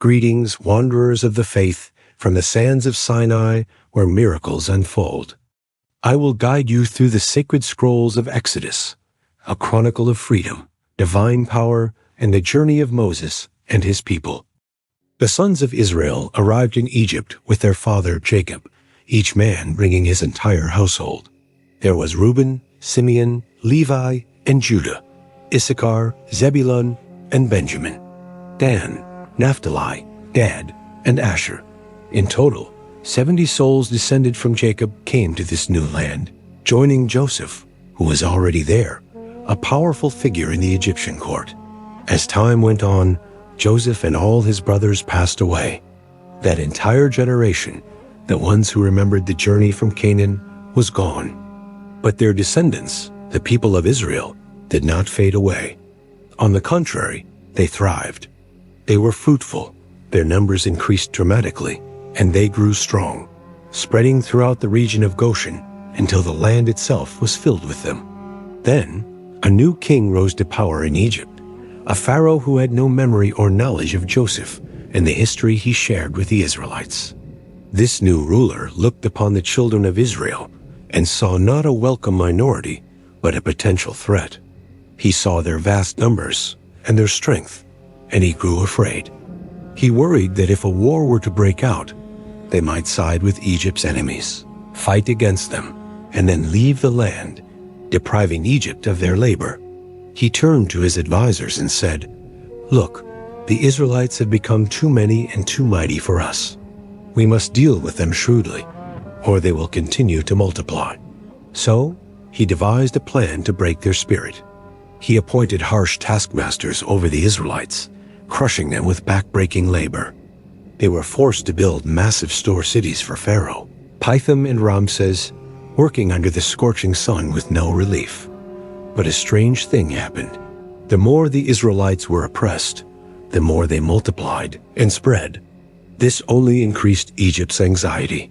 Greetings, wanderers of the faith, from the sands of Sinai, where miracles unfold. I will guide you through the sacred scrolls of Exodus, a chronicle of freedom, divine power, and the journey of Moses and his people. The sons of Israel arrived in Egypt with their father Jacob, each man bringing his entire household. There was Reuben, Simeon, Levi, and Judah, Issachar, Zebulun, and Benjamin, Dan, Naphtali, Gad, and Asher. In total, 70 souls descended from Jacob came to this new land, joining Joseph, who was already there, a powerful figure in the Egyptian court. As time went on, Joseph and all his brothers passed away. That entire generation, the ones who remembered the journey from Canaan, was gone. But their descendants, the people of Israel, did not fade away. On the contrary, they thrived. They were fruitful, their numbers increased dramatically, and they grew strong, spreading throughout the region of Goshen until the land itself was filled with them. Then, a new king rose to power in Egypt, a Pharaoh who had no memory or knowledge of Joseph and the history he shared with the Israelites. This new ruler looked upon the children of Israel and saw not a welcome minority, but a potential threat. He saw their vast numbers and their strength, and he grew afraid. He worried that if a war were to break out, they might side with Egypt's enemies, fight against them, and then leave the land, depriving Egypt of their labor. He turned to his advisors and said, "Look, the Israelites have become too many and too mighty for us. We must deal with them shrewdly, or they will continue to multiply." So, he devised a plan to break their spirit. He appointed harsh taskmasters over the Israelites, crushing them with back-breaking labor. They were forced to build massive store cities for Pharaoh, Pithom and Ramses, working under the scorching sun with no relief. But a strange thing happened. The more the Israelites were oppressed, the more they multiplied and spread. This only increased Egypt's anxiety.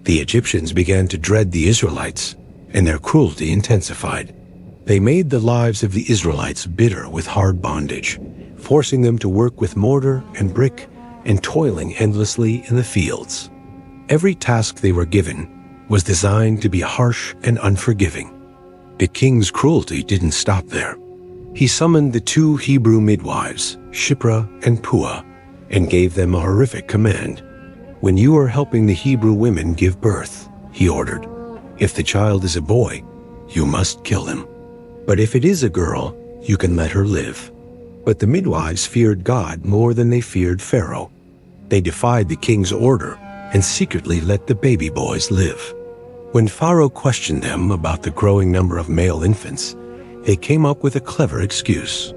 The Egyptians began to dread the Israelites, and their cruelty intensified. They made the lives of the Israelites bitter with hard bondage, forcing them to work with mortar and brick and toiling endlessly in the fields. Every task they were given was designed to be harsh and unforgiving. The king's cruelty didn't stop there. He summoned the 2 Hebrew midwives, Shiphrah and Puah, and gave them a horrific command. "When you are helping the Hebrew women give birth," he ordered, "if the child is a boy, you must kill him. But if it is a girl, you can let her live." But the midwives feared God more than they feared Pharaoh. They defied the king's order and secretly let the baby boys live. When Pharaoh questioned them about the growing number of male infants, they came up with a clever excuse.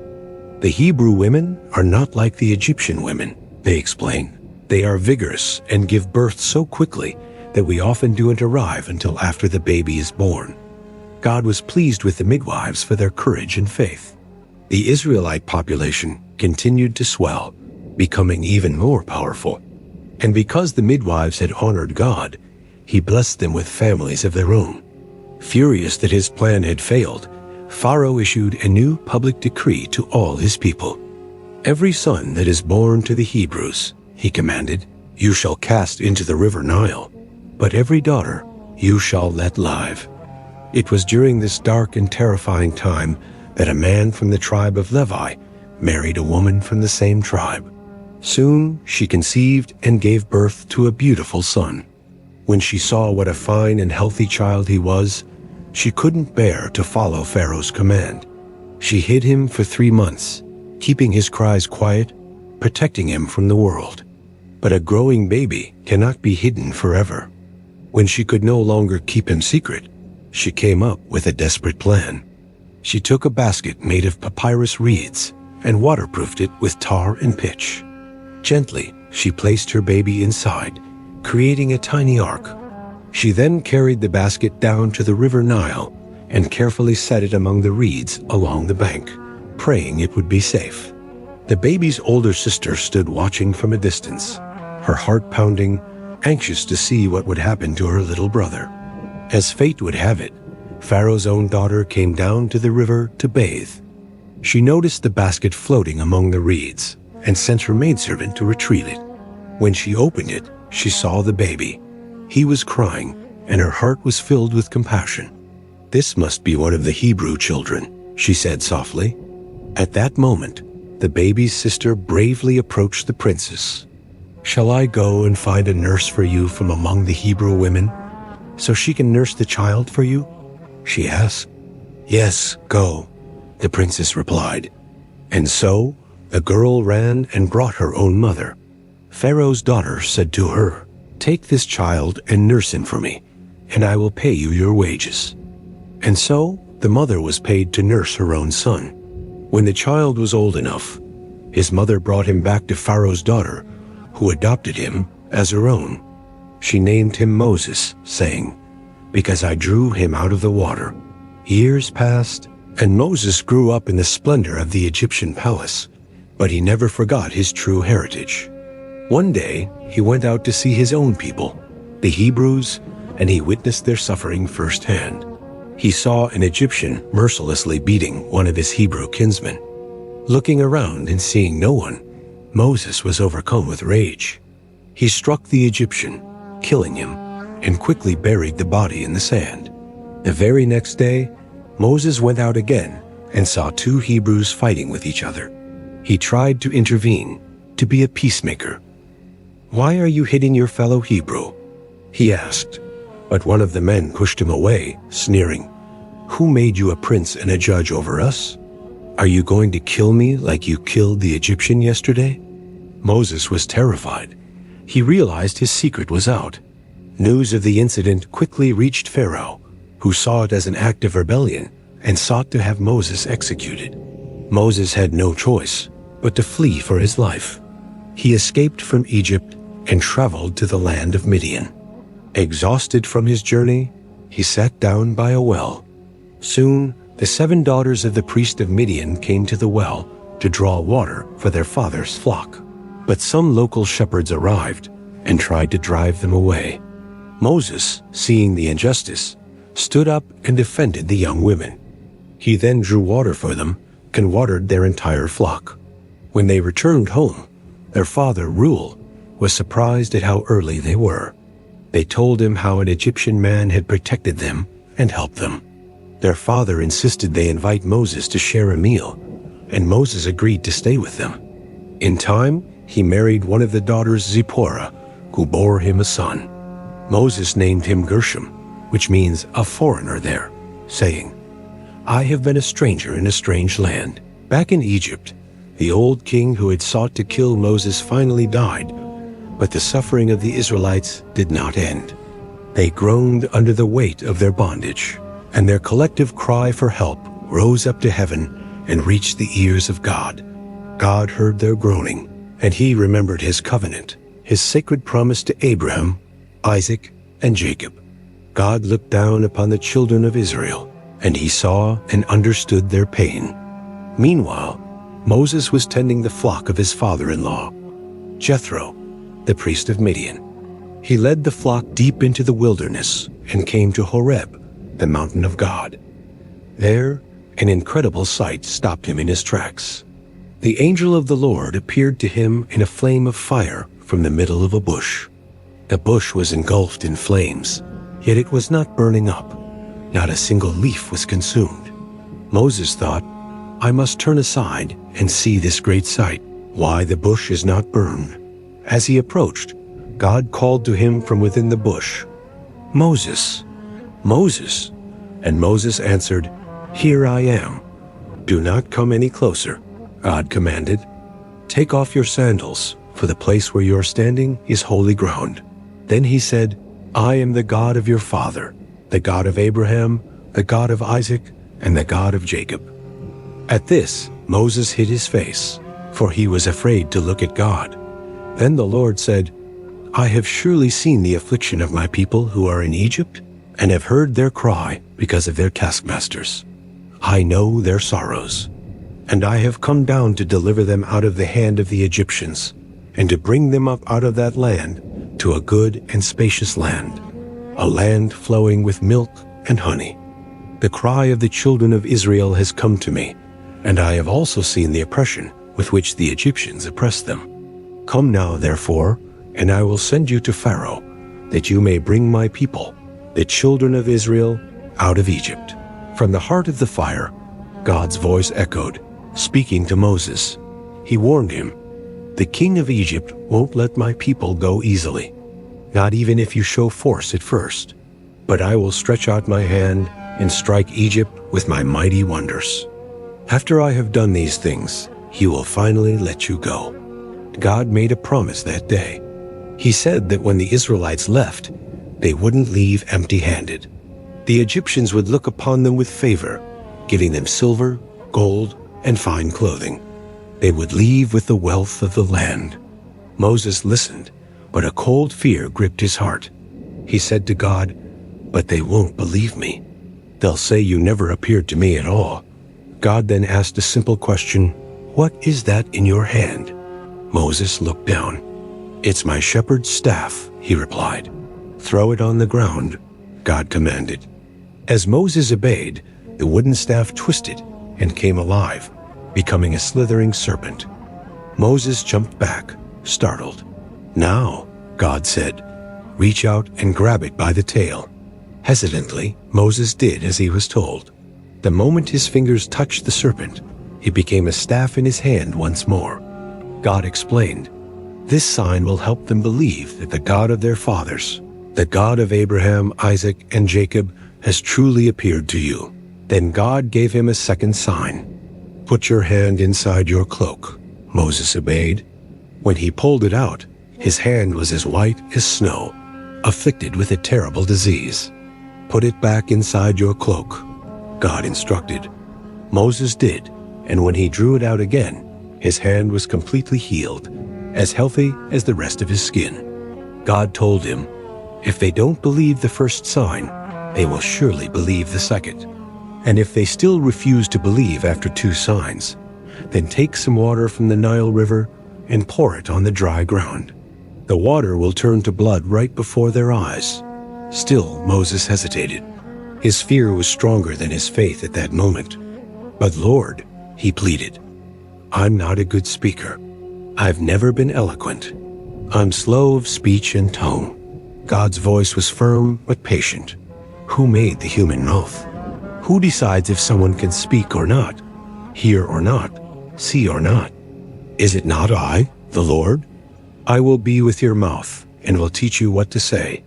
"The Hebrew women are not like the Egyptian women," they explained. "They are vigorous and give birth so quickly that we often don't arrive until after the baby is born." God was pleased with the midwives for their courage and faith. The Israelite population continued to swell, becoming even more powerful. And because the midwives had honored God, he blessed them with families of their own. Furious that his plan had failed, Pharaoh issued a new public decree to all his people. "Every son that is born to the Hebrews," he commanded, "you shall cast into the river Nile, but every daughter you shall let live." It was during this dark and terrifying time that a man from the tribe of Levi married a woman from the same tribe. Soon she conceived and gave birth to a beautiful son. When she saw what a fine and healthy child he was, she couldn't bear to follow Pharaoh's command. She hid him for 3 months, keeping his cries quiet, protecting him from the world. But a growing baby cannot be hidden forever. When she could no longer keep him secret, she came up with a desperate plan. She took a basket made of papyrus reeds and waterproofed it with tar and pitch. Gently, she placed her baby inside, creating a tiny ark. She then carried the basket down to the river Nile and carefully set it among the reeds along the bank, praying it would be safe. The baby's older sister stood watching from a distance, her heart pounding, anxious to see what would happen to her little brother. As fate would have it, Pharaoh's own daughter came down to the river to bathe. She noticed the basket floating among the reeds, and sent her maidservant to retrieve it. When she opened it, she saw the baby. He was crying, and her heart was filled with compassion. "This must be one of the Hebrew children," she said softly. At that moment, the baby's sister bravely approached the princess. "Shall I go and find a nurse for you from among the Hebrew women, so she can nurse the child for you?" she asked. "Yes, go," the princess replied. And so the girl ran and brought her own mother. Pharaoh's daughter said to her, "Take this child and nurse him for me, and I will pay you your wages." And so the mother was paid to nurse her own son. When the child was old enough, his mother brought him back to Pharaoh's daughter, who adopted him as her own. She named him Moses, saying, "Because I drew him out of the water." Years passed, and Moses grew up in the splendor of the Egyptian palace, but he never forgot his true heritage. One day, he went out to see his own people, the Hebrews, and he witnessed their suffering firsthand. He saw an Egyptian mercilessly beating one of his Hebrew kinsmen. Looking around and seeing no one, Moses was overcome with rage. He struck the Egyptian, killing him, and quickly buried the body in the sand. The very next day, Moses went out again and saw two Hebrews fighting with each other. He tried to intervene, to be a peacemaker. "Why are you hitting your fellow Hebrew?" he asked. But one of the men pushed him away, sneering, "Who made you a prince and a judge over us? Are you going to kill me like you killed the Egyptian yesterday?" Moses was terrified. He realized his secret was out. News of the incident quickly reached Pharaoh, who saw it as an act of rebellion and sought to have Moses executed. Moses had no choice but to flee for his life. He escaped from Egypt and traveled to the land of Midian. Exhausted from his journey, he sat down by a well. Soon, the 7 daughters of the priest of Midian came to the well to draw water for their father's flock. But some local shepherds arrived and tried to drive them away. Moses, seeing the injustice, stood up and defended the young women. He then drew water for them and watered their entire flock. When they returned home, their father, Reuel, was surprised at how early they were. They told him how an Egyptian man had protected them and helped them. Their father insisted they invite Moses to share a meal, and Moses agreed to stay with them. In time, he married one of the daughters, Zipporah, who bore him a son. Moses named him Gershom, which means a foreigner there, saying, "I have been a stranger in a strange land." Back in Egypt, the old king who had sought to kill Moses finally died, but the suffering of the Israelites did not end. They groaned under the weight of their bondage, and their collective cry for help rose up to heaven and reached the ears of God. God heard their groaning, and he remembered his covenant, his sacred promise to Abraham, Isaac, and Jacob. God looked down upon the children of Israel, and he saw and understood their pain. Meanwhile, Moses was tending the flock of his father-in-law, Jethro, the priest of Midian. He led the flock deep into the wilderness and came to Horeb, the mountain of God. There, an incredible sight stopped him in his tracks. The angel of the Lord appeared to him in a flame of fire from the middle of a bush. The bush was engulfed in flames, yet it was not burning up. Not a single leaf was consumed. Moses thought, "I must turn aside and see this great sight, why the bush is not burned." As he approached, God called to him from within the bush, "Moses, Moses." And Moses answered, "Here I am." "Do not come any closer," God commanded. "Take off your sandals, for the place where you are standing is holy ground." Then he said, "I am the God of your father, the God of Abraham, the God of Isaac, and the God of Jacob." At this, Moses hid his face, for he was afraid to look at God. Then the Lord said, "I have surely seen the affliction of my people who are in Egypt, and have heard their cry because of their taskmasters. I know their sorrows, and I have come down to deliver them out of the hand of the Egyptians, and to bring them up out of that land to a good and spacious land, a land flowing with milk and honey. The cry of the children of Israel has come to me, and I have also seen the oppression with which the Egyptians oppressed them. Come now, therefore, and I will send you to Pharaoh, that you may bring my people, the children of Israel, out of Egypt." From the heart of the fire, God's voice echoed, speaking to Moses. He warned him, "The king of Egypt won't let my people go easily, not even if you show force at first. But I will stretch out my hand and strike Egypt with my mighty wonders. After I have done these things, he will finally let you go." God made a promise that day. He said that when the Israelites left, they wouldn't leave empty-handed. The Egyptians would look upon them with favor, giving them silver, gold, and fine clothing. They would leave with the wealth of the land. Moses listened, but a cold fear gripped his heart. He said to God, "But they won't believe me. They'll say you never appeared to me at all." God then asked a simple question, "What is that in your hand?" Moses looked down. "It's my shepherd's staff," he replied. "Throw it on the ground," God commanded. As Moses obeyed, the wooden staff twisted and came alive, becoming a slithering serpent. Moses jumped back, startled. "Now," God said, "reach out and grab it by the tail." Hesitantly, Moses did as he was told. The moment his fingers touched the serpent, it became a staff in his hand once more. God explained, "This sign will help them believe that the God of their fathers, the God of Abraham, Isaac, and Jacob, has truly appeared to you." Then God gave him a second sign. "Put your hand inside your cloak." Moses obeyed. When he pulled it out, his hand was as white as snow, afflicted with a terrible disease. "Put it back inside your cloak," God instructed. Moses did, and when he drew it out again, his hand was completely healed, as healthy as the rest of his skin. God told him, "If they don't believe the first sign, they will surely believe the second. And if they still refuse to believe after 2 signs, then take some water from the Nile River and pour it on the dry ground. The water will turn to blood right before their eyes." Still, Moses hesitated. His fear was stronger than his faith at that moment. "But Lord," he pleaded, "I'm not a good speaker. I've never been eloquent. I'm slow of speech and tongue." God's voice was firm but patient. Who made the human mouth? Who decides if someone can speak or not, hear or not, see or not? Is it not I, the Lord? I will be with your mouth and will teach you what to say.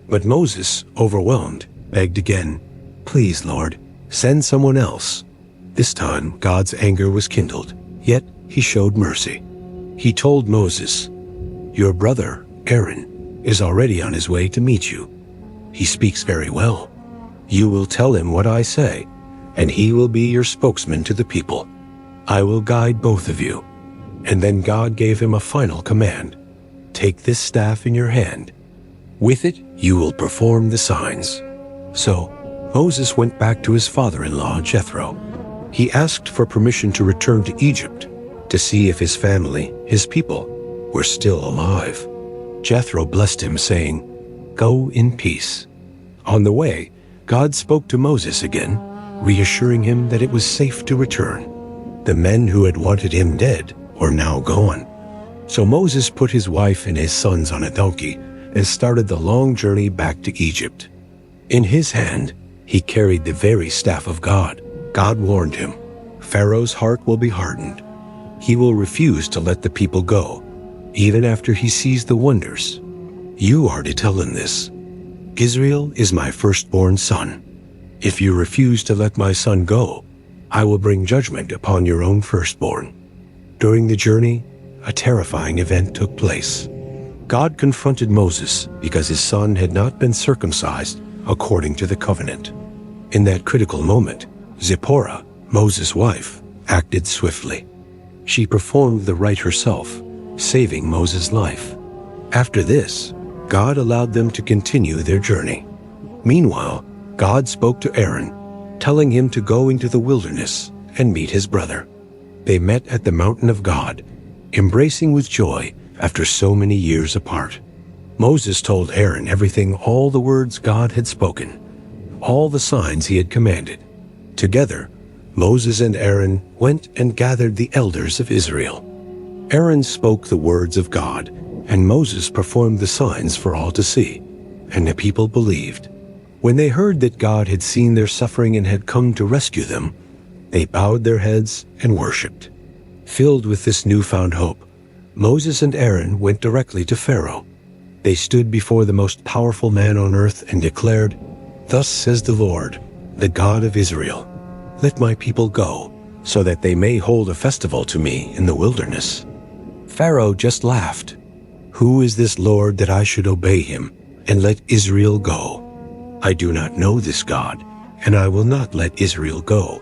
But Moses, overwhelmed, begged again, "Please, Lord, send someone else." This time, God's anger was kindled, yet he showed mercy. He told Moses, "Your brother, Aaron, is already on his way to meet you. He speaks very well. You will tell him what I say, and he will be your spokesman to the people. I will guide both of you." And then God gave him a final command. "Take this staff in your hand. With it, you will perform the signs." So Moses went back to his father-in-law, Jethro. He asked for permission to return to Egypt to see if his family, his people, were still alive. Jethro blessed him, saying, "Go in peace." On the way, God spoke to Moses again, reassuring him that it was safe to return. The men who had wanted him dead were now gone. So Moses put his wife and his sons on a donkey and started the long journey back to Egypt. In his hand, he carried the very staff of God. God warned him, "Pharaoh's heart will be hardened. He will refuse to let the people go, even after he sees the wonders. You are to tell him this. Israel is my firstborn son. If you refuse to let my son go, I will bring judgment upon your own firstborn." During the journey, a terrifying event took place. God confronted Moses because his son had not been circumcised according to the covenant. In that critical moment, Zipporah, Moses' wife, acted swiftly. She performed the rite herself, saving Moses' life. After this, God allowed them to continue their journey. Meanwhile, God spoke to Aaron, telling him to go into the wilderness and meet his brother. They met at the mountain of God, embracing with joy after so many years apart. Moses told Aaron everything, all the words God had spoken, all the signs he had commanded. Together, Moses and Aaron went and gathered the elders of Israel. Aaron spoke the words of God, and Moses performed the signs for all to see, and the people believed. When they heard that God had seen their suffering and had come to rescue them, they bowed their heads and worshipped. Filled with this newfound hope, Moses and Aaron went directly to Pharaoh. They stood before the most powerful man on earth and declared, "Thus says the Lord, the God of Israel, let my people go, so that they may hold a festival to me in the wilderness." Pharaoh just laughed. "Who is this Lord that I should obey him and let Israel go? I do not know this God, and I will not let Israel go."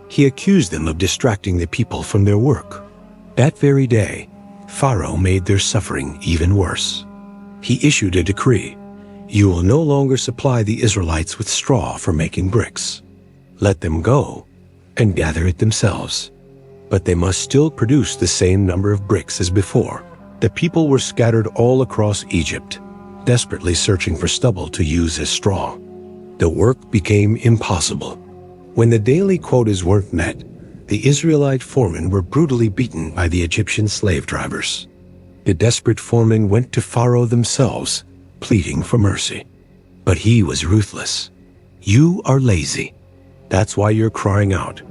He accused them of distracting the people from their work. That very day, Pharaoh made their suffering even worse. He issued a decree: "You will no longer supply the Israelites with straw for making bricks. Let them go and gather it themselves. But they must still produce the same number of bricks as before." The people were scattered all across Egypt, desperately searching for stubble to use as straw. The work became impossible. When the daily quotas weren't met, the Israelite foremen were brutally beaten by the Egyptian slave drivers. The desperate foremen went to Pharaoh themselves, pleading for mercy. But he was ruthless. "You are lazy. That's why you're crying out.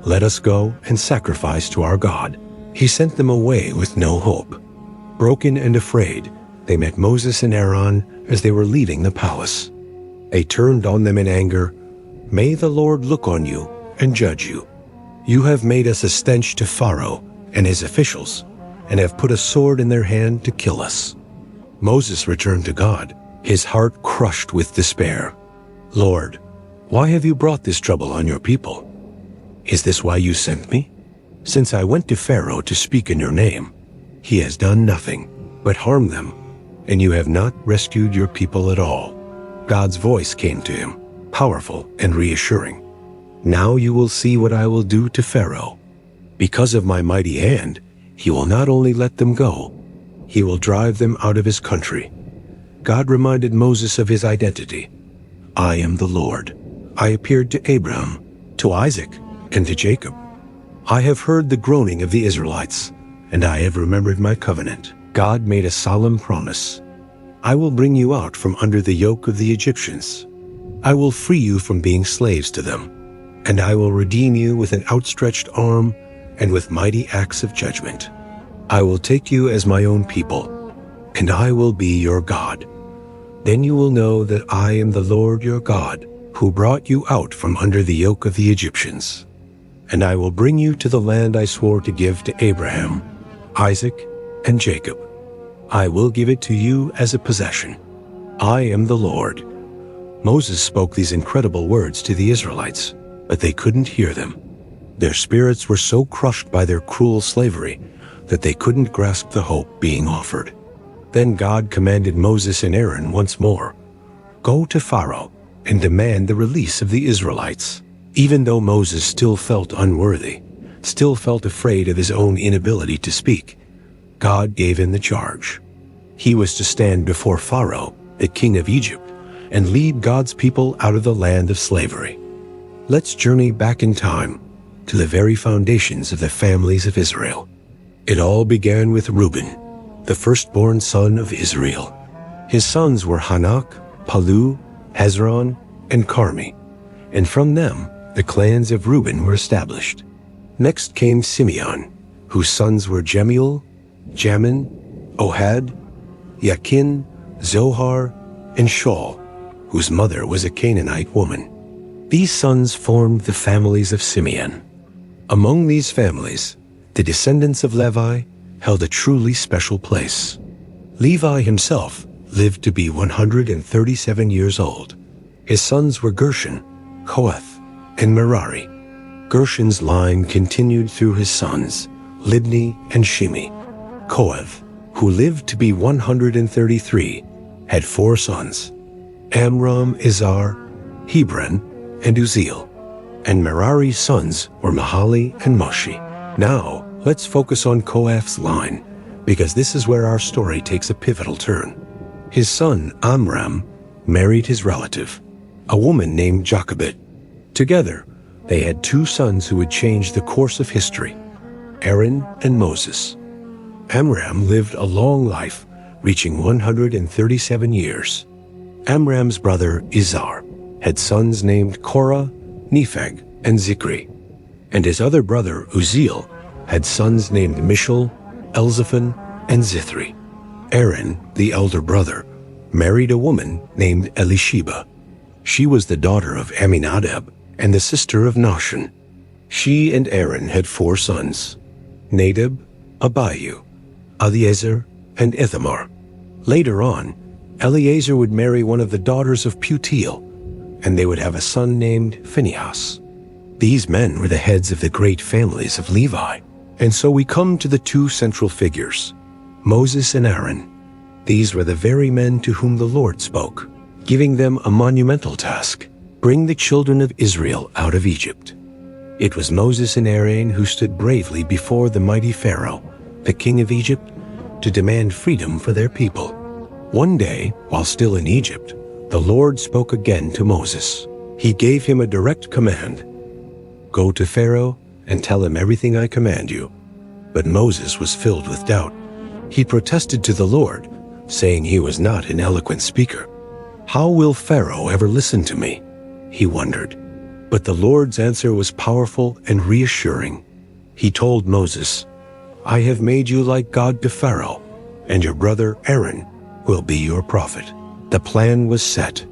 Let us go and sacrifice to our God." He sent them away with no hope. Broken and afraid, they met Moses and Aaron as they were leaving the palace. They turned on them in anger. "May the Lord look on you and judge you. You have made us a stench to Pharaoh and his officials, and have put a sword in their hand to kill us." Moses returned to God, his heart crushed with despair. "Lord, why have you brought this trouble on your people? Is this why you sent me? Since I went to Pharaoh to speak in your name, he has done nothing but harm them, and you have not rescued your people at all." God's voice came to him, powerful and reassuring. "Now you will see what I will do to Pharaoh. Because of my mighty hand, he will not only let them go, he will drive them out of his country." God reminded Moses of his identity. "I am the Lord. I appeared to Abraham, to Isaac, and to Jacob. I have heard the groaning of the Israelites, and I have remembered my covenant." God made a solemn promise. "I will bring you out from under the yoke of the Egyptians. I will free you from being slaves to them, and I will redeem you with an outstretched arm and with mighty acts of judgment. I will take you as my own people, and I will be your God. Then you will know that I am the Lord your God, who brought you out from under the yoke of the Egyptians. And I will bring you to the land I swore to give to Abraham, Isaac, and Jacob. I will give it to you as a possession. I am the Lord." Moses spoke these incredible words to the Israelites, but they couldn't hear them. Their spirits were so crushed by their cruel slavery that they couldn't grasp the hope being offered. Then God commanded Moses and Aaron once more, "Go to Pharaoh and demand the release of the Israelites." Even though Moses still felt unworthy, still felt afraid of his own inability to speak, God gave him the charge. He was to stand before Pharaoh, the king of Egypt, and lead God's people out of the land of slavery. Let's journey back in time to the very foundations of the families of Israel. It all began with Reuben, the firstborn son of Israel. His sons were Hanak, Palu, Hezron, and Carmi, and from them the clans of Reuben were established. Next came Simeon, whose sons were Jemuel, Jamin, Ohad, Yakin, Zohar, and Shaul, whose mother was a Canaanite woman. These sons formed the families of Simeon. Among these families, the descendants of Levi held a truly special place. Levi himself lived to be 137 years old. His sons were Gershon, Kohath, and Merari. Gershon's line continued through his sons, Libni and Shimi. Kohath, who lived to be 133, had 4 sons, Amram, Izhar, Hebron, and Uzziel. And Merari's sons were Mahali and Mushi. Now, let's focus on Kohath's line, because this is where our story takes a pivotal turn. His son, Amram, married his relative, a woman named Jochebed. Together, They had two sons who would change the course of history, Aaron and Moses. Amram lived a long life, reaching 137 years. Amram's brother Izhar had sons named Korah, Nepheg, and Zikri, and his other brother Uzziel had sons named Mishal, Elzaphan, and Zithri. Aaron, the elder brother, married a woman named Elisheba. She was the daughter of Amminadab and the sister of Nahshon. She and Aaron had 4 sons, Nadab, Abihu, Eleazar, and Ithamar. Later on, Eleazar would marry one of the daughters of Putiel, and they would have a son named Phinehas. These men were the heads of the great families of Levi. And so we come to the 2 central figures, Moses and Aaron. These were the very men to whom the Lord spoke, giving them a monumental task: bring the children of Israel out of Egypt. It was Moses and Aaron who stood bravely before the mighty Pharaoh, the king of Egypt, to demand freedom for their people. One day, while still in Egypt, the Lord spoke again to Moses. He gave him a direct command: "Go to Pharaoh and tell him everything I command you." But Moses was filled with doubt. He protested to the Lord, saying he was not an eloquent speaker. "How will Pharaoh ever listen to me?" he wondered. But the Lord's answer was powerful and reassuring. He told Moses, "I have made you like God to Pharaoh, and your brother Aaron will be your prophet." The plan was set.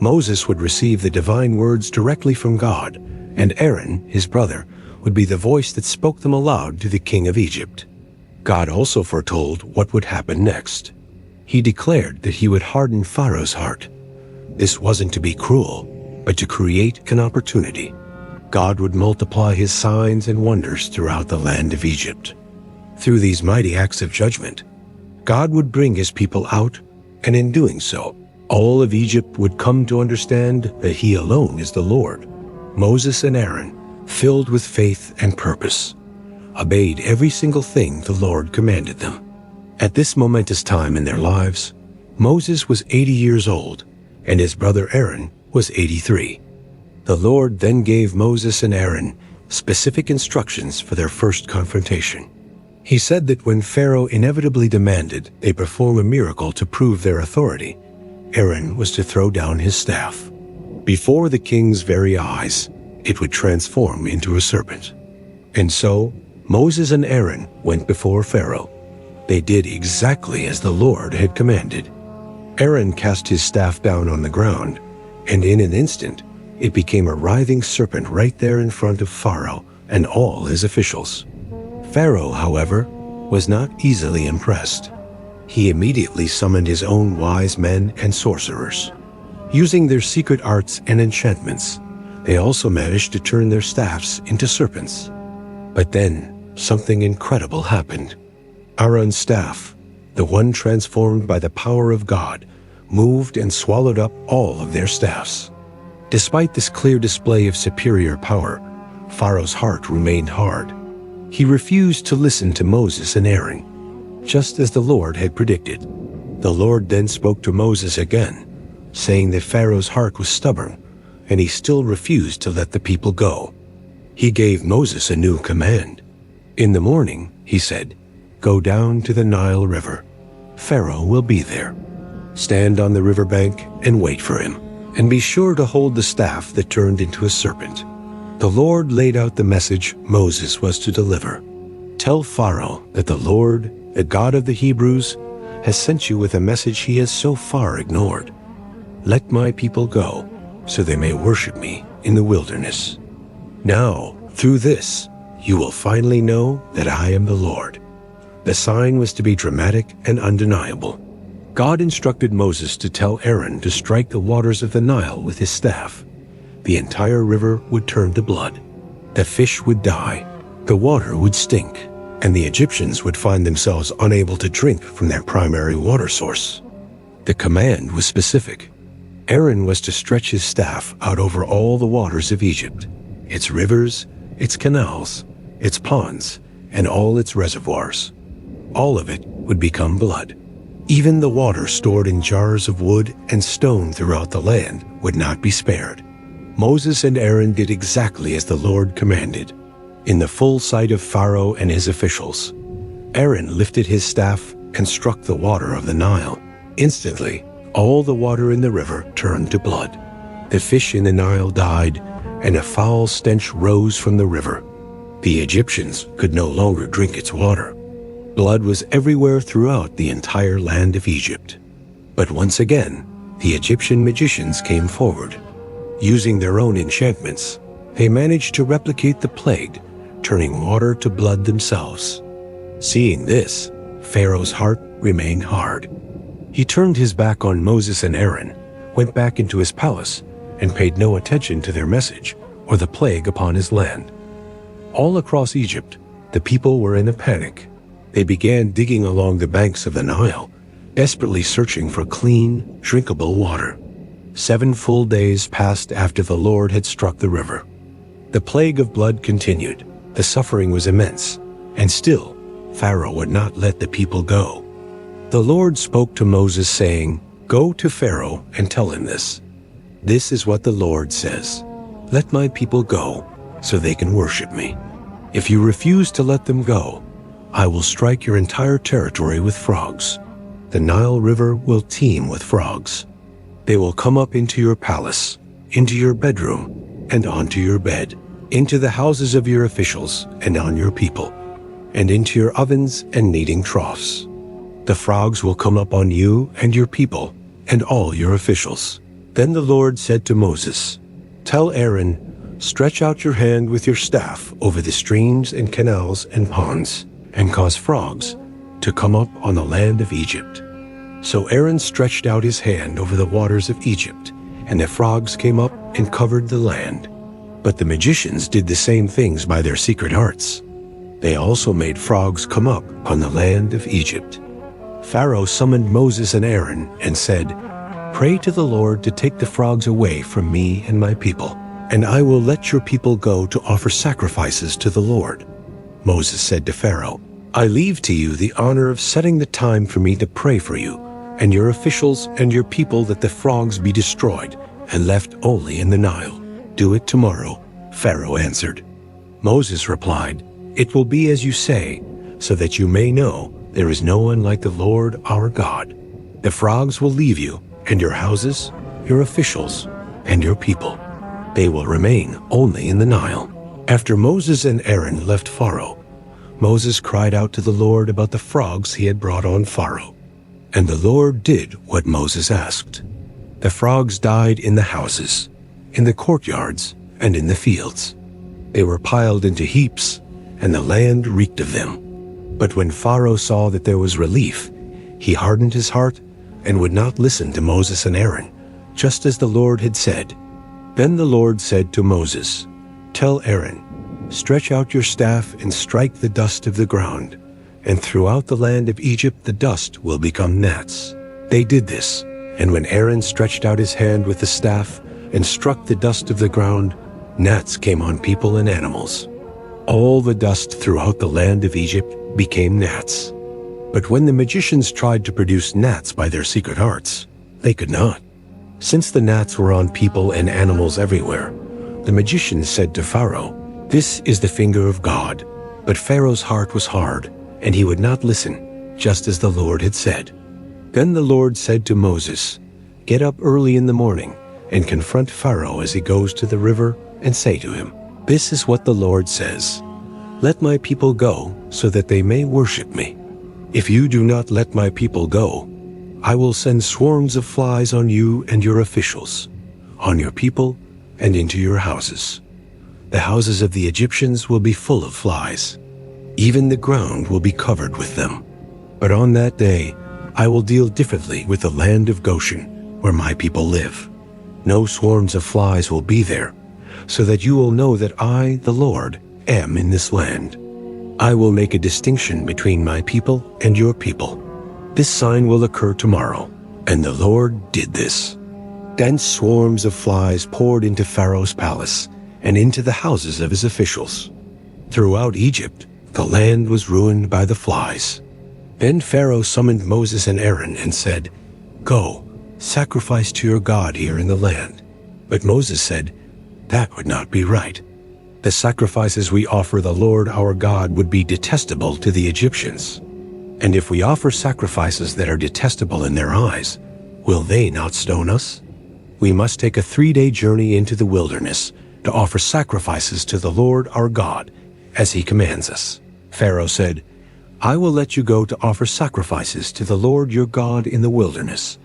Moses would receive the divine words directly from God, and Aaron, his brother, would be the voice that spoke them aloud to the king of Egypt. God also foretold what would happen next. He declared that he would harden Pharaoh's heart. This wasn't to be cruel, but to create an opportunity. God would multiply his signs and wonders throughout the land of Egypt. Through these mighty acts of judgment, God would bring his people out, and in doing so, all of Egypt would come to understand that he alone is the Lord. Moses and Aaron, filled with faith and purpose, obeyed every single thing the Lord commanded them. At this momentous time in their lives, Moses was 80 years old, and his brother Aaron was 83. The Lord then gave Moses and Aaron specific instructions for their first confrontation. He said that when Pharaoh inevitably demanded they perform a miracle to prove their authority, Aaron was to throw down his staff. Before the king's very eyes, it would transform into a serpent. And so, Moses and Aaron went before Pharaoh. They did exactly as the Lord had commanded. Aaron cast his staff down on the ground, and in an instant, it became a writhing serpent right there in front of Pharaoh and all his officials. Pharaoh, however, was not easily impressed. He immediately summoned his own wise men and sorcerers. Using their secret arts and enchantments, they also managed to turn their staffs into serpents. But then, something incredible happened. Aaron's staff, the one transformed by the power of God, moved and swallowed up all of their staffs. Despite this clear display of superior power, Pharaoh's heart remained hard. He refused to listen to Moses and Aaron, just as the Lord had predicted. The Lord then spoke to Moses again, saying that Pharaoh's heart was stubborn, and he still refused to let the people go. He gave Moses a new command. In the morning, he said, "Go down to the Nile River. Pharaoh will be there. Stand on the riverbank and wait for him, and be sure to hold the staff that turned into a serpent." The Lord laid out the message Moses was to deliver. "Tell Pharaoh that the Lord, the God of the Hebrews, has sent you with a message he has so far ignored. Let my people go, so they may worship me in the wilderness. Now, through this, you will finally know that I am the Lord." The sign was to be dramatic and undeniable. God instructed Moses to tell Aaron to strike the waters of the Nile with his staff. The entire river would turn to blood. The fish would die, the water would stink, and the Egyptians would find themselves unable to drink from their primary water source. The command was specific. Aaron was to stretch his staff out over all the waters of Egypt, its rivers, its canals, its ponds, and all its reservoirs. All of it would become blood. Even the water stored in jars of wood and stone throughout the land would not be spared. Moses and Aaron did exactly as the Lord commanded. In the full sight of Pharaoh and his officials, Aaron lifted his staff and struck the water of the Nile. Instantly, all the water in the river turned to blood. The fish in the Nile died, and a foul stench rose from the river. The Egyptians could no longer drink its water. Blood was everywhere throughout the entire land of Egypt. But once again, the Egyptian magicians came forward. Using their own enchantments, they managed to replicate the plague, turning water to blood themselves. Seeing this, Pharaoh's heart remained hard. He turned his back on Moses and Aaron, went back into his palace, and paid no attention to their message or the plague upon his land. All across Egypt, the people were in a panic. They began digging along the banks of the Nile, desperately searching for clean, drinkable water. 7 full days passed after the Lord had struck the river. The plague of blood continued. The suffering was immense, and still, Pharaoh would not let the people go. The Lord spoke to Moses, saying, "Go to Pharaoh and tell him this. This is what the Lord says. Let my people go, so they can worship me. If you refuse to let them go, I will strike your entire territory with frogs. The Nile River will teem with frogs. They will come up into your palace, into your bedroom, and onto your bed, into the houses of your officials and on your people, and into your ovens and kneading troughs. The frogs will come up on you and your people and all your officials." Then the Lord said to Moses, "Tell Aaron, stretch out your hand with your staff over the streams and canals and ponds, and cause frogs to come up on the land of Egypt." So Aaron stretched out his hand over the waters of Egypt, and the frogs came up and covered the land. But the magicians did the same things by their secret arts. They also made frogs come up on the land of Egypt. Pharaoh summoned Moses and Aaron and said, "Pray to the Lord to take the frogs away from me and my people, and I will let your people go to offer sacrifices to the Lord." Moses said to Pharaoh, "I leave to you the honor of setting the time for me to pray for you and your officials and your people that the frogs be destroyed and left only in the Nile." "Do it tomorrow," Pharaoh answered. Moses replied, "It will be as you say, so that you may know there is no one like the Lord our God. The frogs will leave you and your houses, your officials, and your people. They will remain only in the Nile." After Moses and Aaron left Pharaoh, Moses cried out to the Lord about the frogs he had brought on Pharaoh. And the Lord did what Moses asked. The frogs died in the houses, in the courtyards, and in the fields. They were piled into heaps, and the land reeked of them. But when Pharaoh saw that there was relief, he hardened his heart and would not listen to Moses and Aaron, just as the Lord had said. Then the Lord said to Moses, "Tell Aaron, stretch out your staff and strike the dust of the ground, and throughout the land of Egypt the dust will become gnats." They did this, and when Aaron stretched out his hand with the staff and struck the dust of the ground, gnats came on people and animals. All the dust throughout the land of Egypt became gnats. But when the magicians tried to produce gnats by their secret arts, they could not. Since the gnats were on people and animals everywhere, the magicians said to Pharaoh, "This is the finger of God." But Pharaoh's heart was hard, and he would not listen, just as the Lord had said. Then the Lord said to Moses, "Get up early in the morning and confront Pharaoh as he goes to the river and say to him, 'This is what the Lord says. Let my people go so that they may worship me. If you do not let my people go, I will send swarms of flies on you and your officials, on your people, and into your houses. The houses of the Egyptians will be full of flies. Even the ground will be covered with them. But on that day, I will deal differently with the land of Goshen, where my people live. No swarms of flies will be there, so that you will know that I, the Lord, am in this land. I will make a distinction between my people and your people. This sign will occur tomorrow." And the Lord did this. Dense swarms of flies poured into Pharaoh's palace and into the houses of his officials. Throughout Egypt, the land was ruined by the flies. Then Pharaoh summoned Moses and Aaron and said, "Go, sacrifice to your God here in the land." But Moses said, That would not be right. The sacrifices we offer the Lord our God would be detestable to the Egyptians. And if we offer sacrifices that are detestable in their eyes, will they not stone us? We must take a 3-day journey into the wilderness to offer sacrifices to the Lord our God, as he commands us. Pharaoh said, I will let you go to offer sacrifices to the Lord your God in the wilderness,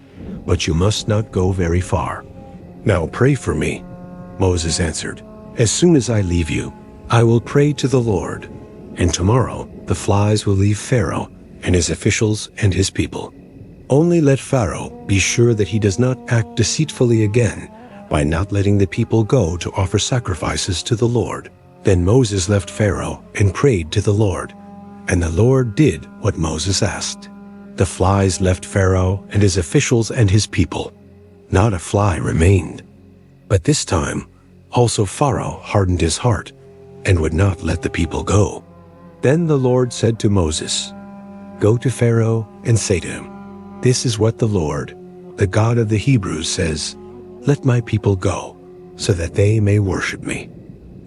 but you must not go very far. Now pray for me. Moses answered, As soon as I leave you, I will pray to the Lord, and tomorrow the flies will leave Pharaoh and his officials and his people. Only let Pharaoh be sure that he does not act deceitfully again by not letting the people go to offer sacrifices to the Lord. Then Moses left Pharaoh and prayed to the Lord, and the Lord did what Moses asked. The flies left Pharaoh and his officials and his people. Not a fly remained. But this time, also Pharaoh hardened his heart and would not let the people go. Then the Lord said to Moses, Go to Pharaoh and say to him, This is what the Lord, the God of the Hebrews, says, Let my people go, so that they may worship me.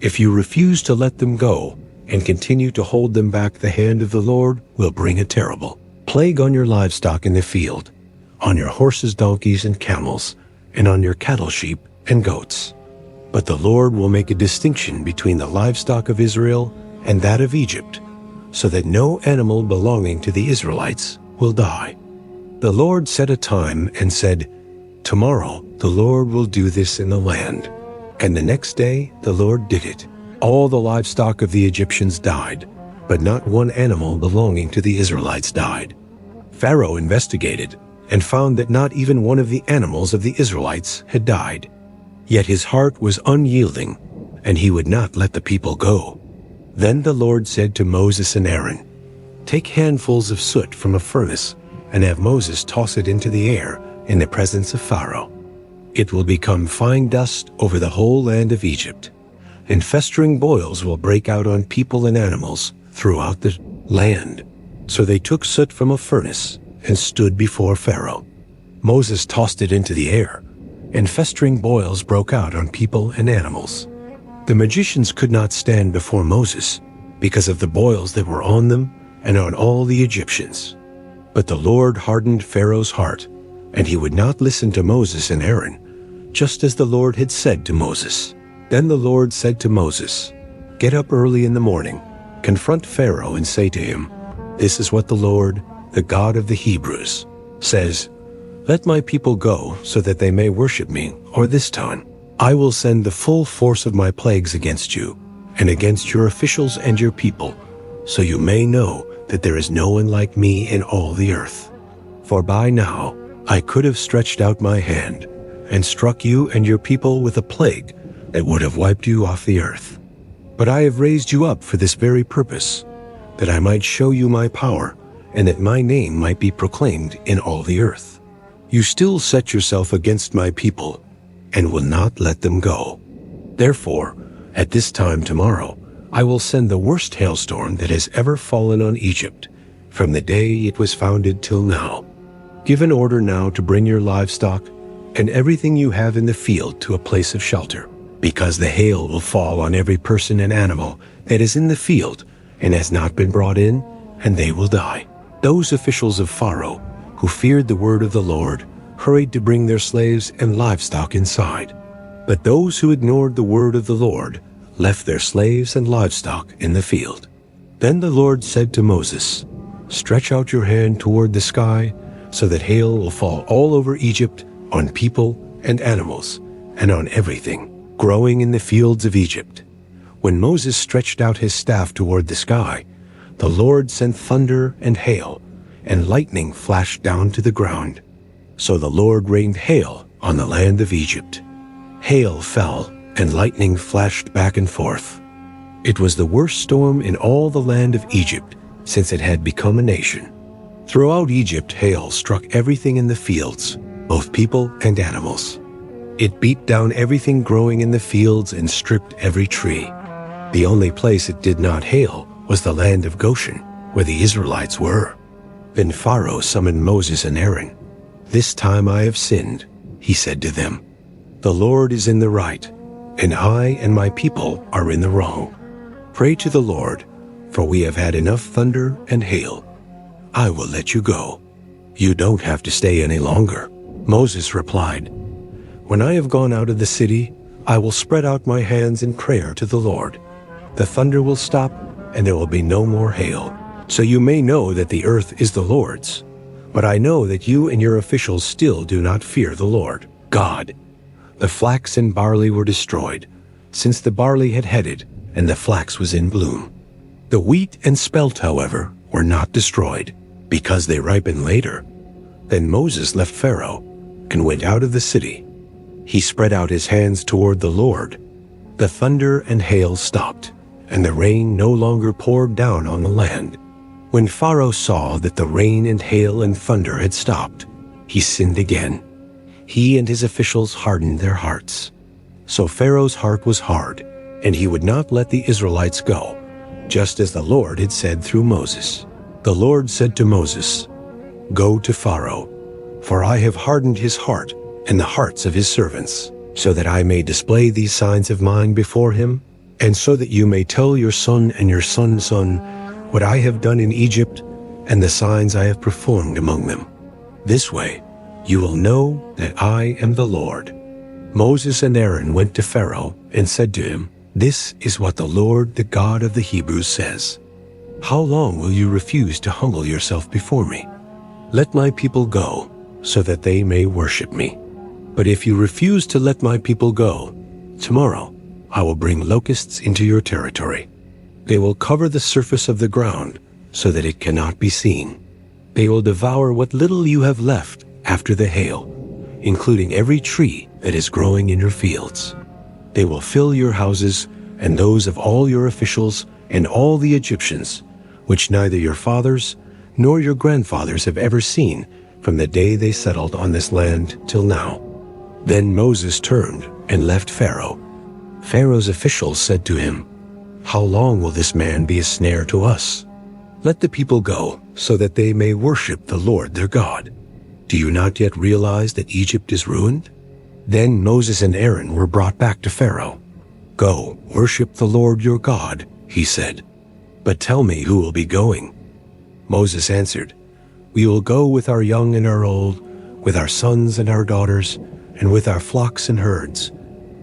If you refuse to let them go and continue to hold them back, the hand of the Lord will bring a terrible plague on your livestock in the field, on your horses, donkeys, and camels, and on your cattle, sheep, and goats. But the Lord will make a distinction between the livestock of Israel and that of Egypt, so that no animal belonging to the Israelites will die. The Lord set a time and said, Tomorrow the Lord will do this in the land. And the next day the Lord did it. All the livestock of the Egyptians died, but not one animal belonging to the Israelites died. Pharaoh investigated and found that not even one of the animals of the Israelites had died. Yet his heart was unyielding, and he would not let the people go. Then the Lord said to Moses and Aaron, Take handfuls of soot from a furnace and have Moses toss it into the air in the presence of Pharaoh. It will become fine dust over the whole land of Egypt, and festering boils will break out on people and animals throughout the land. So they took soot from a furnace and stood before Pharaoh. Moses tossed it into the air, and festering boils broke out on people and animals. The magicians could not stand before Moses because of the boils that were on them and on all the Egyptians. But the Lord hardened Pharaoh's heart, and he would not listen to Moses and Aaron, just as the Lord had said to Moses. Then the Lord said to Moses, Get up early in the morning, confront Pharaoh and say to him, This is what the Lord, the God of the Hebrews, says, Let my people go so that they may worship me, or this time I will send the full force of my plagues against you and against your officials and your people, so you may know that there is no one like me in all the earth. For by now I could have stretched out my hand and struck you and your people with a plague that would have wiped you off the earth. But I have raised you up for this very purpose, that I might show you my power and that my name might be proclaimed in all the earth. You still set yourself against my people and will not let them go. Therefore, at this time tomorrow, I will send the worst hailstorm that has ever fallen on Egypt, from the day it was founded till now. Give an order now to bring your livestock and everything you have in the field to a place of shelter, because the hail will fall on every person and animal that is in the field and has not been brought in, and they will die. Those officials of Pharaoh who feared the word of the Lord hurried to bring their slaves and livestock inside. But those who ignored the word of the Lord left their slaves and livestock in the field. Then the Lord said to Moses, Stretch out your hand toward the sky, so that hail will fall all over Egypt, on people and animals, and on everything growing in the fields of Egypt. When Moses stretched out his staff toward the sky, the Lord sent thunder and hail, and lightning flashed down to the ground. So the Lord rained hail on the land of Egypt. Hail fell, and lightning flashed back and forth. It was the worst storm in all the land of Egypt since it had become a nation. Throughout Egypt, hail struck everything in the fields, both people and animals. It beat down everything growing in the fields and stripped every tree. The only place it did not hail was the land of Goshen, where the Israelites were. Then Pharaoh summoned Moses and Aaron. This time I have sinned, he said to them. The Lord is in the right, and I and my people are in the wrong. Pray to the Lord, for we have had enough thunder and hail. I will let you go. You don't have to stay any longer." Moses replied, "When I have gone out of the city, I will spread out my hands in prayer to the Lord. The thunder will stop, and there will be no more hail. So you may know that the earth is the Lord's. But I know that you and your officials still do not fear the Lord, God." The flax and barley were destroyed, since the barley had headed and the flax was in bloom. The wheat and spelt, however, were not destroyed, because they ripened later. Then Moses left Pharaoh and went out of the city. He spread out his hands toward the Lord. The thunder and hail stopped, and the rain no longer poured down on the land. When Pharaoh saw that the rain and hail and thunder had stopped, he sinned again. He and his officials hardened their hearts. So Pharaoh's heart was hard, and he would not let the Israelites go, just as the Lord had said through Moses. The Lord said to Moses, "Go to Pharaoh, for I have hardened his heart and the hearts of his servants, so that I may display these signs of mine before him, and so that you may tell your son and your son's son what I have done in Egypt and the signs I have performed among them. This way you will know that I am the Lord." Moses and Aaron went to Pharaoh and said to him, "This is what the Lord, the God of the Hebrews, says. How long will you refuse to humble yourself before me? Let my people go, so that they may worship me. But if you refuse to let my people go, tomorrow I will bring locusts into your territory. They will cover the surface of the ground so that it cannot be seen. They will devour what little you have left after the hail, including every tree that is growing in your fields. They will fill your houses and those of all your officials and all the Egyptians, which neither your fathers nor your grandfathers have ever seen from the day they settled on this land till now." Then Moses turned and left Pharaoh. Pharaoh's officials said to him, "How long will this man be a snare to us? Let the people go, so that they may worship the Lord their God. Do you not yet realize that Egypt is ruined?" Then Moses and Aaron were brought back to Pharaoh. "Go, worship the Lord your God," he said. "But tell me who will be going." Moses answered, "We will go with our young and our old, with our sons and our daughters, and with our flocks and herds,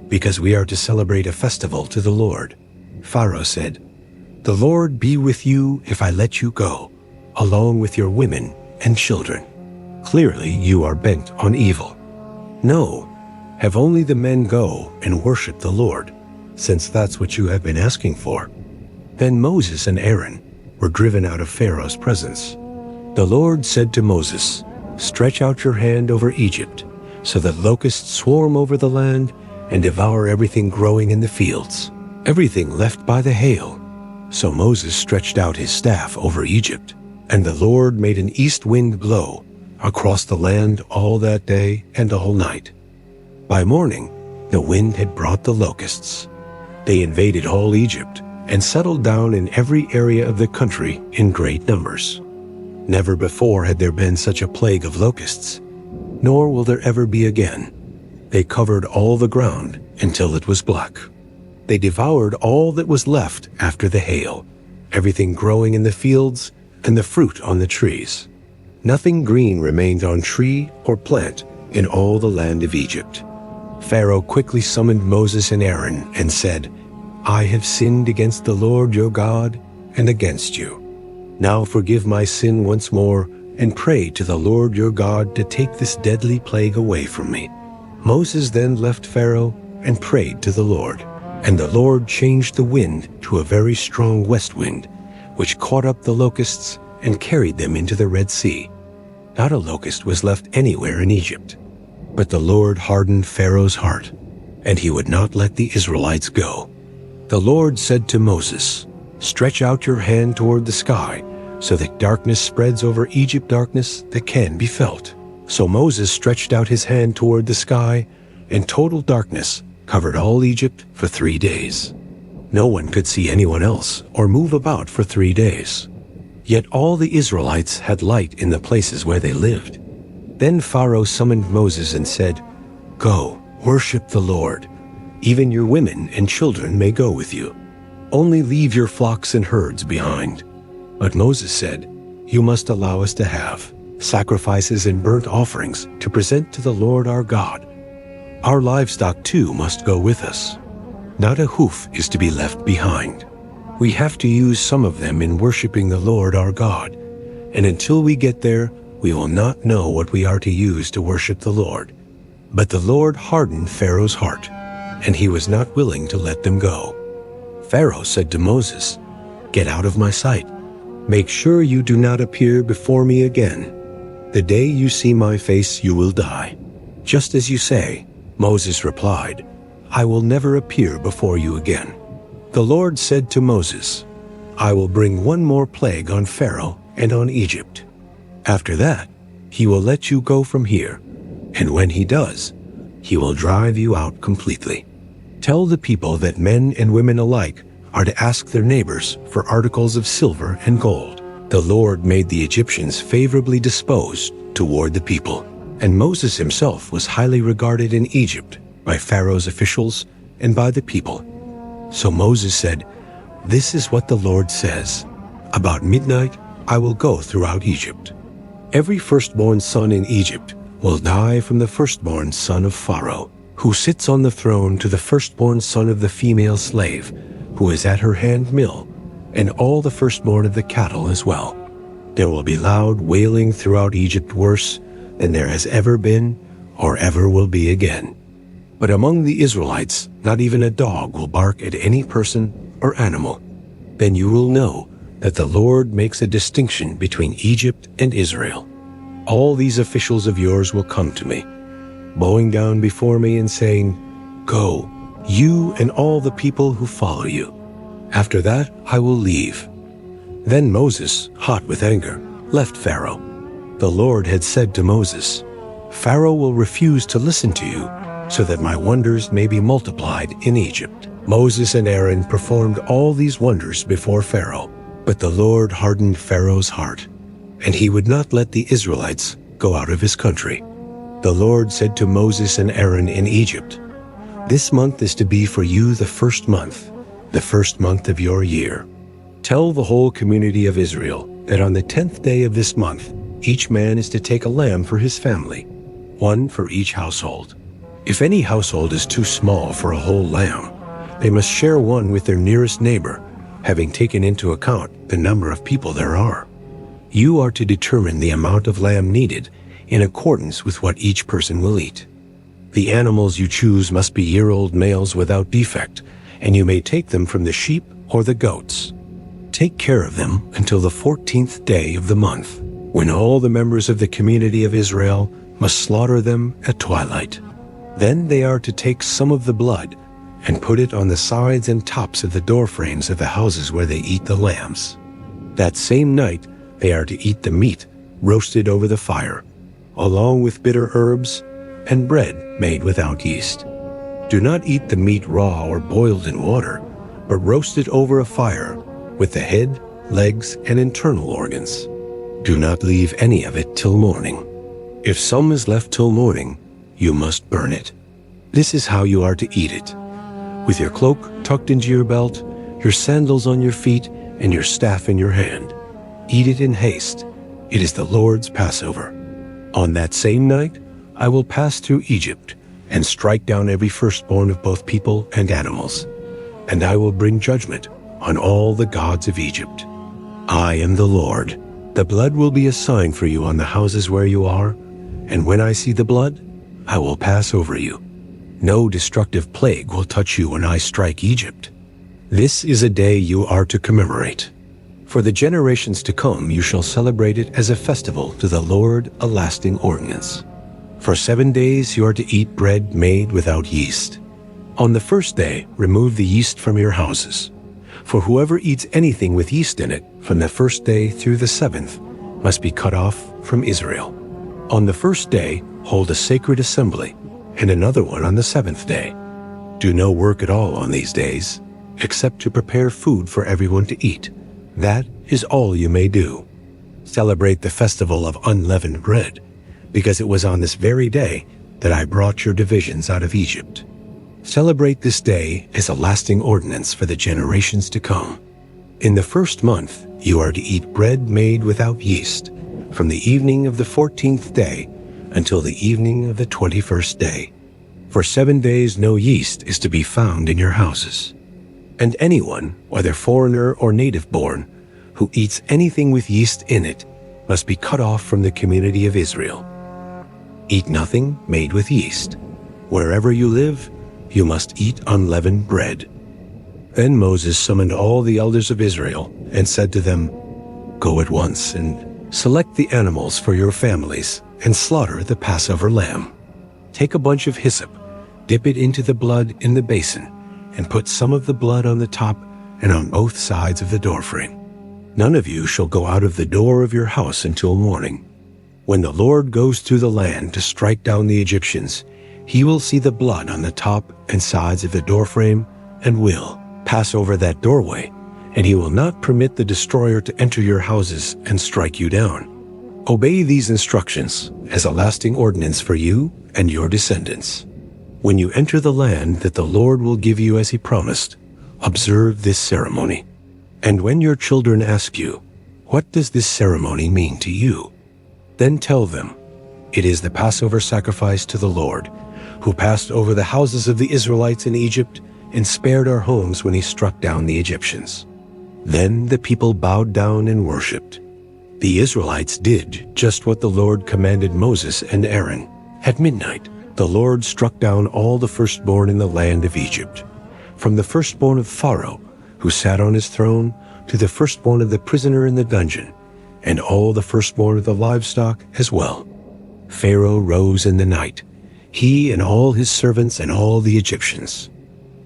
because we are to celebrate a festival to the Lord." Pharaoh said, "The Lord be with you if I let you go, along with your women and children. Clearly you are bent on evil. No, have only the men go and worship the Lord, since that's what you have been asking for." Then Moses and Aaron were driven out of Pharaoh's presence. The Lord said to Moses, "Stretch out your hand over Egypt, so that locusts swarm over the land and devour everything growing in the fields, everything left by the hail." So Moses stretched out his staff over Egypt, and the Lord made an east wind blow across the land all that day and all night. By morning, the wind had brought the locusts. They invaded all Egypt and settled down in every area of the country in great numbers. Never before had there been such a plague of locusts, nor will there ever be again. They covered all the ground until it was black. They devoured all that was left after the hail, everything growing in the fields and the fruit on the trees. Nothing green remained on tree or plant in all the land of Egypt. Pharaoh quickly summoned Moses and Aaron and said, "I have sinned against the Lord your God and against you. Now forgive my sin once more and pray to the Lord your God to take this deadly plague away from me." Moses then left Pharaoh and prayed to the Lord, and the Lord changed the wind to a very strong west wind, which caught up the locusts and carried them into the Red Sea. Not a locust was left anywhere in Egypt. But the Lord hardened Pharaoh's heart, and he would not let the Israelites go. The Lord said to Moses, "Stretch out your hand toward the sky, so that darkness spreads over Egypt, darkness that can be felt." So Moses stretched out his hand toward the sky, and total darkness covered all Egypt for 3 days. No one could see anyone else or move about for 3 days. Yet all the Israelites had light in the places where they lived. Then Pharaoh summoned Moses and said, "Go, worship the Lord. Even your women and children may go with you. Only leave your flocks and herds behind." But Moses said, "You must allow us to have sacrifices and burnt offerings to present to the Lord our God. Our livestock too must go with us. Not a hoof is to be left behind. We have to use some of them in worshiping the Lord our God, and until we get there, we will not know what we are to use to worship the Lord." But the Lord hardened Pharaoh's heart, and he was not willing to let them go. Pharaoh said to Moses, "Get out of my sight. Make sure you do not appear before me again. The day you see my face, you will die." "Just as you say," Moses replied, "I will never appear before you again." The Lord said to Moses, "I will bring one more plague on Pharaoh and on Egypt. After that, he will let you go from here, and when he does, he will drive you out completely. Tell the people that men and women alike are to ask their neighbors for articles of silver and gold." The Lord made the Egyptians favorably disposed toward the people, and Moses himself was highly regarded in Egypt by Pharaoh's officials and by the people. So Moses said, "This is what the Lord says. About midnight I will go throughout Egypt. Every firstborn son in Egypt will die from the firstborn son of Pharaoh, who sits on the throne, to the firstborn son of the female slave, who is at her hand mill, and all the firstborn of the cattle as well. There will be loud wailing throughout Egypt, worse than there has ever been or ever will be again. But among the Israelites, not even a dog will bark at any person or animal. Then you will know that the Lord makes a distinction between Egypt and Israel. All these officials of yours will come to me, bowing down before me and saying, 'Go, you and all the people who follow you.' After that I will leave." Then Moses, hot with anger, left Pharaoh. The Lord had said to Moses, "Pharaoh will refuse to listen to you, so that my wonders may be multiplied in Egypt." Moses and Aaron performed all these wonders before Pharaoh, but the Lord hardened Pharaoh's heart, and he would not let the Israelites go out of his country. The Lord said to Moses and Aaron in Egypt, "This month is to be for you the first month of your year. Tell the whole community of Israel that on the 10th day of this month, each man is to take a lamb for his family, one for each household. If any household is too small for a whole lamb, they must share one with their nearest neighbor, having taken into account the number of people there are. You are to determine the amount of lamb needed in accordance with what each person will eat. The animals you choose must be year-old males without defect, and you may take them from the sheep or the goats. Take care of them until the 14th day of the month, when all the members of the community of Israel must slaughter them at twilight. Then they are to take some of the blood and put it on the sides and tops of the door frames of the houses where they eat the lambs. That same night they are to eat the meat roasted over the fire, along with bitter herbs and bread made without yeast. Do not eat the meat raw or boiled in water, but roast it over a fire with the head, legs, and internal organs. Do not leave any of it till morning. If some is left till morning, you must burn it. This is how you are to eat it: with your cloak tucked into your belt, your sandals on your feet, and your staff in your hand. Eat it in haste. It is the Lord's Passover. On that same night, I will pass through Egypt and strike down every firstborn of both people and animals, and I will bring judgment on all the gods of Egypt. I am the Lord. The blood will be a sign for you on the houses where you are, and when I see the blood, I will pass over you. No destructive plague will touch you when I strike Egypt. This is a day you are to commemorate. For the generations to come you shall celebrate it as a festival to the Lord, a lasting ordinance. For 7 days you are to eat bread made without yeast. On the first day remove the yeast from your houses. For whoever eats anything with yeast in it from the first day through the 7th must be cut off from Israel. On the first day hold a sacred assembly, and another one on the 7th day. Do no work at all on these days, except to prepare food for everyone to eat. That is all you may do. Celebrate the festival of unleavened bread, because it was on this very day that I brought your divisions out of Egypt. Celebrate this day as a lasting ordinance for the generations to come. In the first month, you are to eat bread made without yeast, from the evening of the 14th day until the evening of the 21st day. For 7 days no yeast is to be found in your houses. And anyone, whether foreigner or native-born, who eats anything with yeast in it, must be cut off from the community of Israel. Eat nothing made with yeast. Wherever you live, you must eat unleavened bread. Then Moses summoned all the elders of Israel and said to them, "Go at once and select the animals for your families and slaughter the Passover lamb. Take a bunch of hyssop, dip it into the blood in the basin, and put some of the blood on the top and on both sides of the doorframe. None of you shall go out of the door of your house until morning. When the Lord goes through the land to strike down the Egyptians, he will see the blood on the top and sides of the doorframe and will pass over that doorway, and he will not permit the destroyer to enter your houses and strike you down. Obey these instructions as a lasting ordinance for you and your descendants. When you enter the land that the Lord will give you as he promised, observe this ceremony. And when your children ask you, 'What does this ceremony mean to you?' then tell them, 'It is the Passover sacrifice to the Lord, who passed over the houses of the Israelites in Egypt and spared our homes when he struck down the Egyptians.' Then the people bowed down and worshipped. The Israelites did just what the Lord commanded Moses and Aaron. At midnight, the Lord struck down all the firstborn in the land of Egypt, from the firstborn of Pharaoh, who sat on his throne, to the firstborn of the prisoner in the dungeon, and all the firstborn of the livestock as well. Pharaoh rose in the night, he and all his servants and all the Egyptians.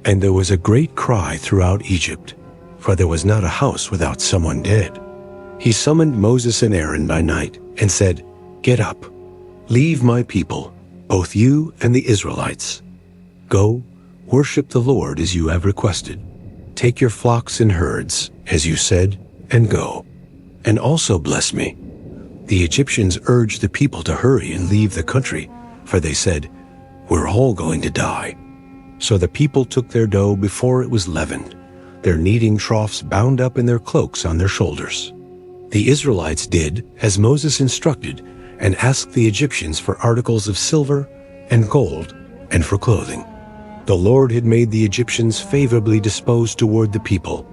And there was a great cry throughout Egypt, for there was not a house without someone dead. He summoned Moses and Aaron by night and said, 'Get up, leave my people, both you and the Israelites. Go, worship the Lord as you have requested. Take your flocks and herds, as you said, and go. And also bless me.' The Egyptians urged the people to hurry and leave the country, for they said, 'We're all going to die.' So the people took their dough before it was leavened, their kneading troughs bound up in their cloaks on their shoulders. The Israelites did as Moses instructed and asked the Egyptians for articles of silver and gold and for clothing. The Lord had made the Egyptians favorably disposed toward the people,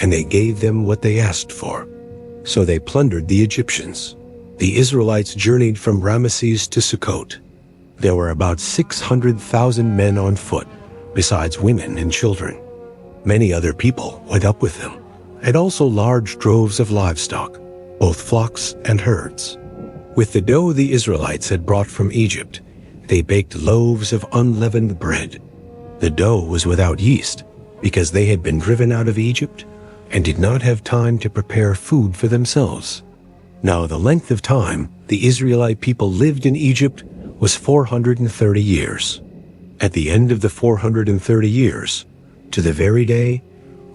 and they gave them what they asked for. So they plundered the Egyptians. The Israelites journeyed from Ramesses to Sukkot. There were about 600,000 men on foot, besides women and children. Many other people went up with them, and also large droves of livestock, both flocks and herds. With the dough the Israelites had brought from Egypt, they baked loaves of unleavened bread. The dough was without yeast, because they had been driven out of Egypt and did not have time to prepare food for themselves. Now the length of time the Israelite people lived in Egypt was 430 years. At the end of the 430 years, to the very day,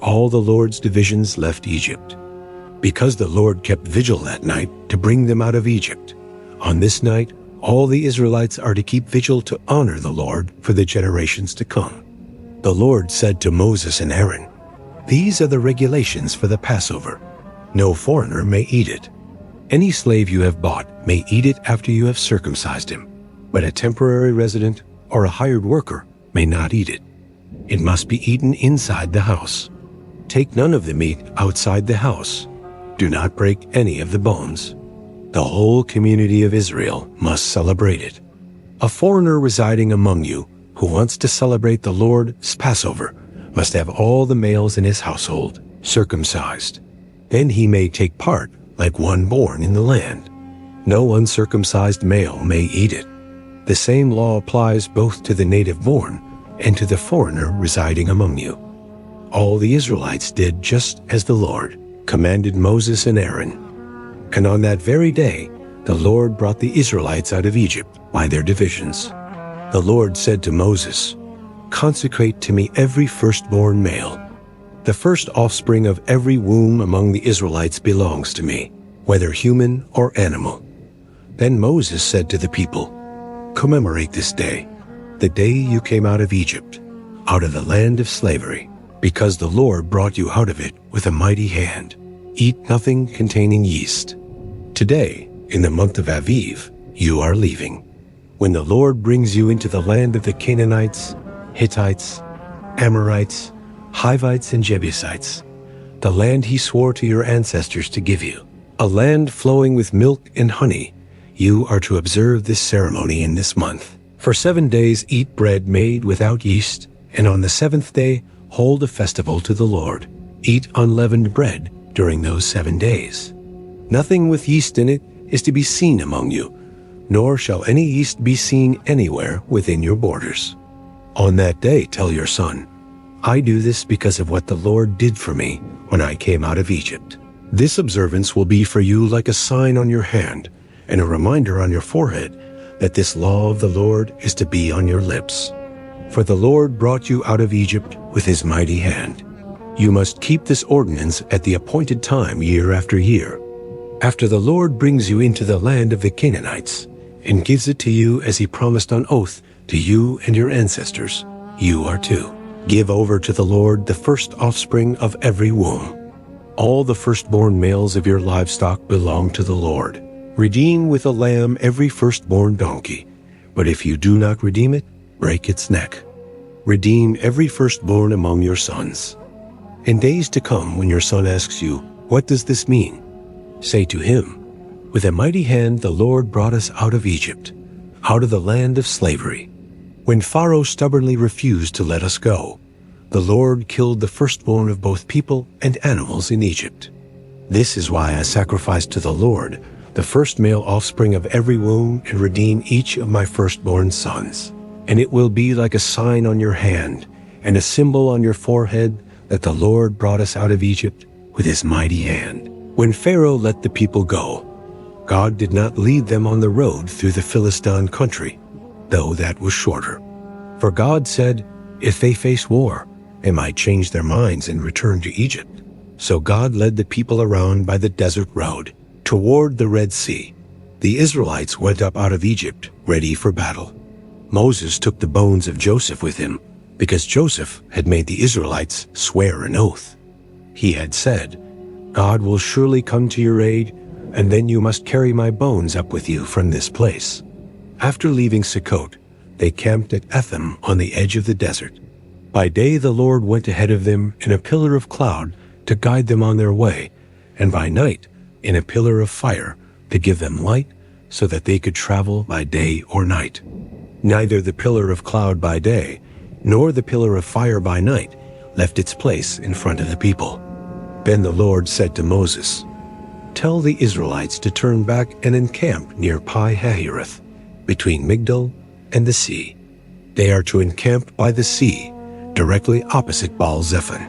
all the Lord's divisions left Egypt. Because the Lord kept vigil that night to bring them out of Egypt, on this night all the Israelites are to keep vigil to honor the Lord for the generations to come. The Lord said to Moses and Aaron, "These are the regulations for the Passover. No foreigner may eat it. Any slave you have bought may eat it after you have circumcised him, but a temporary resident or a hired worker may not eat it. It must be eaten inside the house. Take none of the meat outside the house. Do not break any of the bones. The whole community of Israel must celebrate it. A foreigner residing among you who wants to celebrate the Lord's Passover must have all the males in his household circumcised. Then he may take part like one born in the land. No uncircumcised male may eat it. The same law applies both to the native-born and to the foreigner residing among you." All the Israelites did just as the Lord commanded Moses and Aaron. And on that very day, the Lord brought the Israelites out of Egypt by their divisions. The Lord said to Moses, "Consecrate to me every firstborn male. The first offspring of every womb among the Israelites belongs to me, whether human or animal." Then Moses said to the people, "Commemorate this day, the day you came out of Egypt. out of the land of slavery, because the Lord brought you out of it with a mighty hand. Eat nothing containing yeast. Today, in the month of Aviv, you are leaving. When the Lord brings you into the land of the Canaanites, Hittites, Amorites, Hivites, and Jebusites, the land he swore to your ancestors to give you, a land flowing with milk and honey, you are to observe this ceremony in this month. For 7 days eat bread made without yeast, and on the 7th day hold a festival to the Lord. Eat unleavened bread during those 7 days. Nothing with yeast in it is to be seen among you, nor shall any yeast be seen anywhere within your borders. On that day tell your son, I do this because of what the Lord did for me when I came out of Egypt. This observance will be for you like a sign on your hand and a reminder on your forehead that this law of the Lord is to be on your lips. For the Lord brought you out of Egypt with his mighty hand. You must keep this ordinance at the appointed time year after year. After the Lord brings you into the land of the Canaanites and gives it to you as he promised on oath to you and your ancestors, you are to give over to the Lord the first offspring of every womb. All the firstborn males of your livestock belong to the Lord. Redeem with a lamb every firstborn donkey, but if you do not redeem it, break its neck. Redeem every firstborn among your sons. In days to come, when your son asks you, what does this mean? Say to him, with a mighty hand the Lord brought us out of Egypt, out of the land of slavery. When Pharaoh stubbornly refused to let us go, the Lord killed the firstborn of both people and animals in Egypt. This is why I sacrificed to the Lord the first male offspring of every womb and redeem each of my firstborn sons. And it will be like a sign on your hand and a symbol on your forehead that the Lord brought us out of Egypt with his mighty hand. When Pharaoh let the people go, God did not lead them on the road through the Philistine country, though that was shorter. For God said, if they face war, they might change their minds and return to Egypt. So God led the people around by the desert road toward the Red Sea. The Israelites went up out of Egypt, ready for battle. Moses took the bones of Joseph with him, because Joseph had made the Israelites swear an oath. He had said, God will surely come to your aid, and then you must carry my bones up with you from this place. After leaving Sukkot, they camped at Etham on the edge of the desert. By day the Lord went ahead of them in a pillar of cloud to guide them on their way, and by night in a pillar of fire to give them light so that they could travel by day or night. Neither the pillar of cloud by day nor the pillar of fire by night left its place in front of the people. Then the Lord said to Moses, tell the Israelites to turn back and encamp near Pi-hahiroth, between Migdol and the sea. They are to encamp by the sea, directly opposite Baal-zephon.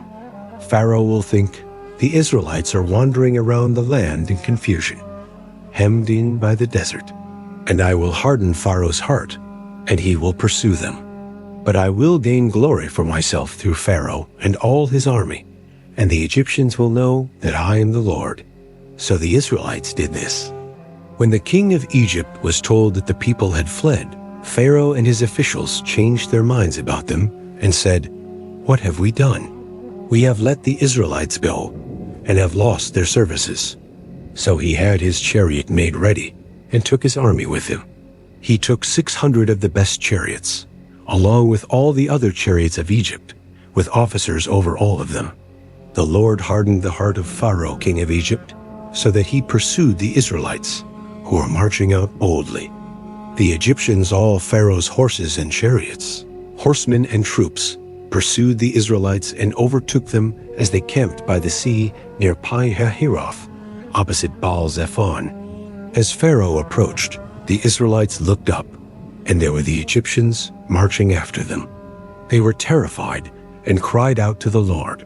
Pharaoh will think the Israelites are wandering around the land in confusion, hemmed in by the desert. And I will harden Pharaoh's heart, and he will pursue them. But I will gain glory for myself through Pharaoh and all his army, and the Egyptians will know that I am the Lord. So the Israelites did this. When the king of Egypt was told that the people had fled, Pharaoh and his officials changed their minds about them and said, what have we done? We have let the Israelites go and have lost their services. So he had his chariot made ready and took his army with him. He took 600 of the best chariots, along with all the other chariots of Egypt, with officers over all of them. The Lord hardened the heart of Pharaoh, king of Egypt, so that he pursued the Israelites, who were marching out boldly. The Egyptians, all Pharaoh's horses and chariots, horsemen and troops, pursued the Israelites and overtook them as they camped by the sea near Pi-hahiroth, opposite Baal-zephon. As Pharaoh approached, the Israelites looked up, and there were the Egyptians marching after them. They were terrified and cried out to the Lord.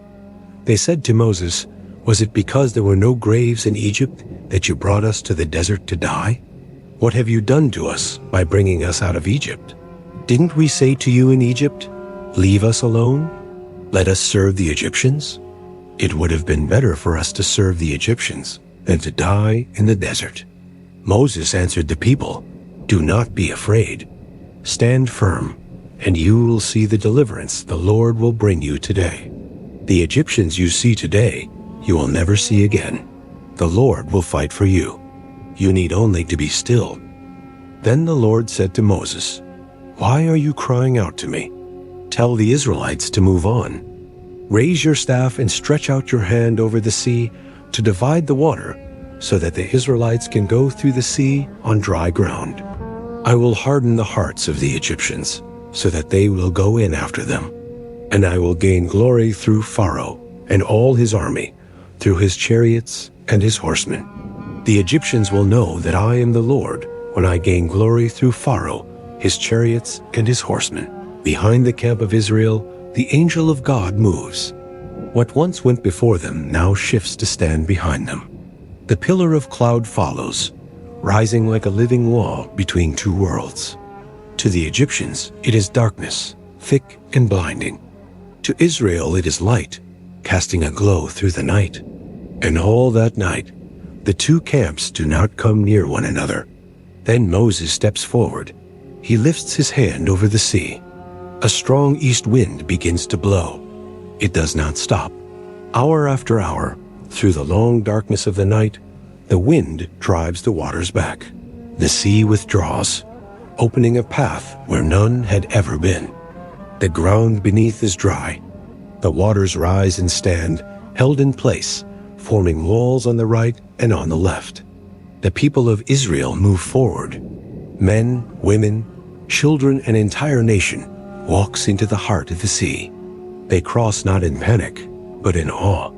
They said to Moses, was it because there were no graves in Egypt that you brought us to the desert to die? What have you done to us by bringing us out of Egypt? Didn't we say to you in Egypt, leave us alone? Let us serve the Egyptians? It would have been better for us to serve the Egyptians than to die in the desert. Moses answered the people, do not be afraid. Stand firm and you will see the deliverance the Lord will bring you today. The Egyptians you see today, you will never see again. The Lord will fight for you. You need only to be still." Then the Lord said to Moses, "Why are you crying out to me? Tell the Israelites to move on. Raise your staff and stretch out your hand over the sea to divide the water, so that the Israelites can go through the sea on dry ground. I will harden the hearts of the Egyptians, so that they will go in after them. And I will gain glory through Pharaoh and all his army, through his chariots and his horsemen. The Egyptians will know that I am the Lord when I gain glory through Pharaoh, his chariots and his horsemen." Behind the camp of Israel, the angel of God moves. What once went before them now shifts to stand behind them. The pillar of cloud follows, rising like a living wall between two worlds. To the Egyptians, it is darkness, thick and blinding. To Israel, it is light, casting a glow through the night. And all that night, the two camps do not come near one another. Then Moses steps forward. He lifts his hand over the sea. A strong east wind begins to blow. It does not stop. Hour after hour, through the long darkness of the night, the wind drives the waters back. The sea withdraws, opening a path where none had ever been. The ground beneath is dry. The waters rise and stand, held in place, forming walls on the right and on the left. The people of Israel move forward. Men, women, children, an entire nation walks into the heart of the sea. They cross not in panic, but in awe.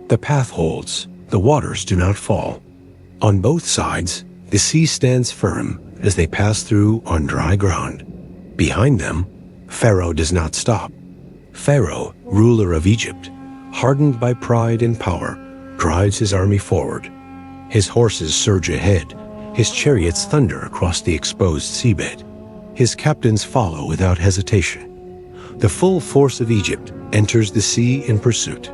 The path holds, the waters do not fall. On both sides, the sea stands firm as they pass through on dry ground. Behind them, Pharaoh does not stop. Pharaoh, ruler of Egypt, hardened by pride and power, drives his army forward. His horses surge ahead, his chariots thunder across the exposed seabed. His captains follow without hesitation. The full force of Egypt enters the sea in pursuit.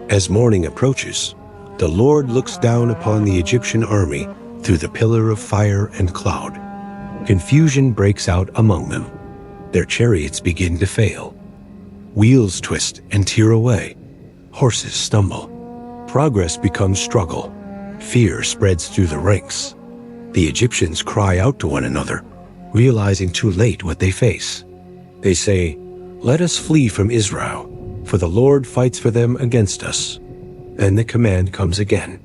As morning approaches, the Lord looks down upon the Egyptian army through the pillar of fire and cloud. Confusion breaks out among them. Their chariots begin to fail. Wheels twist and tear away. Horses stumble. Progress becomes struggle. Fear spreads through the ranks. The Egyptians cry out to one another, realizing too late what they face. They say, "Let us flee from Israel, for the Lord fights for them against us." Then the command comes again.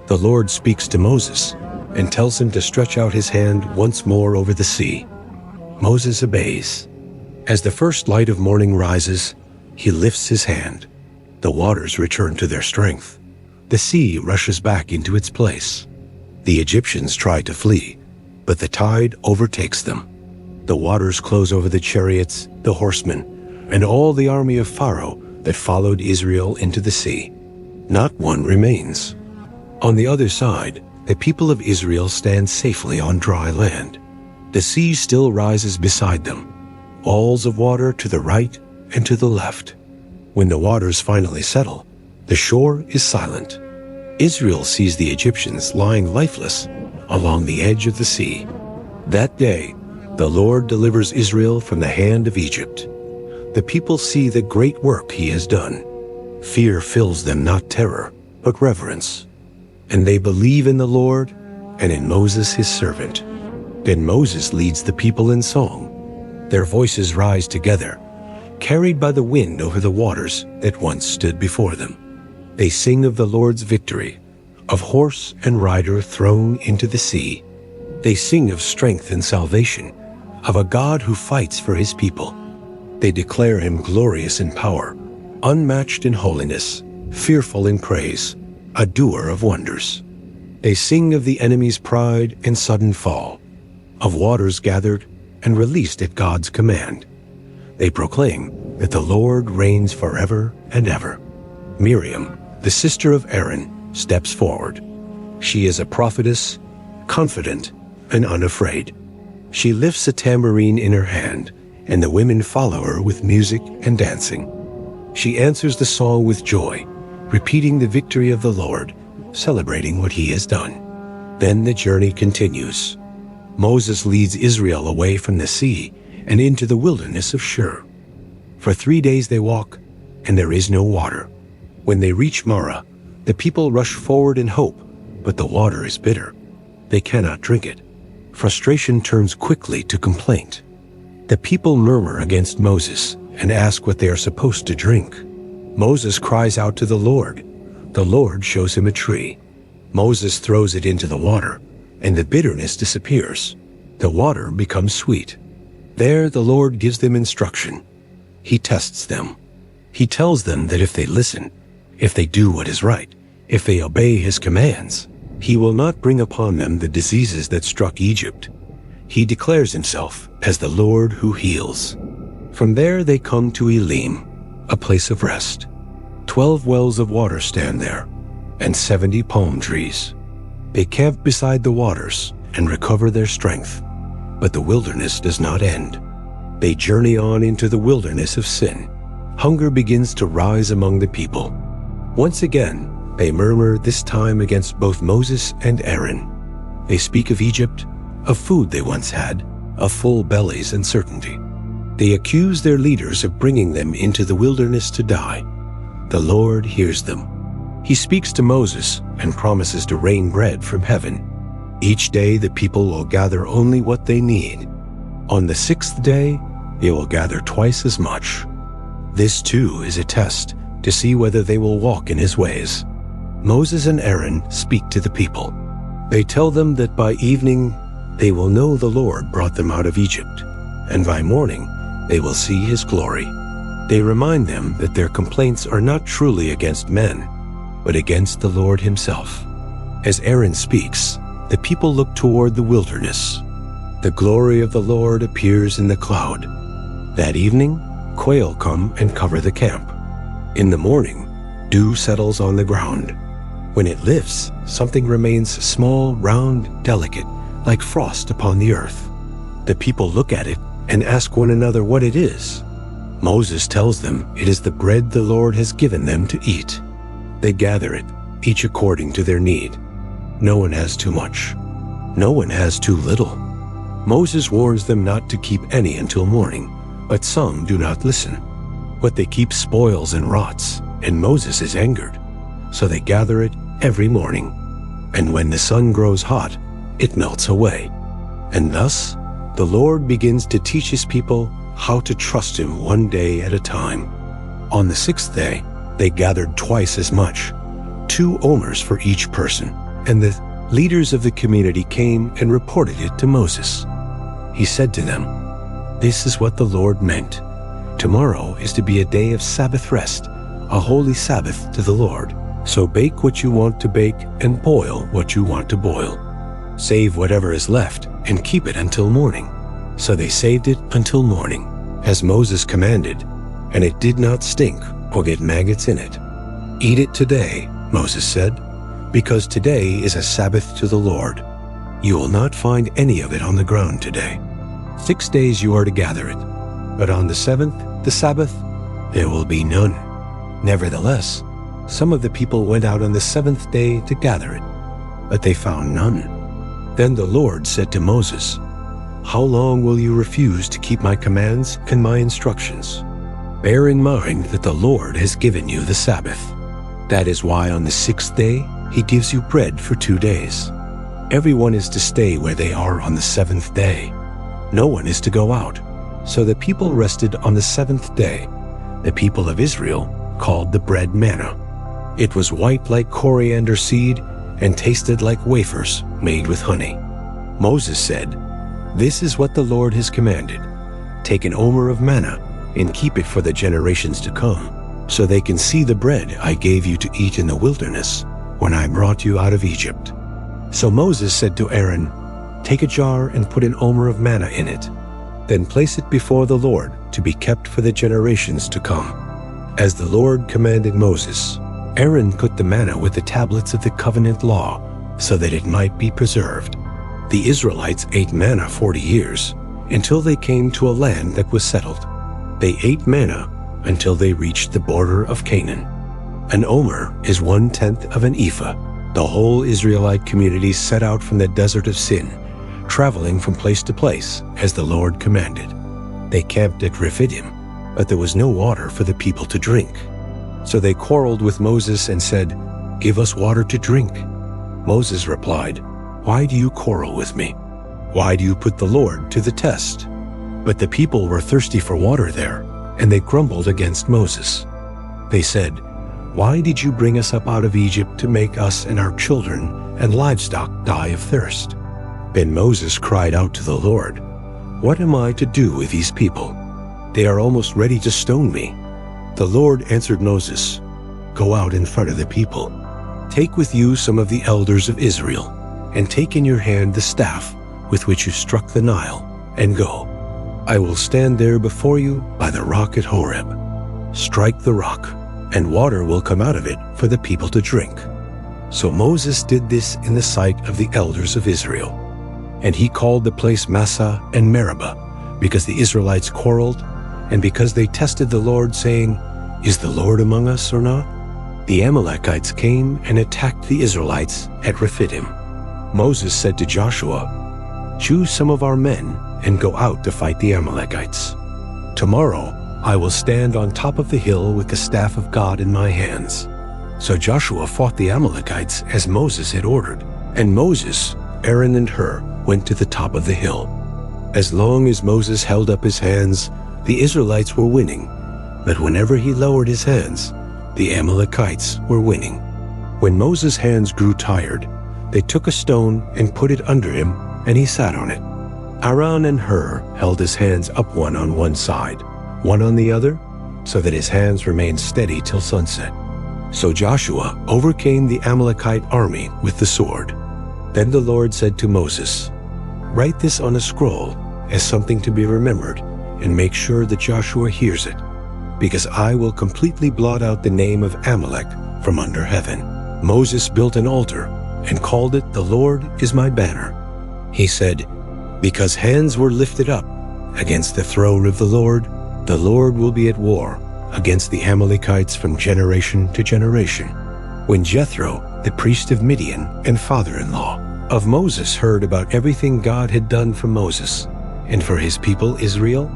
The Lord speaks to Moses and tells him to stretch out his hand once more over the sea. Moses obeys. As the first light of morning rises, he lifts his hand. The waters return to their strength. The sea rushes back into its place. The Egyptians try to flee, but the tide overtakes them. The waters close over the chariots, the horsemen, and all the army of Pharaoh that followed Israel into the sea. Not one remains. On the other side, the people of Israel stand safely on dry land. The sea still rises beside them, walls of water to the right and to the left. When the waters finally settle, the shore is silent. Israel sees the Egyptians lying lifeless along the edge of the sea. That day, the Lord delivers Israel from the hand of Egypt. The people see the great work he has done. Fear fills them, not terror, but reverence. And they believe in the Lord and in Moses his servant. Then Moses leads the people in song. Their voices rise together, carried by the wind over the waters that once stood before them. They sing of the Lord's victory, of horse and rider thrown into the sea. They sing of strength and salvation, of a God who fights for his people. They declare him glorious in power, unmatched in holiness, fearful in praise, a doer of wonders. They sing of the enemy's pride and sudden fall, of waters gathered and released at God's command. They proclaim that the Lord reigns forever and ever. Miriam, the sister of Aaron, steps forward. She is a prophetess, confident and unafraid. She lifts a tambourine in her hand, and the women follow her with music and dancing. She answers the song with joy, repeating the victory of the Lord, celebrating what he has done. Then the journey continues. Moses leads Israel away from the sea and into the wilderness of Shur. For 3 days they walk, and there is no water. When they reach Marah, the people rush forward in hope, but the water is bitter. They cannot drink it. Frustration turns quickly to complaint. The people murmur against Moses and ask what they are supposed to drink. Moses cries out to the Lord. The Lord shows him a tree. Moses throws it into the water, and the bitterness disappears. The water becomes sweet. There the Lord gives them instruction. He tests them. He tells them that if they listen, if they do what is right, if they obey his commands, he will not bring upon them the diseases that struck Egypt. He declares himself as the Lord who heals. From there they come to Elim, a place of rest. 12 wells of water stand there, and 70 palm trees. They camp beside the waters and recover their strength. But the wilderness does not end. They journey on into the wilderness of sin. Hunger begins to rise among the people. Once again, they murmur, this time against both Moses and Aaron. They speak of Egypt, of food they once had, of full bellies and certainty. They accuse their leaders of bringing them into the wilderness to die. The Lord hears them. He speaks to Moses and promises to rain bread from heaven. Each day the people will gather only what they need. On the 6th day, they will gather twice as much. This too is a test to see whether they will walk in his ways. Moses and Aaron speak to the people. They tell them that by evening they will know the Lord brought them out of Egypt, and by morning they will see his glory. They remind them that their complaints are not truly against men, but against the Lord himself. As Aaron speaks, the people look toward the wilderness. The glory of the Lord appears in the cloud. That evening, quail come and cover the camp. In the morning, dew settles on the ground. When it lifts, something remains small, round, delicate, like frost upon the earth. The people look at it and ask one another what it is. Moses tells them it is the bread the Lord has given them to eat. They gather it, each according to their need. No one has too much. No one has too little. Moses warns them not to keep any until morning, but some do not listen. What they keep spoils and rots, and Moses is angered. So they gather it every morning. And when the sun grows hot, it melts away. And thus, the Lord begins to teach his people how to trust him one day at a time. On the 6th day, they gathered twice as much, 2 omers for each person, and the leaders of the community came and reported it to Moses. He said to them, "This is what the Lord meant. Tomorrow is to be a day of Sabbath rest, a holy Sabbath to the Lord. So bake what you want to bake and boil what you want to boil. Save whatever is left and keep it until morning." So they saved it until morning, as Moses commanded, and it did not stink or get maggots in it. "Eat it today," Moses said, "because today is a Sabbath to the Lord. You will not find any of it on the ground today. 6 days you are to gather it, but on the 7th, the Sabbath, there will be none." Nevertheless, some of the people went out on the 7th day to gather it, but they found none. Then the Lord said to Moses, "How long will you refuse to keep my commands and my instructions? Bear in mind that the Lord has given you the Sabbath. That is why on the 6th day he gives you bread for 2 days. Everyone is to stay where they are on the 7th day. No one is to go out." So the people rested on the 7th day. The people of Israel called the bread manna. It was white like coriander seed and tasted like wafers made with honey. Moses said, "This is what the Lord has commanded. Take an omer of manna and keep it for the generations to come, so they can see the bread I gave you to eat in the wilderness when I brought you out of Egypt." So Moses said to Aaron, "Take a jar and put an omer of manna in it. Then place it before the Lord to be kept for the generations to come." As the Lord commanded Moses, Aaron put the manna with the tablets of the covenant law so that it might be preserved. The Israelites ate manna 40 years until they came to a land that was settled. They ate manna until they reached the border of Canaan. An omer is 1/10 of an ephah. The whole Israelite community set out from the desert of Sin, traveling from place to place as the Lord commanded. They camped at Rephidim, but there was no water for the people to drink. So they quarreled with Moses and said, "Give us water to drink." Moses replied, "Why do you quarrel with me? Why do you put the Lord to the test?" But the people were thirsty for water there, and they grumbled against Moses. They said, "Why did you bring us up out of Egypt to make us and our children and livestock die of thirst?" Then Moses cried out to the Lord, "What am I to do with these people? They are almost ready to stone me." The Lord answered Moses, "Go out in front of the people. Take with you some of the elders of Israel, and take in your hand the staff with which you struck the Nile, and go. I will stand there before you by the rock at Horeb. Strike the rock, and water will come out of it for the people to drink." So Moses did this in the sight of the elders of Israel. And he called the place Massah and Meribah, because the Israelites quarreled, and because they tested the Lord, saying, "Is the Lord among us or not?" The Amalekites came and attacked the Israelites at Rephidim. Moses said to Joshua, "Choose some of our men and go out to fight the Amalekites. Tomorrow I will stand on top of the hill with the staff of God in my hands." So Joshua fought the Amalekites as Moses had ordered, and Moses, Aaron and Hur went to the top of the hill. As long as Moses held up his hands, the Israelites were winning, but whenever he lowered his hands, the Amalekites were winning. When Moses' hands grew tired, they took a stone and put it under him, and he sat on it. Aaron and Hur held his hands up, one on one side, one on the other, so that his hands remained steady till sunset. So Joshua overcame the Amalekite army with the sword. Then the Lord said to Moses, "Write this on a scroll as something to be remembered, and make sure that Joshua hears it, because I will completely blot out the name of Amalek from under heaven." Moses built an altar and called it, "The Lord is my banner." He said, "Because hands were lifted up against the throne of the Lord will be at war against the Amalekites from generation to generation." When Jethro, the priest of Midian and father-in-law of Moses, heard about everything God had done for Moses and for his people Israel,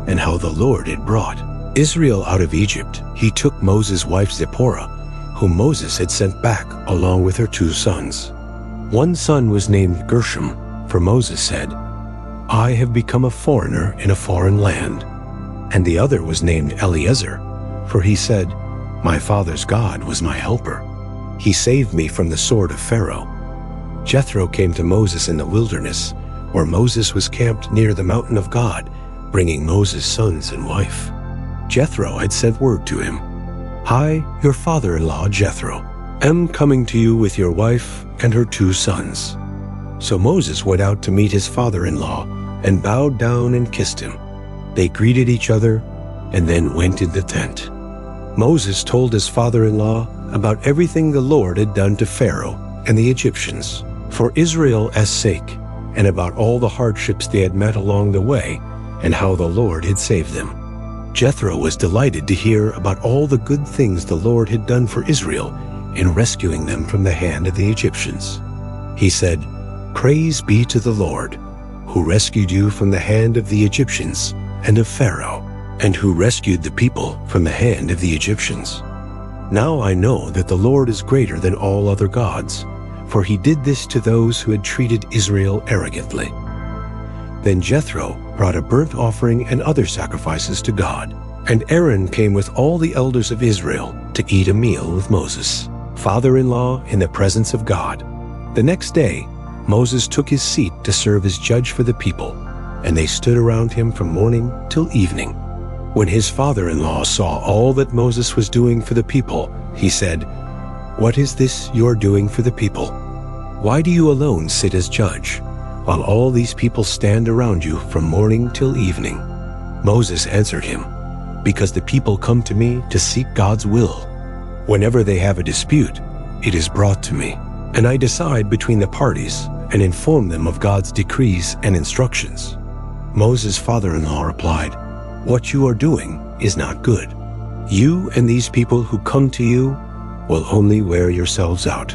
and how the Lord had brought Israel out of Egypt, he took Moses' wife Zipporah, whom Moses had sent back along with her 2 sons. One son was named Gershom, for Moses said, "I have become a foreigner in a foreign land." And the other was named Eleazar, for he said, "My father's God was my helper. He saved me from the sword of Pharaoh." Jethro came to Moses in the wilderness, where Moses was camped near the mountain of God, bringing Moses' sons and wife. Jethro had sent word to him, "I, your father-in-law Jethro, am coming to you with your wife and her 2 sons." So Moses went out to meet his father-in-law and bowed down and kissed him. They greeted each other and then went in the tent. Moses told his father-in-law about everything the Lord had done to Pharaoh and the Egyptians for Israel's sake, and about all the hardships they had met along the way, and how the Lord had saved them. Jethro was delighted to hear about all the good things the Lord had done for Israel in rescuing them from the hand of the Egyptians. He said, "Praise be to the Lord, who rescued you from the hand of the Egyptians and of Pharaoh, and who rescued the people from the hand of the Egyptians. Now I know that the Lord is greater than all other gods, for he did this to those who had treated Israel arrogantly." Then Jethro brought a burnt offering and other sacrifices to God, and Aaron came with all the elders of Israel to eat a meal with Moses, father-in-law, in the presence of God. The next day, Moses took his seat to serve as judge for the people, and they stood around him from morning till evening. When his father-in-law saw all that Moses was doing for the people, he said, "What is this you are doing for the people? Why do you alone sit as judge, while all these people stand around you from morning till evening?" Moses answered him, "Because the people come to me to seek God's will. Whenever they have a dispute, it is brought to me, and I decide between the parties and inform them of God's decrees and instructions." Moses' father-in-law replied, "What you are doing is not good. You and these people who come to you will only wear yourselves out.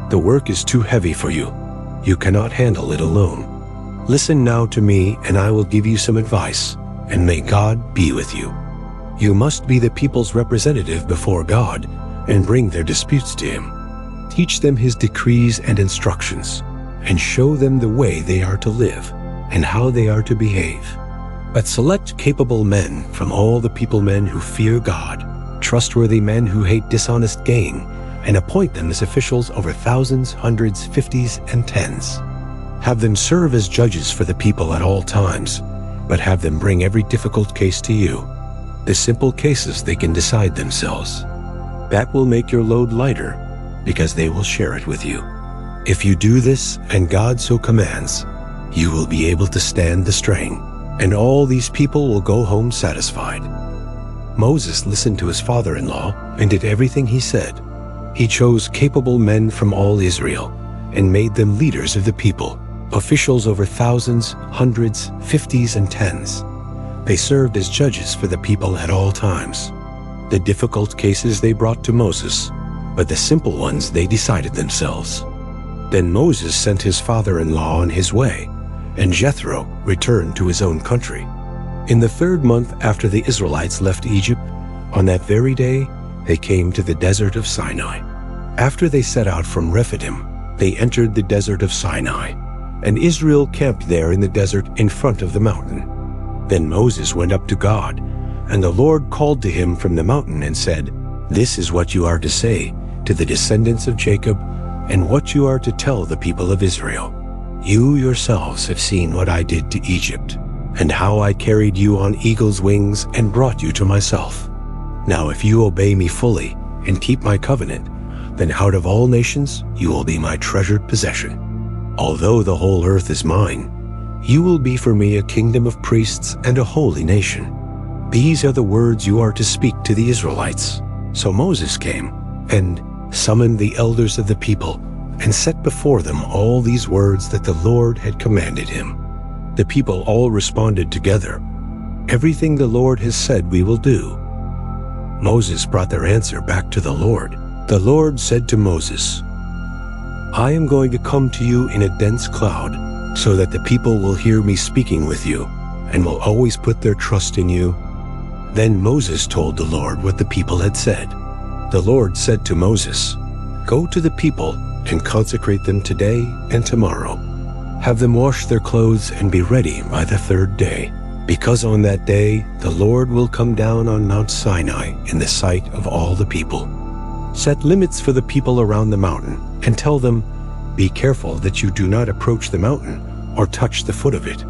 The work is too heavy for you. You cannot handle it alone. Listen now to me, and I will give you some advice, and may God be with you. You must be the people's representative before God and bring their disputes to him. Teach them his decrees and instructions, and show them the way they are to live and how they are to behave. But select capable men from all the men who fear God, trustworthy men who hate dishonest gain, and appoint them as officials over thousands, hundreds, fifties, and tens. Have them serve as judges for the people at all times, but have them bring every difficult case to you. The simple cases they can decide themselves. That will make your load lighter, because they will share it with you. If you do this, and God so commands, you will be able to stand the strain, and all these people will go home satisfied. Moses listened to his father-in-law and did everything he said. He chose capable men from all Israel and made them leaders of the people, officials over thousands, hundreds, fifties, and tens. They served as judges for the people at all times. The difficult cases they brought to Moses, but the simple ones they decided themselves. Then Moses sent his father-in-law on his way, and Jethro returned to his own country. In the 3rd month after the Israelites left Egypt, on that very day, they came to the desert of Sinai. After they set out from Rephidim, they entered the desert of Sinai, and Israel camped there in the desert in front of the mountain. Then Moses went up to God, and the Lord called to him from the mountain and said, "This is what you are to say to the descendants of Jacob, and what you are to tell the people of Israel. You yourselves have seen what I did to Egypt, and how I carried you on eagle's wings and brought you to myself. Now if you obey me fully and keep my covenant, then out of all nations you will be my treasured possession. Although the whole earth is mine, you will be for me a kingdom of priests and a holy nation. These are the words you are to speak to the Israelites." So Moses came and summoned the elders of the people and set before them all these words that the Lord had commanded him. The people all responded together, "Everything the Lord has said we will do." Moses brought their answer back to the Lord. The Lord said to Moses, "I am going to come to you in a dense cloud, so that the people will hear me speaking with you and will always put their trust in you." Then Moses told the Lord what the people had said. The Lord said to Moses, "Go to the people and consecrate them today and tomorrow. Have them wash their clothes and be ready by the 3rd day, because on that day the Lord will come down on Mount Sinai in the sight of all the people. Set limits for the people around the mountain and tell them, 'Be careful that you do not approach the mountain or touch the foot of it.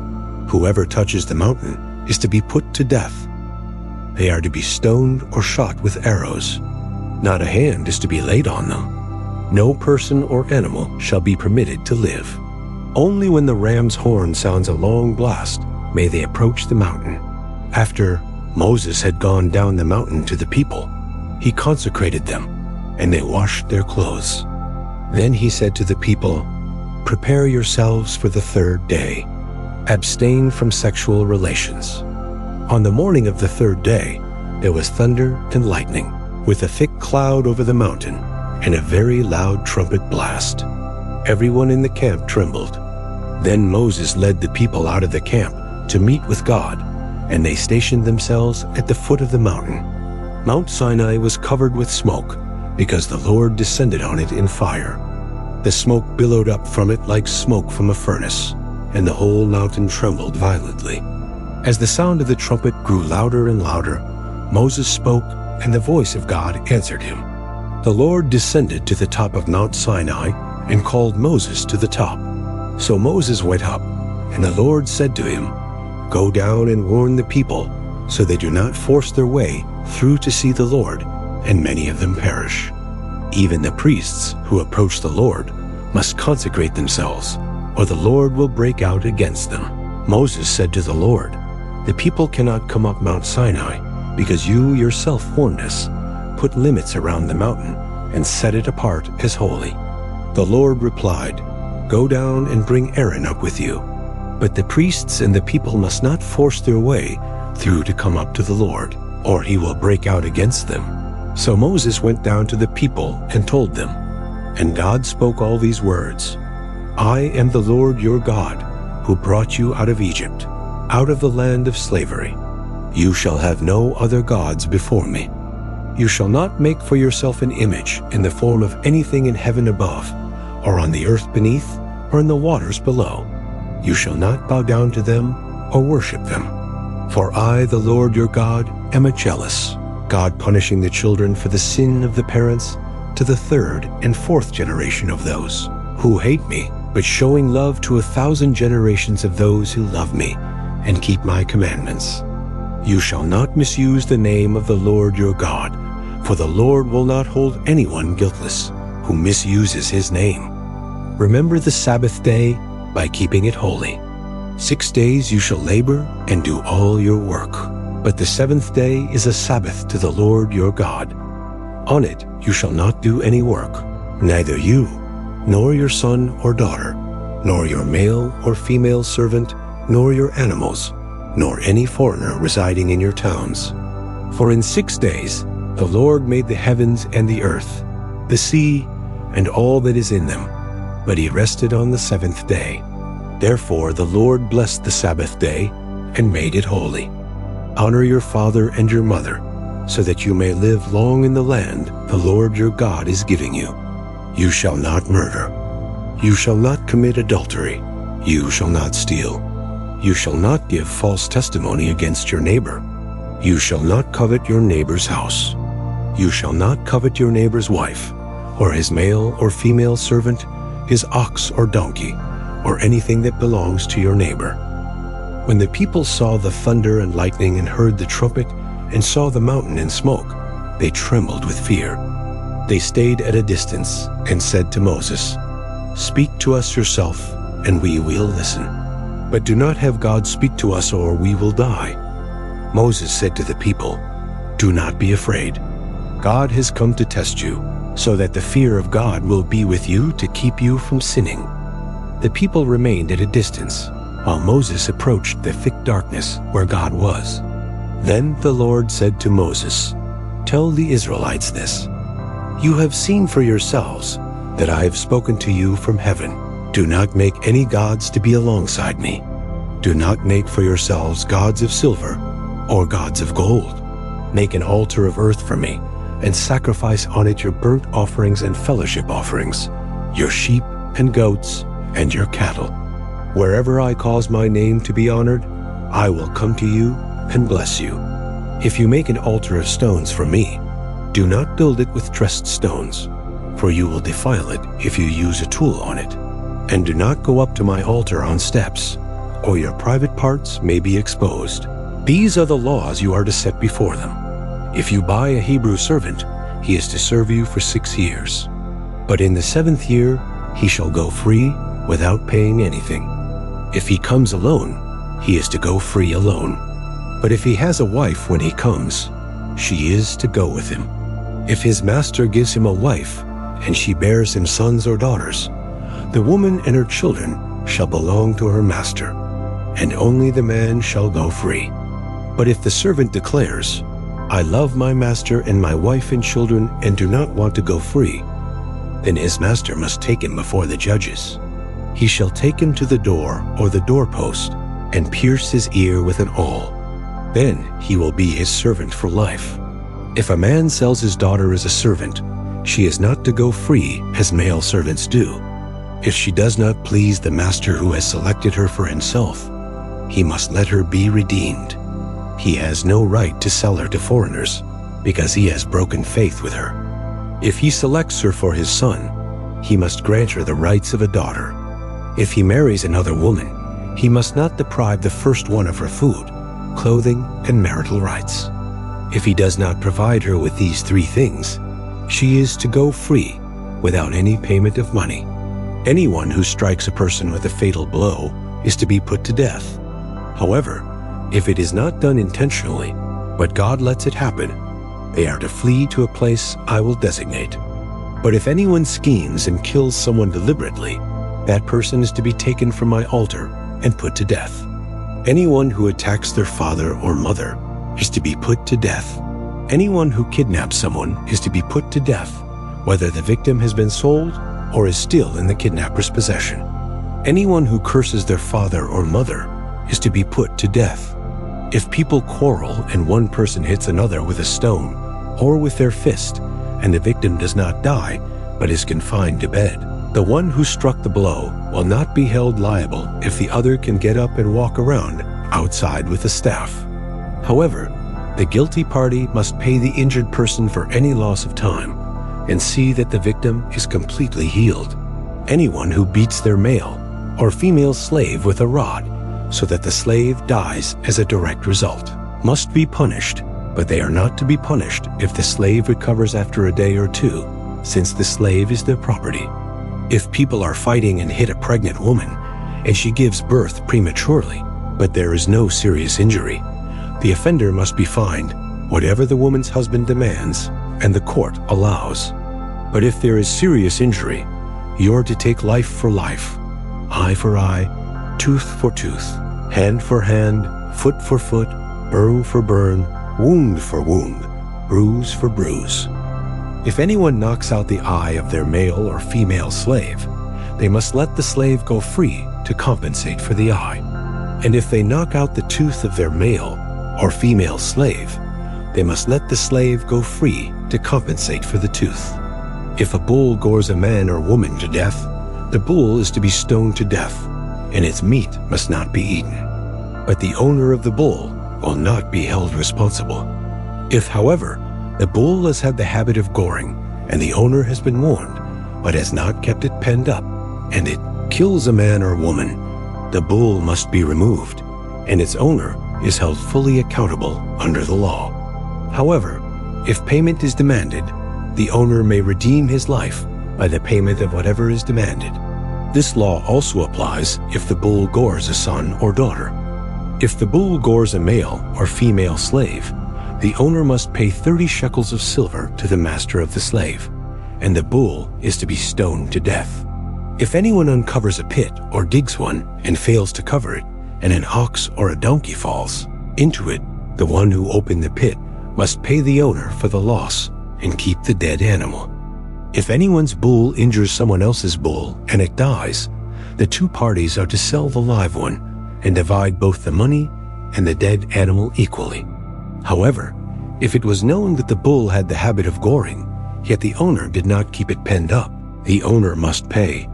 Whoever touches the mountain is to be put to death. They are to be stoned or shot with arrows. Not a hand is to be laid on them. No person or animal shall be permitted to live. Only when the ram's horn sounds a long blast may they approach the mountain." After Moses had gone down the mountain to the people, he consecrated them, and they washed their clothes. Then he said to the people, "Prepare yourselves for the 3rd day. Abstain from sexual relations." On the morning of the 3rd day, there was thunder and lightning, with a thick cloud over the mountain, and a very loud trumpet blast. Everyone in the camp trembled. Then Moses led the people out of the camp to meet with God, and they stationed themselves at the foot of the mountain. Mount Sinai was covered with smoke, because the Lord descended on it in fire. The smoke billowed up from it like smoke from a furnace, and the whole mountain trembled violently. As the sound of the trumpet grew louder and louder, Moses spoke, and the voice of God answered him. The Lord descended to the top of Mount Sinai and called Moses to the top. So Moses went up, and the Lord said to him, "Go down and warn the people, so they do not force their way through to see the Lord, and many of them perish. Even the priests who approach the Lord must consecrate themselves, or the Lord will break out against them." Moses said to the Lord, "The people cannot come up Mount Sinai, because you yourself warned us. Put limits around the mountain and set it apart as holy." The Lord replied, "Go down and bring Aaron up with you. But the priests and the people must not force their way through to come up to the Lord, or he will break out against them." So Moses went down to the people and told them. And God spoke all these words, "I am the Lord your God, who brought you out of Egypt, out of the land of slavery. You shall have no other gods before me. You shall not make for yourself an image in the form of anything in heaven above, or on the earth beneath, or in the waters below. You shall not bow down to them or worship them. For I, the Lord your God, am a jealous God, punishing the children for the sin of the parents to the third and fourth generation of those who hate me, but showing love to 1,000 generations of those who love me and keep my commandments. You shall not misuse the name of the Lord your God, for the Lord will not hold anyone guiltless who misuses his name. Remember the Sabbath day by keeping it holy. 6 days you shall labor and do all your work, but the seventh day is a Sabbath to the Lord your God. On it you shall not do any work, neither you, nor your son or daughter, nor your male or female servant, nor your animals, nor any foreigner residing in your towns. For in 6 days the Lord made the heavens and the earth, the sea, and all that is in them, but he rested on the seventh day. Therefore the Lord blessed the Sabbath day and made it holy. Honor your father and your mother, so that you may live long in the land the Lord your God is giving you. You shall not murder. You shall not commit adultery. You shall not steal. You shall not give false testimony against your neighbor. You shall not covet your neighbor's house. You shall not covet your neighbor's wife, or his male or female servant, his ox or donkey, or anything that belongs to your neighbor. When the people saw the thunder and lightning and heard the trumpet and saw the mountain in smoke, they trembled with fear. They stayed at a distance and said to Moses, "Speak to us yourself, and we will listen. But do not have God speak to us, or we will die." Moses said to the people, "Do not be afraid. God has come to test you, so that the fear of God will be with you to keep you from sinning." The people remained at a distance, while Moses approached the thick darkness where God was. Then the Lord said to Moses, "Tell the Israelites this. You have seen for yourselves that I have spoken to you from heaven. Do not make any gods to be alongside me. Do not make for yourselves gods of silver or gods of gold. Make an altar of earth for me, and sacrifice on it your burnt offerings and fellowship offerings, your sheep and goats and your cattle. Wherever I cause my name to be honored, I will come to you and bless you. If you make an altar of stones for me, do not build it with dressed stones, for you will defile it if you use a tool on it. And do not go up to my altar on steps, or your private parts may be exposed. These are the laws you are to set before them. If you buy a Hebrew servant, he is to serve you for 6 years. But in the 7th year, he shall go free without paying anything. If he comes alone, he is to go free alone. But if he has a wife when he comes, she is to go with him. If his master gives him a wife, and she bears him sons or daughters, the woman and her children shall belong to her master, and only the man shall go free. But if the servant declares, "I love my master and my wife and children and do not want to go free," then his master must take him before the judges. He shall take him to the door or the doorpost and pierce his ear with an awl. Then he will be his servant for life. If a man sells his daughter as a servant, she is not to go free as male servants do. If she does not please the master who has selected her for himself, he must let her be redeemed. He has no right to sell her to foreigners, because he has broken faith with her. If he selects her for his son, he must grant her the rights of a daughter. If he marries another woman, he must not deprive the first one of her food, clothing, and marital rights. If he does not provide her with these 3 things, she is to go free without any payment of money. Anyone who strikes a person with a fatal blow is to be put to death. However, if it is not done intentionally, but God lets it happen, they are to flee to a place I will designate. But if anyone schemes and kills someone deliberately, that person is to be taken from my altar and put to death. Anyone who attacks their father or mother is to be put to death. Anyone who kidnaps someone is to be put to death, whether the victim has been sold or is still in the kidnapper's possession. Anyone who curses their father or mother is to be put to death. If people quarrel and one person hits another with a stone or with their fist, and the victim does not die but is confined to bed, the one who struck the blow will not be held liable if the other can get up and walk around outside with a staff. However, the guilty party must pay the injured person for any loss of time and see that the victim is completely healed. Anyone who beats their male or female slave with a rod so that the slave dies as a direct result must be punished, but they are not to be punished if the slave recovers after a day or two, since the slave is their property. If people are fighting and hit a pregnant woman and she gives birth prematurely, but there is no serious injury, the offender must be fined whatever the woman's husband demands and the court allows. But if there is serious injury, you're to take life for life, eye for eye, tooth for tooth, hand for hand, foot for foot, burn for burn, wound for wound, bruise for bruise. If anyone knocks out the eye of their male or female slave, they must let the slave go free to compensate for the eye. And if they knock out the tooth of their male or female slave, they must let the slave go free to compensate for the tooth. If a bull gores a man or woman to death, the bull is to be stoned to death, and its meat must not be eaten. But the owner of the bull will not be held responsible. If, however, the bull has had the habit of goring, and the owner has been warned, but has not kept it penned up, and it kills a man or woman, the bull must be removed, and its owner is held fully accountable under the law. However, if payment is demanded, the owner may redeem his life by the payment of whatever is demanded. This law also applies if the bull gores a son or daughter. If the bull gores a male or female slave, the owner must pay 30 shekels of silver to the master of the slave, and the bull is to be stoned to death. If anyone uncovers a pit or digs one and fails to cover it, and an ox or a donkey falls into it, the one who opened the pit must pay the owner for the loss and keep the dead animal. If anyone's bull injures someone else's bull and it dies, the two parties are to sell the live one and divide both the money and the dead animal equally. However, if it was known that the bull had the habit of goring, yet the owner did not keep it penned up, the owner must pay,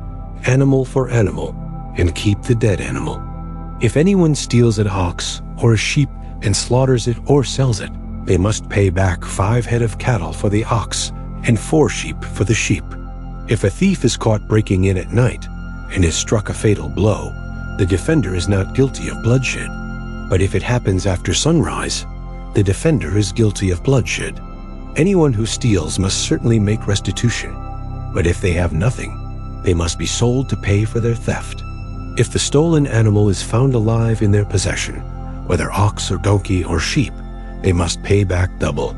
animal for animal, and keep the dead animal. If anyone steals an ox or a sheep and slaughters it or sells it, they must pay back 5 head of cattle for the ox and 4 sheep for the sheep. If a thief is caught breaking in at night and is struck a fatal blow, the defender is not guilty of bloodshed. But if it happens after sunrise, the defender is guilty of bloodshed. Anyone who steals must certainly make restitution, but if they have nothing, they must be sold to pay for their theft. If the stolen animal is found alive in their possession, whether ox or donkey or sheep, they must pay back double.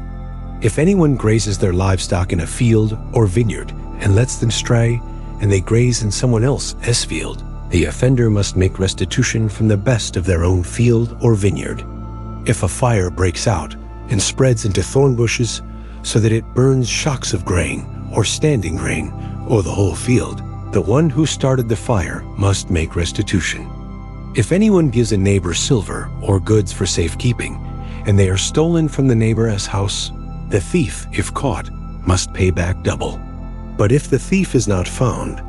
If anyone grazes their livestock in a field or vineyard and lets them stray, and they graze in someone else's field, the offender must make restitution from the best of their own field or vineyard. If a fire breaks out and spreads into thorn bushes so that it burns shocks of grain or standing grain or the whole field, the one who started the fire must make restitution. If anyone gives a neighbor silver or goods for safekeeping, and they are stolen from the neighbor's house, the thief, if caught, must pay back double. But if the thief is not found,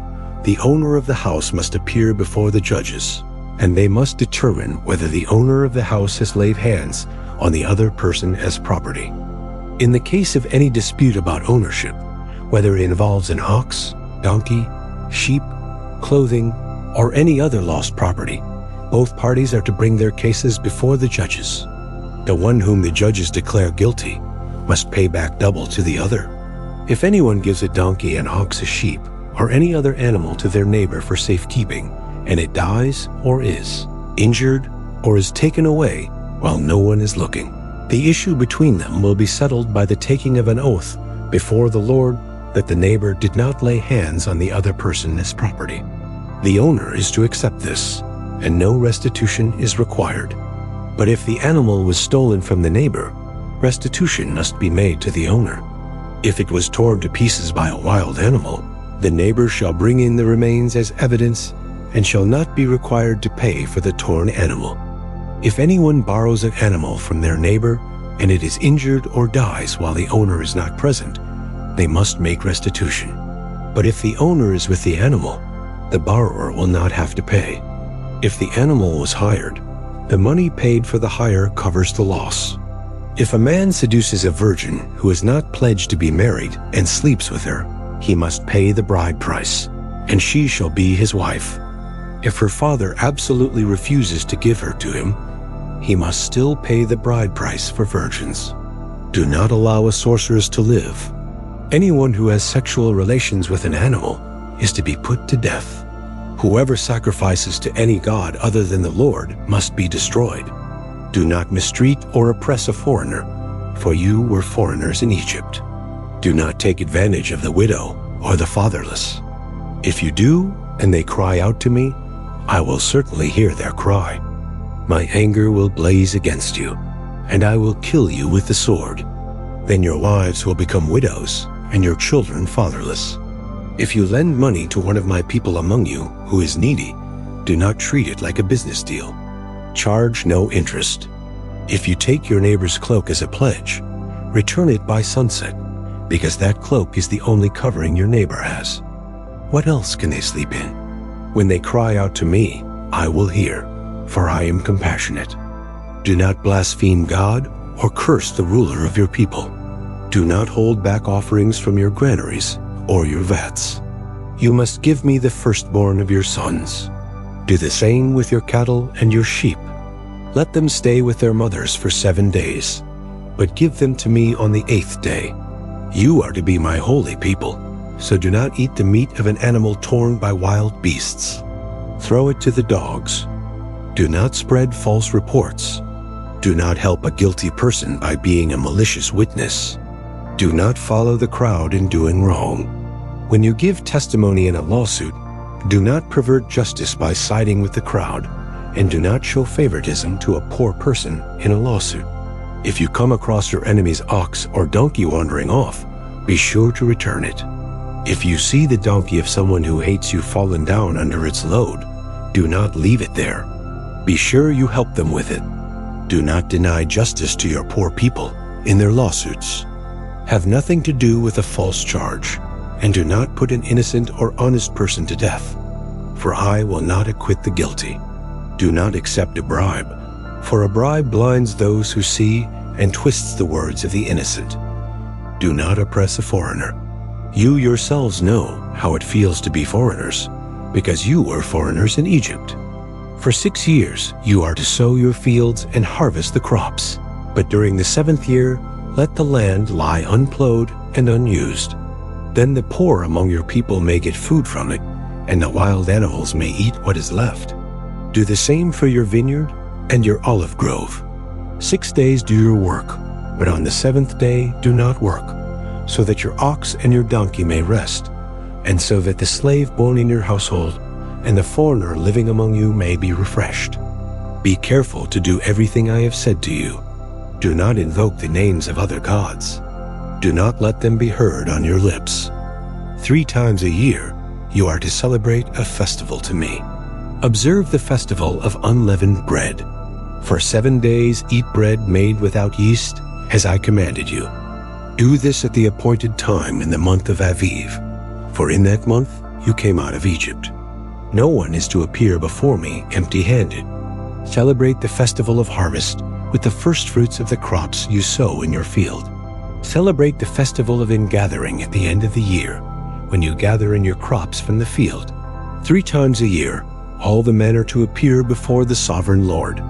the owner of the house must appear before the judges, and they must determine whether the owner of the house has laid hands on the other person as property. In the case of any dispute about ownership, whether it involves an ox, donkey, sheep, clothing, or any other lost property, both parties are to bring their cases before the judges. The one whom the judges declare guilty must pay back double to the other. If anyone gives a donkey, an ox, a sheep, or any other animal to their neighbor for safekeeping, and it dies or is injured or is taken away while no one is looking, the issue between them will be settled by the taking of an oath before the Lord that the neighbor did not lay hands on the other person as property. The owner is to accept this, and no restitution is required. But if the animal was stolen from the neighbor, restitution must be made to the owner. If it was torn to pieces by a wild animal, the neighbor shall bring in the remains as evidence and shall not be required to pay for the torn animal. If anyone borrows an animal from their neighbor and it is injured or dies while the owner is not present, they must make restitution. But if the owner is with the animal, the borrower will not have to pay. If the animal was hired, the money paid for the hire covers the loss. If a man seduces a virgin who is not pledged to be married and sleeps with her, he must pay the bride price, and she shall be his wife. If her father absolutely refuses to give her to him, he must still pay the bride price for virgins. Do not allow a sorceress to live. Anyone who has sexual relations with an animal is to be put to death. Whoever sacrifices to any god other than the Lord must be destroyed. Do not mistreat or oppress a foreigner, for you were foreigners in Egypt. Do not take advantage of the widow or the fatherless. If you do, and they cry out to me, I will certainly hear their cry. My anger will blaze against you, and I will kill you with the sword. Then your wives will become widows, and your children fatherless. If you lend money to one of my people among you who is needy, do not treat it like a business deal. Charge no interest. If you take your neighbor's cloak as a pledge, return it by sunset, because that cloak is the only covering your neighbor has. What else can they sleep in? When they cry out to me, I will hear, for I am compassionate. Do not blaspheme God or curse the ruler of your people. Do not hold back offerings from your granaries or your vats. You must give me the firstborn of your sons. Do the same with your cattle and your sheep. Let them stay with their mothers for 7 days, but give them to me on the 8th day. You are to be my holy people, so do not eat the meat of an animal torn by wild beasts. Throw it to the dogs. Do not spread false reports. Do not help a guilty person by being a malicious witness. Do not follow the crowd in doing wrong. When you give testimony in a lawsuit, do not pervert justice by siding with the crowd, and do not show favoritism to a poor person in a lawsuit. If you come across your enemy's ox or donkey wandering off, be sure to return it. If you see the donkey of someone who hates you fallen down under its load, do not leave it there. Be sure you help them with it. Do not deny justice to your poor people in their lawsuits. Have nothing to do with a false charge, and do not put an innocent or honest person to death, for I will not acquit the guilty. Do not accept a bribe, for a bribe blinds those who see and twists the words of the innocent. Do not oppress a foreigner. You yourselves know how it feels to be foreigners, because you were foreigners in Egypt. For 6 years you are to sow your fields and harvest the crops, but during the 7th year let the land lie unplowed and unused. Then the poor among your people may get food from it, and the wild animals may eat what is left. Do the same for your vineyard and your olive grove. 6 days do your work, but on the 7th day do not work, so that your ox and your donkey may rest, and so that the slave born in your household and the foreigner living among you may be refreshed. Be careful to do everything I have said to you. Do not invoke the names of other gods. Do not let them be heard on your lips. 3 times a year you are to celebrate a festival to me. Observe the festival of unleavened bread. For 7 days eat bread made without yeast, as I commanded you. Do this at the appointed time in the month of Aviv, for in that month you came out of Egypt. No one is to appear before me empty-handed. Celebrate the festival of harvest with the first fruits of the crops you sow in your field. Celebrate the festival of ingathering at the end of the year, when you gather in your crops from the field. 3 times a year, all the men are to appear before the sovereign Lord.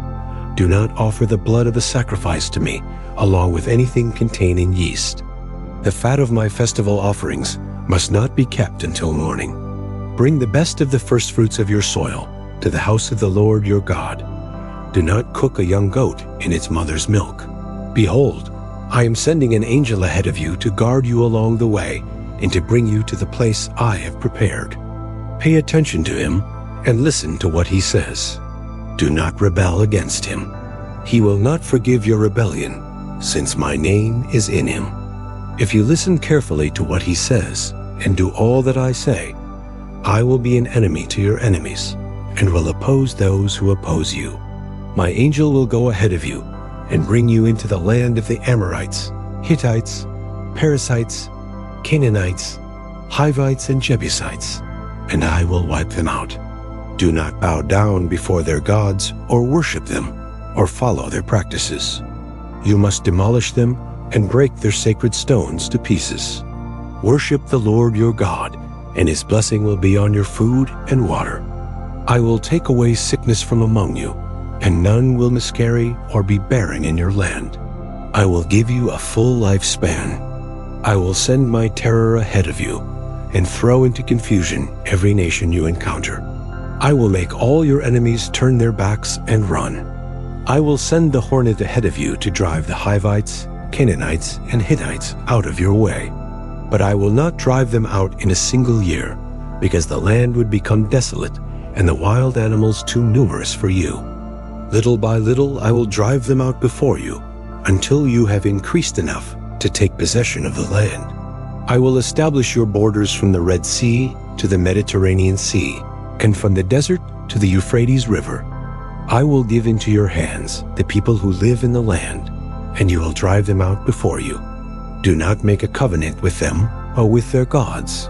Do not offer the blood of a sacrifice to me, along with anything containing yeast. The fat of my festival offerings must not be kept until morning. Bring the best of the first fruits of your soil to the house of the Lord your God. Do not cook a young goat in its mother's milk. Behold, I am sending an angel ahead of you to guard you along the way and to bring you to the place I have prepared. Pay attention to him and listen to what he says. Do not rebel against him. He will not forgive your rebellion, since my name is in him. If you listen carefully to what he says and do all that I say, I will be an enemy to your enemies and will oppose those who oppose you. My angel will go ahead of you and bring you into the land of the Amorites, Hittites, Perizzites, Canaanites, Hivites, and Jebusites, and I will wipe them out. Do not bow down before their gods or worship them or follow their practices. You must demolish them and break their sacred stones to pieces. Worship the Lord your God, and his blessing will be on your food and water. I will take away sickness from among you, and none will miscarry or be barren in your land. I will give you a full lifespan. I will send my terror ahead of you and throw into confusion every nation you encounter. I will make all your enemies turn their backs and run. I will send the hornet ahead of you to drive the Hivites, Canaanites, and Hittites out of your way. But I will not drive them out in a single year, because the land would become desolate and the wild animals too numerous for you. Little by little I will drive them out before you, until you have increased enough to take possession of the land. I will establish your borders from the Red Sea to the Mediterranean Sea, and from the desert to the Euphrates River. I will give into your hands the people who live in the land, and you will drive them out before you. Do not make a covenant with them or with their gods.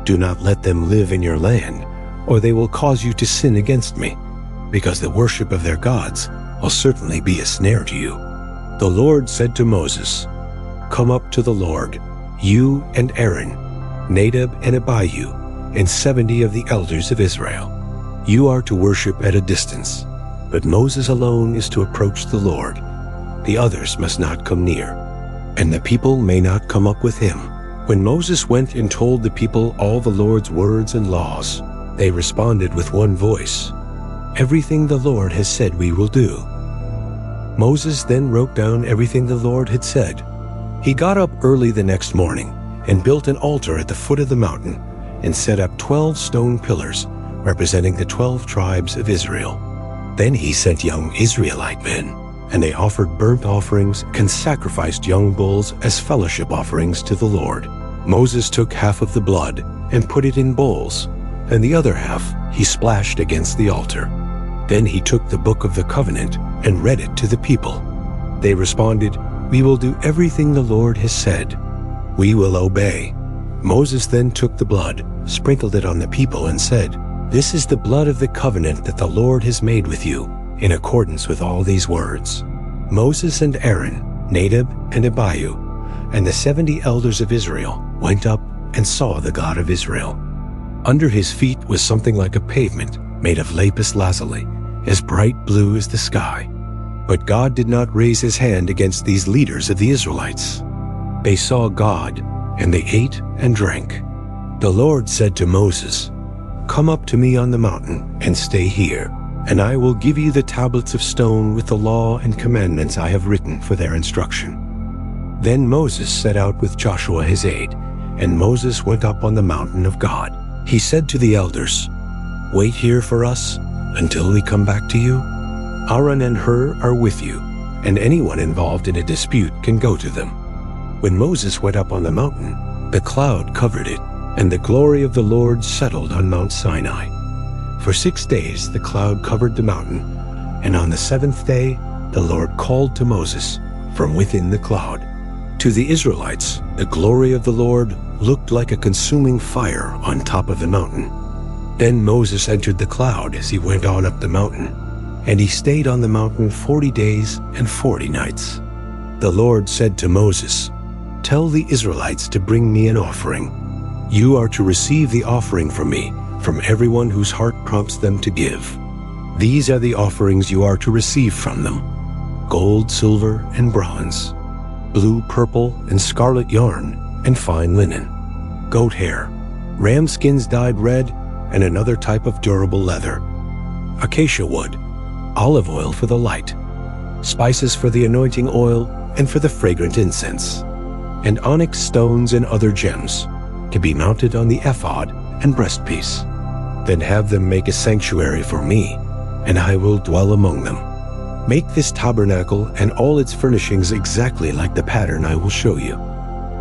Do not let them live in your land, or they will cause you to sin against me, because the worship of their gods will certainly be a snare to you. The Lord said to Moses, "Come up to the Lord, you and Aaron, Nadab and Abihu, and 70 of the elders of Israel. You are to worship at a distance, but Moses alone is to approach the Lord. The others must not come near, and the people may not come up with him." When Moses went and told the people all the Lord's words and laws, they responded with one voice, "Everything the Lord has said we will do." Moses then wrote down everything the Lord had said. He got up early the next morning and built an altar at the foot of the mountain and set up 12 stone pillars representing the 12 tribes of Israel. Then he sent young Israelite men, and they offered burnt offerings and sacrificed young bulls as fellowship offerings to the Lord. Moses took half of the blood and put it in bowls, and the other half he splashed against the altar. Then he took the book of the covenant and read it to the people. They responded, "We will do everything the Lord has said. We will obey." Moses then took the blood, sprinkled it on the people, and said, "This is the blood of the covenant that the Lord has made with you, in accordance with all these words." Moses and Aaron, Nadab and Abihu, and the 70 elders of Israel went up and saw the God of Israel. Under his feet was something like a pavement made of lapis lazuli, as bright blue as the sky. But God did not raise his hand against these leaders of the Israelites. They saw God, and they ate and drank. The Lord said to Moses, "Come up to me on the mountain and stay here, and I will give you the tablets of stone with the law and commandments I have written for their instruction." Then Moses set out with Joshua his aide, and Moses went up on the mountain of God. He said to the elders, "Wait here for us until we come back to you. Aaron and Hur are with you, and anyone involved in a dispute can go to them." When Moses went up on the mountain, the cloud covered it, and the glory of the Lord settled on Mount Sinai. For 6 days the cloud covered the mountain, and on the 7th day the Lord called to Moses from within the cloud. To the Israelites, the glory of the Lord looked like a consuming fire on top of the mountain. Then Moses entered the cloud as he went on up the mountain, and he stayed on the mountain 40 days and 40 nights. The Lord said to Moses, "Tell the Israelites to bring me an offering. You are to receive the offering from me, from everyone whose heart prompts them to give. These are the offerings you are to receive from them: gold, silver, and bronze, blue, purple, and scarlet yarn, and fine linen, goat hair, ram skins dyed red, and another type of durable leather, acacia wood, olive oil for the light, spices for the anointing oil and for the fragrant incense, and onyx stones and other gems, to be mounted on the ephod and breastpiece. Then have them make a sanctuary for me, and I will dwell among them. Make this tabernacle and all its furnishings exactly like the pattern I will show you.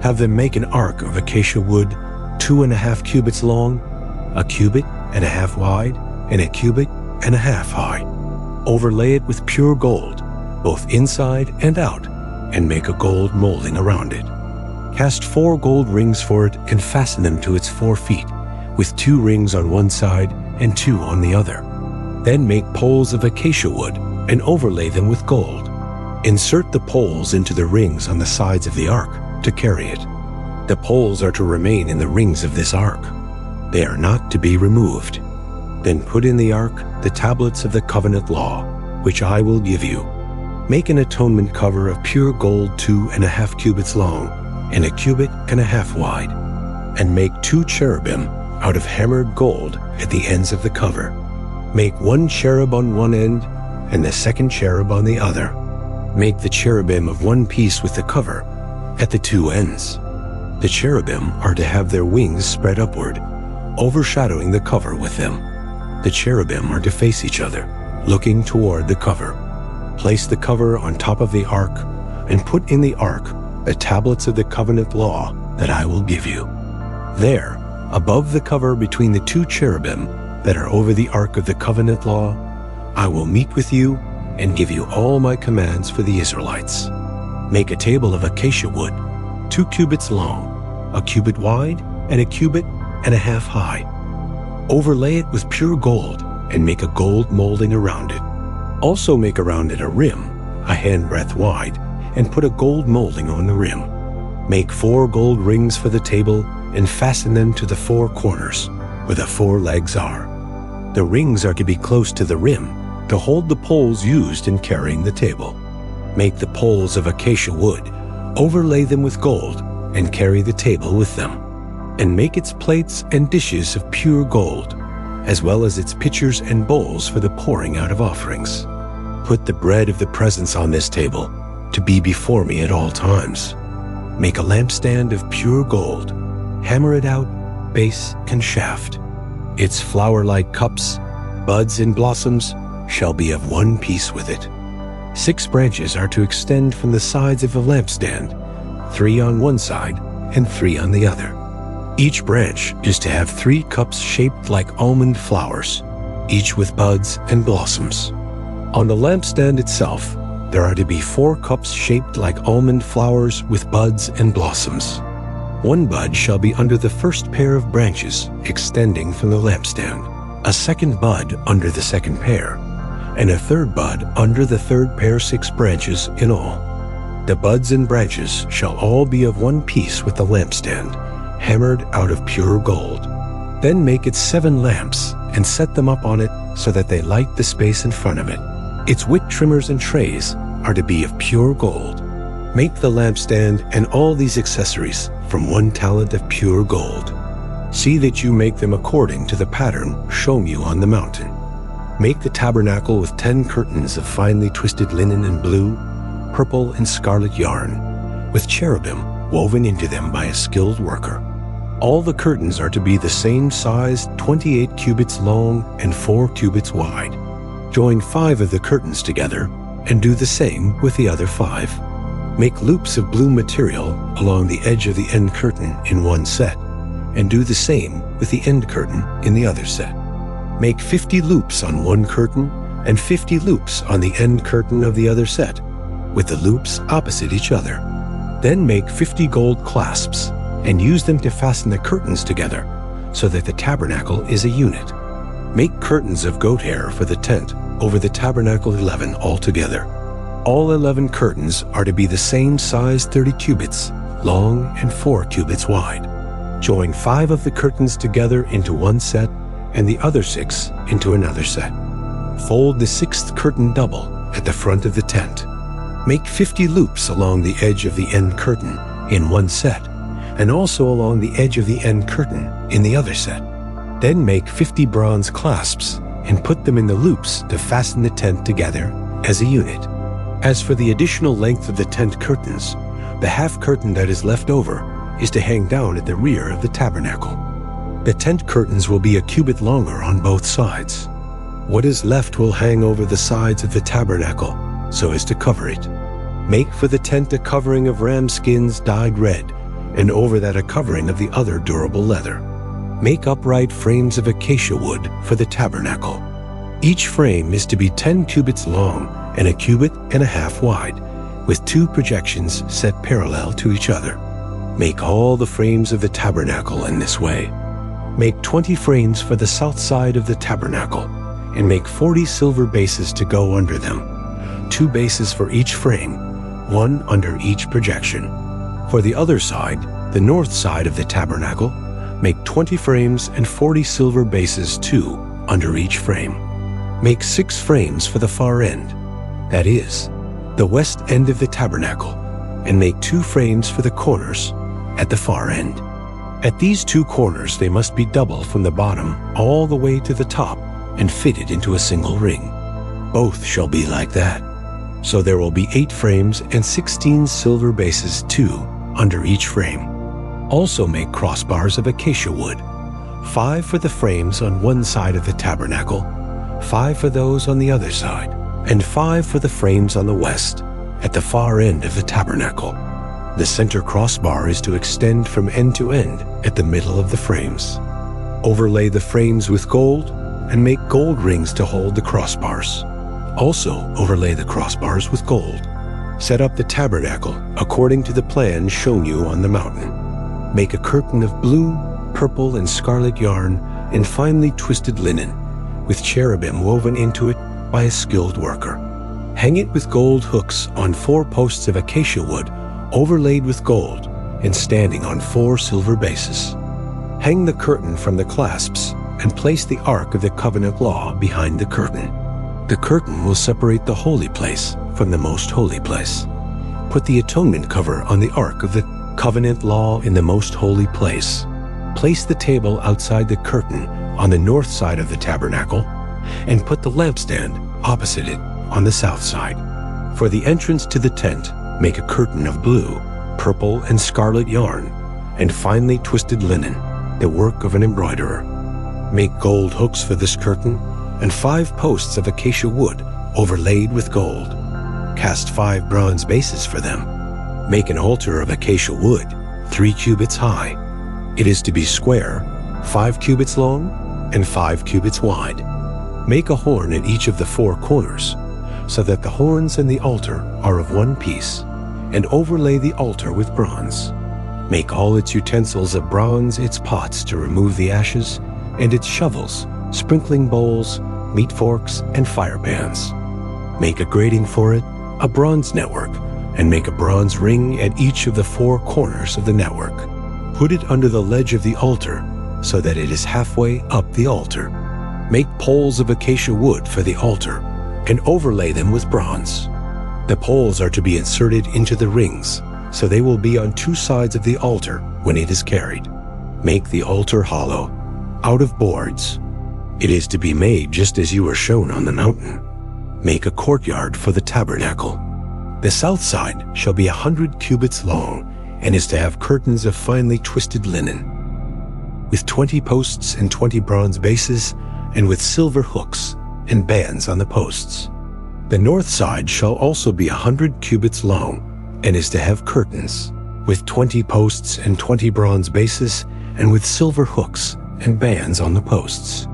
Have them make an ark of acacia wood, 2.5 cubits long, 1.5 cubits wide, and 1.5 cubits high. Overlay it with pure gold, both inside and out, and make a gold molding around it. Cast 4 gold rings for it and fasten them to its 4 feet, with 2 rings on one side and 2 on the other. Then make poles of acacia wood and overlay them with gold. Insert the poles into the rings on the sides of the ark to carry it. The poles are to remain in the rings of this ark. They are not to be removed. Then put in the ark the tablets of the covenant law, which I will give you. Make an atonement cover of pure gold 2.5 cubits long and 1.5 cubits wide, and make 2 cherubim out of hammered gold at the ends of the cover. Make 1 cherub on one end and the second cherub on the other. Make the cherubim of one piece with the cover at the 2 ends. The cherubim are to have their wings spread upward, overshadowing the cover with them. The cherubim are to face each other, looking toward the cover. Place the cover on top of the ark and put in the ark the tablets of the covenant law that I will give you. There, above the cover between the 2 cherubim that are over the ark of the covenant law, I will meet with you and give you all my commands for the Israelites. Make a table of acacia wood, 2 cubits long, 1 cubit wide, and 1.5 cubits high. Overlay it with pure gold and make a gold molding around it. Also make around it a rim, a handbreadth wide, and put a gold molding on the rim. Make 4 gold rings for the table and fasten them to the 4 corners, where the 4 legs are. The rings are to be close to the rim to hold the poles used in carrying the table. Make the poles of acacia wood, overlay them with gold, and carry the table with them. And make its plates and dishes of pure gold, as well as its pitchers and bowls for the pouring out of offerings. Put the bread of the presence on this table, to be before me at all times. Make a lampstand of pure gold, hammer it out, base and shaft. Its flower-like cups, buds and blossoms shall be of one piece with it. 6 branches are to extend from the sides of the lampstand, 3 on one side and 3 on the other. Each branch is to have 3 cups shaped like almond flowers, each with buds and blossoms. On the lampstand itself, there are to be 4 cups shaped like almond flowers with buds and blossoms. 1 bud shall be under the first pair of branches extending from the lampstand, a second bud under the second pair, and a third bud under the third pair, 6 branches in all. The buds and branches shall all be of one piece with the lampstand, hammered out of pure gold. Then make it 7 lamps and set them up on it so that they light the space in front of it. Its wick trimmers and trays are to be of pure gold. Make the lampstand and all these accessories from 1 talent of pure gold. See that you make them according to the pattern shown you on the mountain. Make the tabernacle with 10 curtains of finely twisted linen and blue, purple and scarlet yarn, with cherubim woven into them by a skilled worker. All the curtains are to be the same size, 28 cubits long and 4 cubits wide. Join 5 of the curtains together and do the same with the other 5. Make loops of blue material along the edge of the end curtain in one set, and do the same with the end curtain in the other set. Make 50 loops on one curtain and 50 loops on the end curtain of the other set, with the loops opposite each other. Then make 50 gold clasps and use them to fasten the curtains together so that the tabernacle is a unit. Make curtains of goat hair for the tent over the tabernacle 11 altogether. All 11 curtains are to be the same size, 30 cubits long and 4 cubits wide. Join 5 of the curtains together into one set and the other 6 into another set. Fold the 6th curtain double at the front of the tent. Make 50 loops along the edge of the end curtain in one set, and also along the edge of the end curtain in the other set. Then make 50 bronze clasps and put them in the loops to fasten the tent together as a unit. As for the additional length of the tent curtains, the half curtain that is left over is to hang down at the rear of the tabernacle. The tent curtains will be a cubit longer on both sides. What is left will hang over the sides of the tabernacle so as to cover it. Make for the tent a covering of ram skins dyed red, and over that a covering of the other durable leather. Make upright frames of acacia wood for the tabernacle. Each frame is to be 10 cubits long and a cubit and a half wide, with 2 projections set parallel to each other. Make all the frames of the tabernacle in this way. Make 20 frames for the south side of the tabernacle, and make 40 silver bases to go under them, 2 bases for each frame, 1 under each projection. For the other side, the north side of the tabernacle, make 20 frames and 40 silver bases, 2 under each frame. Make 6 frames for the far end, that is, the west end of the tabernacle, and make 2 frames for the corners at the far end. At these 2 corners they must be double from the bottom all the way to the top and fitted into a single ring. Both shall be like that. So there will be 8 frames and 16 silver bases, 2 under each frame. Also make crossbars of acacia wood, 5 for the frames on one side of the tabernacle, 5 for those on the other side, and 5 for the frames on the west, at the far end of the tabernacle. The center crossbar is to extend from end to end at the middle of the frames. Overlay the frames with gold and make gold rings to hold the crossbars. Also overlay the crossbars with gold. Set up the tabernacle according to the plan shown you on the mountain. Make a curtain of blue, purple, and scarlet yarn and finely twisted linen, with cherubim woven into it by a skilled worker. Hang it with gold hooks on 4 posts of acacia wood overlaid with gold and standing on 4 silver bases. Hang the curtain from the clasps and place the Ark of the Covenant Law behind the curtain. The curtain will separate the holy place from the most holy place. Put the atonement cover on the Ark of the Covenant Law in the most holy place. Place the table outside the curtain on the north side of the tabernacle, and put the lampstand opposite it on the south side. For the entrance to the tent, make a curtain of blue, purple, and scarlet yarn, and finely twisted linen, the work of an embroiderer. Make gold hooks for this curtain, and 5 posts of acacia wood overlaid with gold. Cast 5 bronze bases for them. Make an altar of acacia wood, 3 cubits high. It is to be square, 5 cubits long, and 5 cubits wide. Make a horn at each of the 4 corners, so that the horns and the altar are of one piece, and overlay the altar with bronze. Make all its utensils of bronze, its pots to remove the ashes, and its shovels, sprinkling bowls, meat forks, and fire pans. Make a grating for it, a bronze network, and make a bronze ring at each of the 4 corners of the network. Put it under the ledge of the altar, so that it is halfway up the altar. Make poles of acacia wood for the altar, and overlay them with bronze. The poles are to be inserted into the rings, so they will be on 2 sides of the altar when it is carried. Make the altar hollow, out of boards. It is to be made just as you were shown on the mountain. Make a courtyard for the tabernacle. The south side shall be 100 cubits long, and is to have curtains of finely twisted linen, with 20 posts and 20 bronze bases, and with silver hooks and bands on the posts. The north side shall also be 100 cubits long, and is to have curtains, with 20 posts and 20 bronze bases, and with silver hooks and bands on the posts.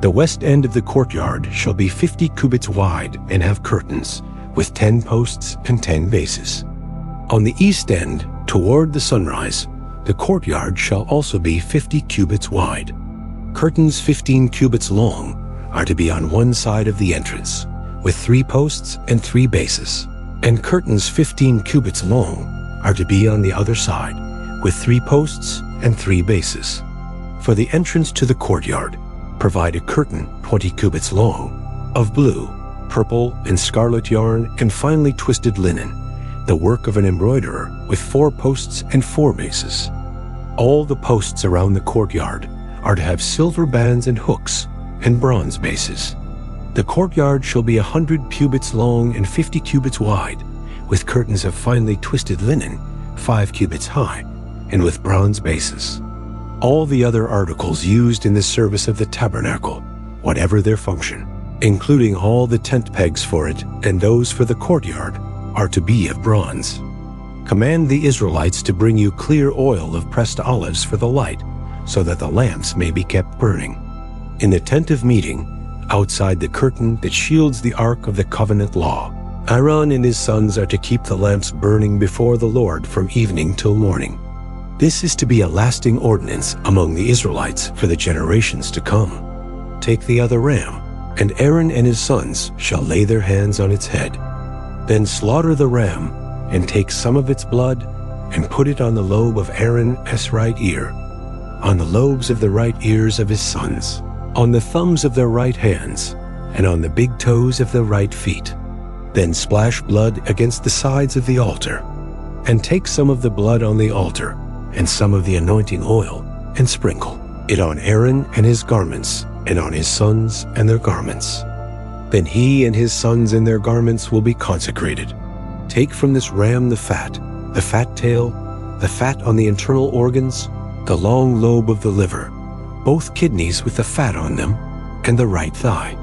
The west end of the courtyard shall be 50 cubits wide and have curtains, with 10 posts and 10 bases. On the east end, toward the sunrise, the courtyard shall also be 50 cubits wide. Curtains 15 cubits long are to be on one side of the entrance, with 3 posts and 3 bases, and curtains 15 cubits long are to be on the other side, with 3 posts and 3 bases. For the entrance to the courtyard, provide a curtain 20 cubits long, of blue, purple, and scarlet yarn and finely twisted linen, the work of an embroiderer, with 4 posts and 4 bases. All the posts around the courtyard are to have silver bands and hooks and bronze bases. The courtyard shall be 100 cubits long and 50 cubits wide, with curtains of finely twisted linen, 5 cubits high, and with bronze bases. All the other articles used in the service of the tabernacle, whatever their function, including all the tent pegs for it and those for the courtyard, are to be of bronze. Command the Israelites to bring you clear oil of pressed olives for the light, so that the lamps may be kept burning. In the tent of meeting, outside the curtain that shields the ark of the covenant law. Aaron and his sons are to keep the lamps burning before the Lord from evening till morning. This is to be a lasting ordinance among the Israelites for the generations to come. Take the other ram, and Aaron and his sons shall lay their hands on its head. Then slaughter the ram, and take some of its blood, and put it on the lobe of Aaron's right ear, on the lobes of the right ears of his sons, on the thumbs of their right hands, and on the big toes of their right feet. Then splash blood against the sides of the altar, and take some of the blood on the altar, and some of the anointing oil, and sprinkle it on Aaron and his garments, and on his sons and their garments. Then he and his sons and their garments will be consecrated. Take from this ram the fat tail, the fat on the internal organs, the long lobe of the liver, both kidneys with the fat on them, and the right thigh.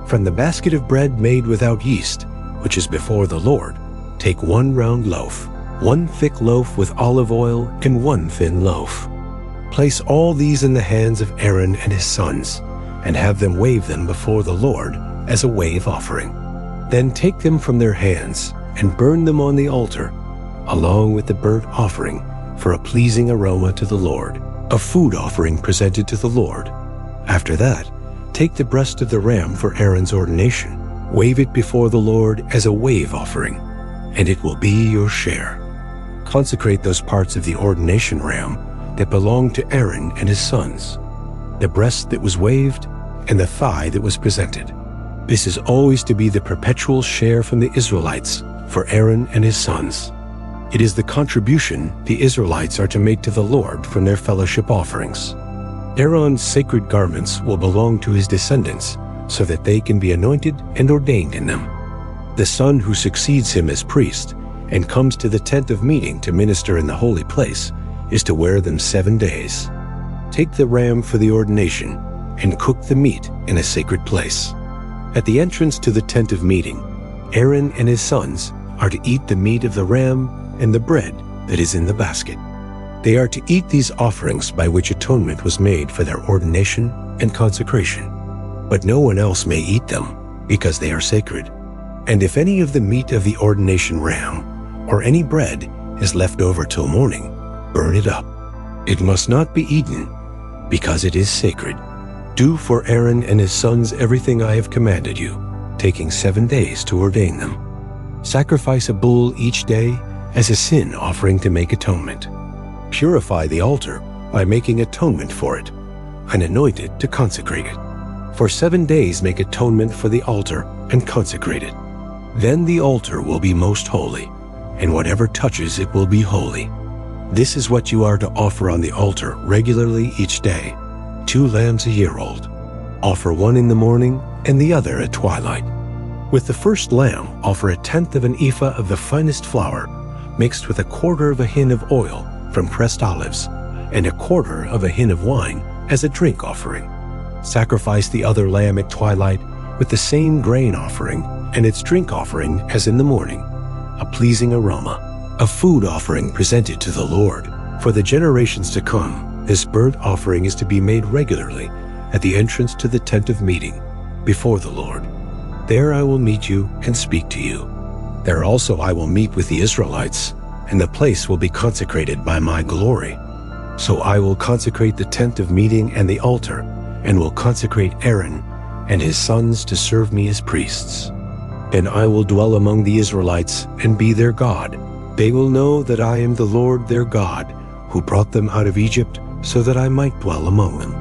From the basket of bread made without yeast, which is before the Lord, take 1 round loaf, 1 thick loaf with olive oil, and 1 thin loaf. Place all these in the hands of Aaron and his sons, and have them wave them before the Lord as a wave offering. Then take them from their hands, and burn them on the altar, along with the burnt offering, for a pleasing aroma to the Lord, a food offering presented to the Lord. After that, take the breast of the ram for Aaron's ordination, wave it before the Lord as a wave offering, and it will be your share. Consecrate those parts of the ordination ram that belong to Aaron and his sons, the breast that was waved, and the thigh that was presented. This is always to be the perpetual share from the Israelites for Aaron and his sons. It is the contribution the Israelites are to make to the Lord from their fellowship offerings. Aaron's sacred garments will belong to his descendants, so that they can be anointed and ordained in them. The son who succeeds him as priest and comes to the tent of meeting to minister in the holy place is to wear them 7 days. Take the ram for the ordination and cook the meat in a sacred place. At the entrance to the tent of meeting, Aaron and his sons are to eat the meat of the ram and the bread that is in the basket. They are to eat these offerings by which atonement was made for their ordination and consecration. But no one else may eat them, because they are sacred. And if any of the meat of the ordination ram or any bread is left over till morning, burn it up. It must not be eaten, because it is sacred. Do for Aaron and his sons everything I have commanded you, taking 7 days to ordain them. Sacrifice a bull each day as a sin offering to make atonement. Purify the altar by making atonement for it, and anoint it to consecrate it. For 7 days make atonement for the altar and consecrate it. Then the altar will be most holy, and whatever touches it will be holy. This is what you are to offer on the altar regularly each day, 2 lambs a year old. Offer one in the morning and the other at twilight. With the first lamb, offer 1/10 of an ephah of the finest flour, mixed with 1/4 of a hin of oil from pressed olives, and 1/4 of a hin of wine as a drink offering. Sacrifice the other lamb at twilight with the same grain offering and its drink offering as in the morning, a pleasing aroma, a food offering presented to the Lord. For the generations to come, this burnt offering is to be made regularly at the entrance to the tent of meeting before the Lord. There I will meet you and speak to you. There also I will meet with the Israelites, and the place will be consecrated by my glory. So I will consecrate the tent of meeting and the altar, and will consecrate Aaron and his sons to serve me as priests. And I will dwell among the Israelites and be their God. They will know that I am the Lord their God, who brought them out of Egypt so that I might dwell among them.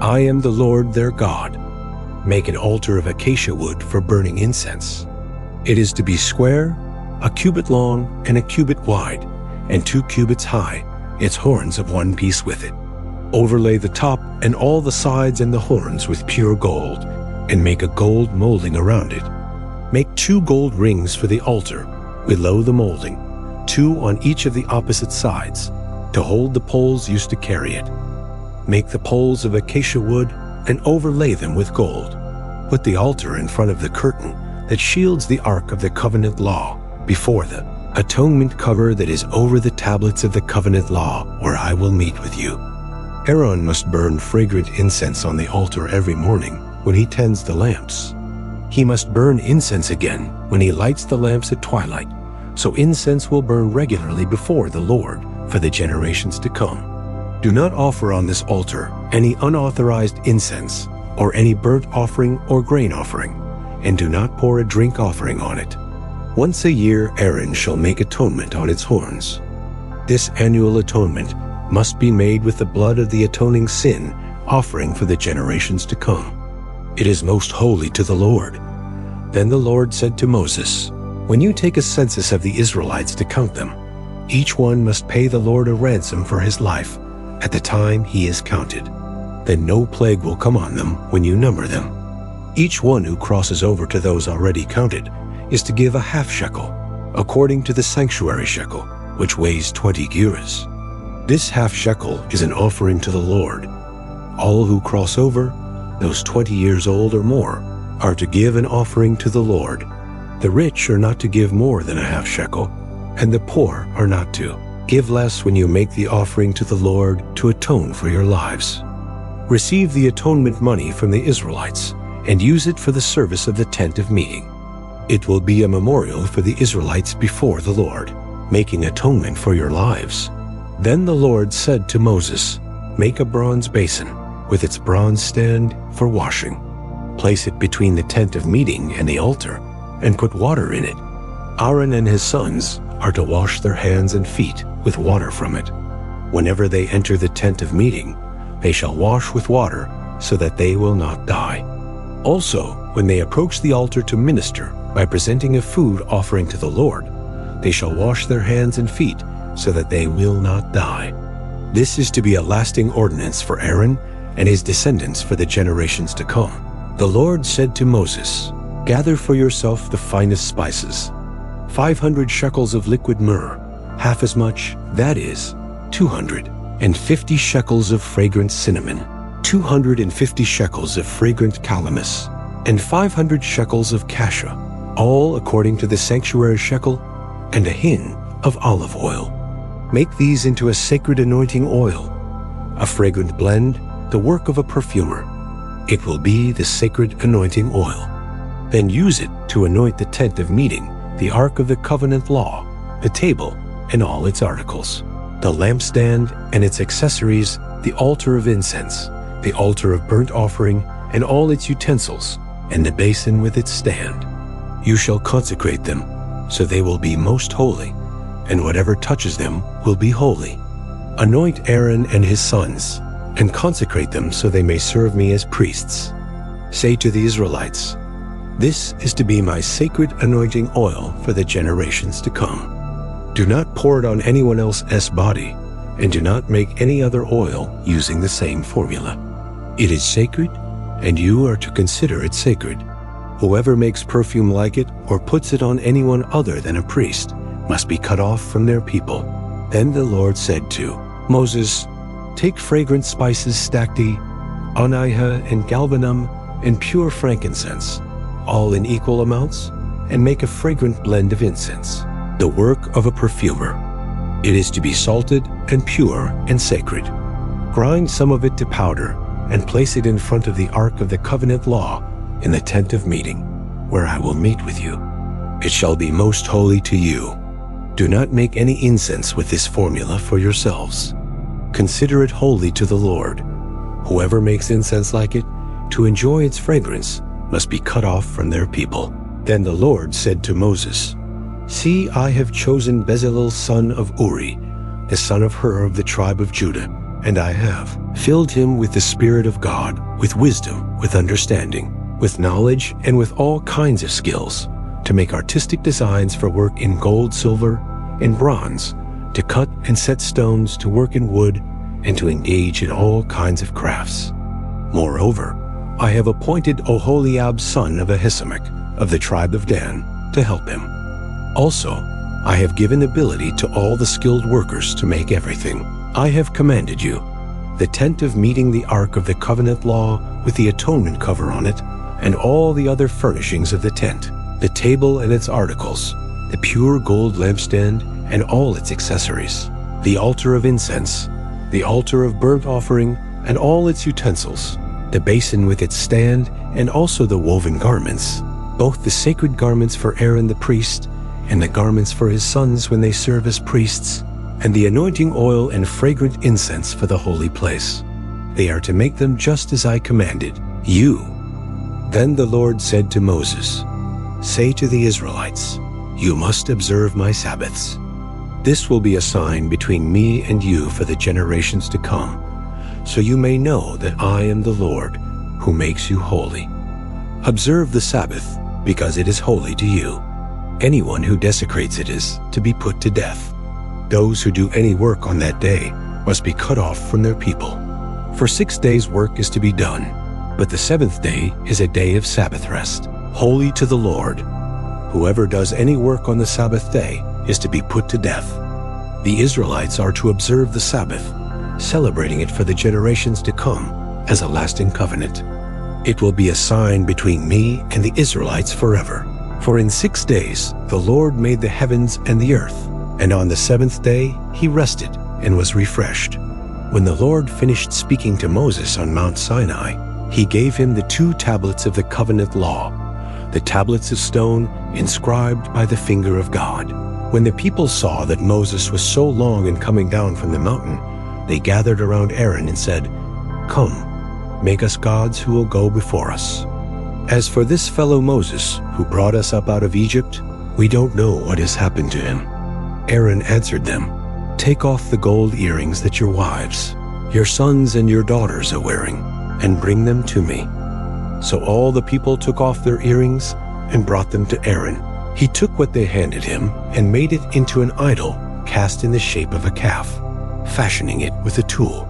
I am the Lord their God. Make an altar of acacia wood for burning incense. It is to be square, 1 cubit long and 1 cubit wide, and 2 cubits high, its horns of 1 piece with it. Overlay the top and all the sides and the horns with pure gold, and make a gold molding around it. Make 2 gold rings for the altar, below the molding, 2 on each of the opposite sides, to hold the poles used to carry it. Make the poles of acacia wood and overlay them with gold. Put the altar in front of the curtain that shields the ark of the covenant law before the atonement cover that is over the tablets of the covenant law, where I will meet with you. Aaron must burn fragrant incense on the altar every morning when he tends the lamps. He must burn incense again when he lights the lamps at twilight, so incense will burn regularly before the Lord for the generations to come. Do not offer on this altar any unauthorized incense or any burnt offering or grain offering, and do not pour a drink offering on it. Once a year Aaron shall make atonement on its horns. This annual atonement must be made with the blood of the atoning sin offering for the generations to come. It is most holy to the Lord. Then the Lord said to Moses, "When you take a census of the Israelites to count them, each one must pay the Lord a ransom for his life at the time he is counted. Then no plague will come on them when you number them. Each one who crosses over to those already counted is to give a half shekel, according to the sanctuary shekel, which weighs 20 gerahs. This half shekel is an offering to the Lord. All who cross over, those 20 years old or more, are to give an offering to the Lord. The rich are not to give more than a half shekel, and the poor are not to. Give less when you make the offering to the Lord to atone for your lives. Receive the atonement money from the Israelites and use it for the service of the tent of meeting. It will be a memorial for the Israelites before the Lord, making atonement for your lives." Then the Lord said to Moses, "Make a bronze basin with its bronze stand for washing. Place it between the tent of meeting and the altar, and put water in it. Aaron and his sons are to wash their hands and feet with water from it. Whenever they enter the tent of meeting, they shall wash with water so that they will not die. Also, when they approach the altar to minister by presenting a food offering to the Lord, they shall wash their hands and feet so that they will not die. This is to be a lasting ordinance for Aaron and his descendants for the generations to come." The Lord said to Moses, "Gather for yourself the finest spices, 500 shekels of liquid myrrh, half as much, that is, 250 shekels of fragrant cinnamon, 250 shekels of fragrant calamus, and 500 shekels of cassia, all according to the sanctuary shekel, and a hin of olive oil. Make these into a sacred anointing oil, a fragrant blend, the work of a perfumer. It will be the sacred anointing oil. Then use it to anoint the tent of meeting, the ark of the covenant law, the table, and all its articles, the lampstand and its accessories, the altar of incense, the altar of burnt offering, and all its utensils, and the basin with its stand. You shall consecrate them, so they will be most holy, and whatever touches them will be holy. Anoint Aaron and his sons, and consecrate them so they may serve me as priests. Say to the Israelites, 'This is to be my sacred anointing oil for the generations to come.' Do not pour it on anyone else's body, and do not make any other oil using the same formula. It is sacred, and you are to consider it sacred. Whoever makes perfume like it or puts it on anyone other than a priest must be cut off from their people." Then the Lord said to Moses, "Take fragrant spices stacte, onycha and galbanum, and pure frankincense, all in equal amounts, and make a fragrant blend of incense, the work of a perfumer. It is to be salted and pure and sacred. Grind some of it to powder and place it in front of the ark of the covenant law in the tent of meeting, where I will meet with you. It shall be most holy to you. Do not make any incense with this formula for yourselves. Consider it holy to the Lord. Whoever makes incense like it, to enjoy its fragrance, must be cut off from their people." Then the Lord said to Moses, "See, I have chosen Bezalel son of Uri, the son of Hur of the tribe of Judah, and I have filled him with the Spirit of God, with wisdom, with understanding, with knowledge, and with all kinds of skills, to make artistic designs for work in gold, silver, and bronze, to cut and set stones, to work in wood, and to engage in all kinds of crafts. Moreover, I have appointed Oholiab son of Ahisamach of the tribe of Dan to help him. Also, I have given ability to all the skilled workers to make everything I have commanded you: the tent of meeting, the ark of the covenant law with the atonement cover on it, and all the other furnishings of the tent, the table and its articles, the pure gold lampstand and all its accessories, the altar of incense, the altar of burnt offering and all its utensils, the basin with its stand and also the woven garments, both the sacred garments for Aaron the priest, and the garments for his sons when they serve as priests, and the anointing oil and fragrant incense for the holy place. They are to make them just as I commanded you." Then the Lord said to Moses, "Say to the Israelites, 'You must observe my Sabbaths. This will be a sign between me and you for the generations to come, so you may know that I am the Lord who makes you holy. Observe the Sabbath, because it is holy to you. Anyone who desecrates it is to be put to death. Those who do any work on that day must be cut off from their people. For 6 days work is to be done, but the seventh day is a day of Sabbath rest, holy to the Lord. Whoever does any work on the Sabbath day is to be put to death. The Israelites are to observe the Sabbath, celebrating it for the generations to come as a lasting covenant. It will be a sign between me and the Israelites forever. For in 6 days the Lord made the heavens and the earth, and on the seventh day he rested and was refreshed." When the Lord finished speaking to Moses on Mount Sinai, he gave him the 2 tablets of the covenant law, the tablets of stone inscribed by the finger of God. When the people saw that Moses was so long in coming down from the mountain, they gathered around Aaron and said, "Come, make us gods who will go before us. As for this fellow Moses, who brought us up out of Egypt, we don't know what has happened to him." Aaron answered them, "Take off the gold earrings that your wives, your sons and your daughters are wearing, and bring them to me." So all the people took off their earrings and brought them to Aaron. He took what they handed him and made it into an idol cast in the shape of a calf, fashioning it with a tool.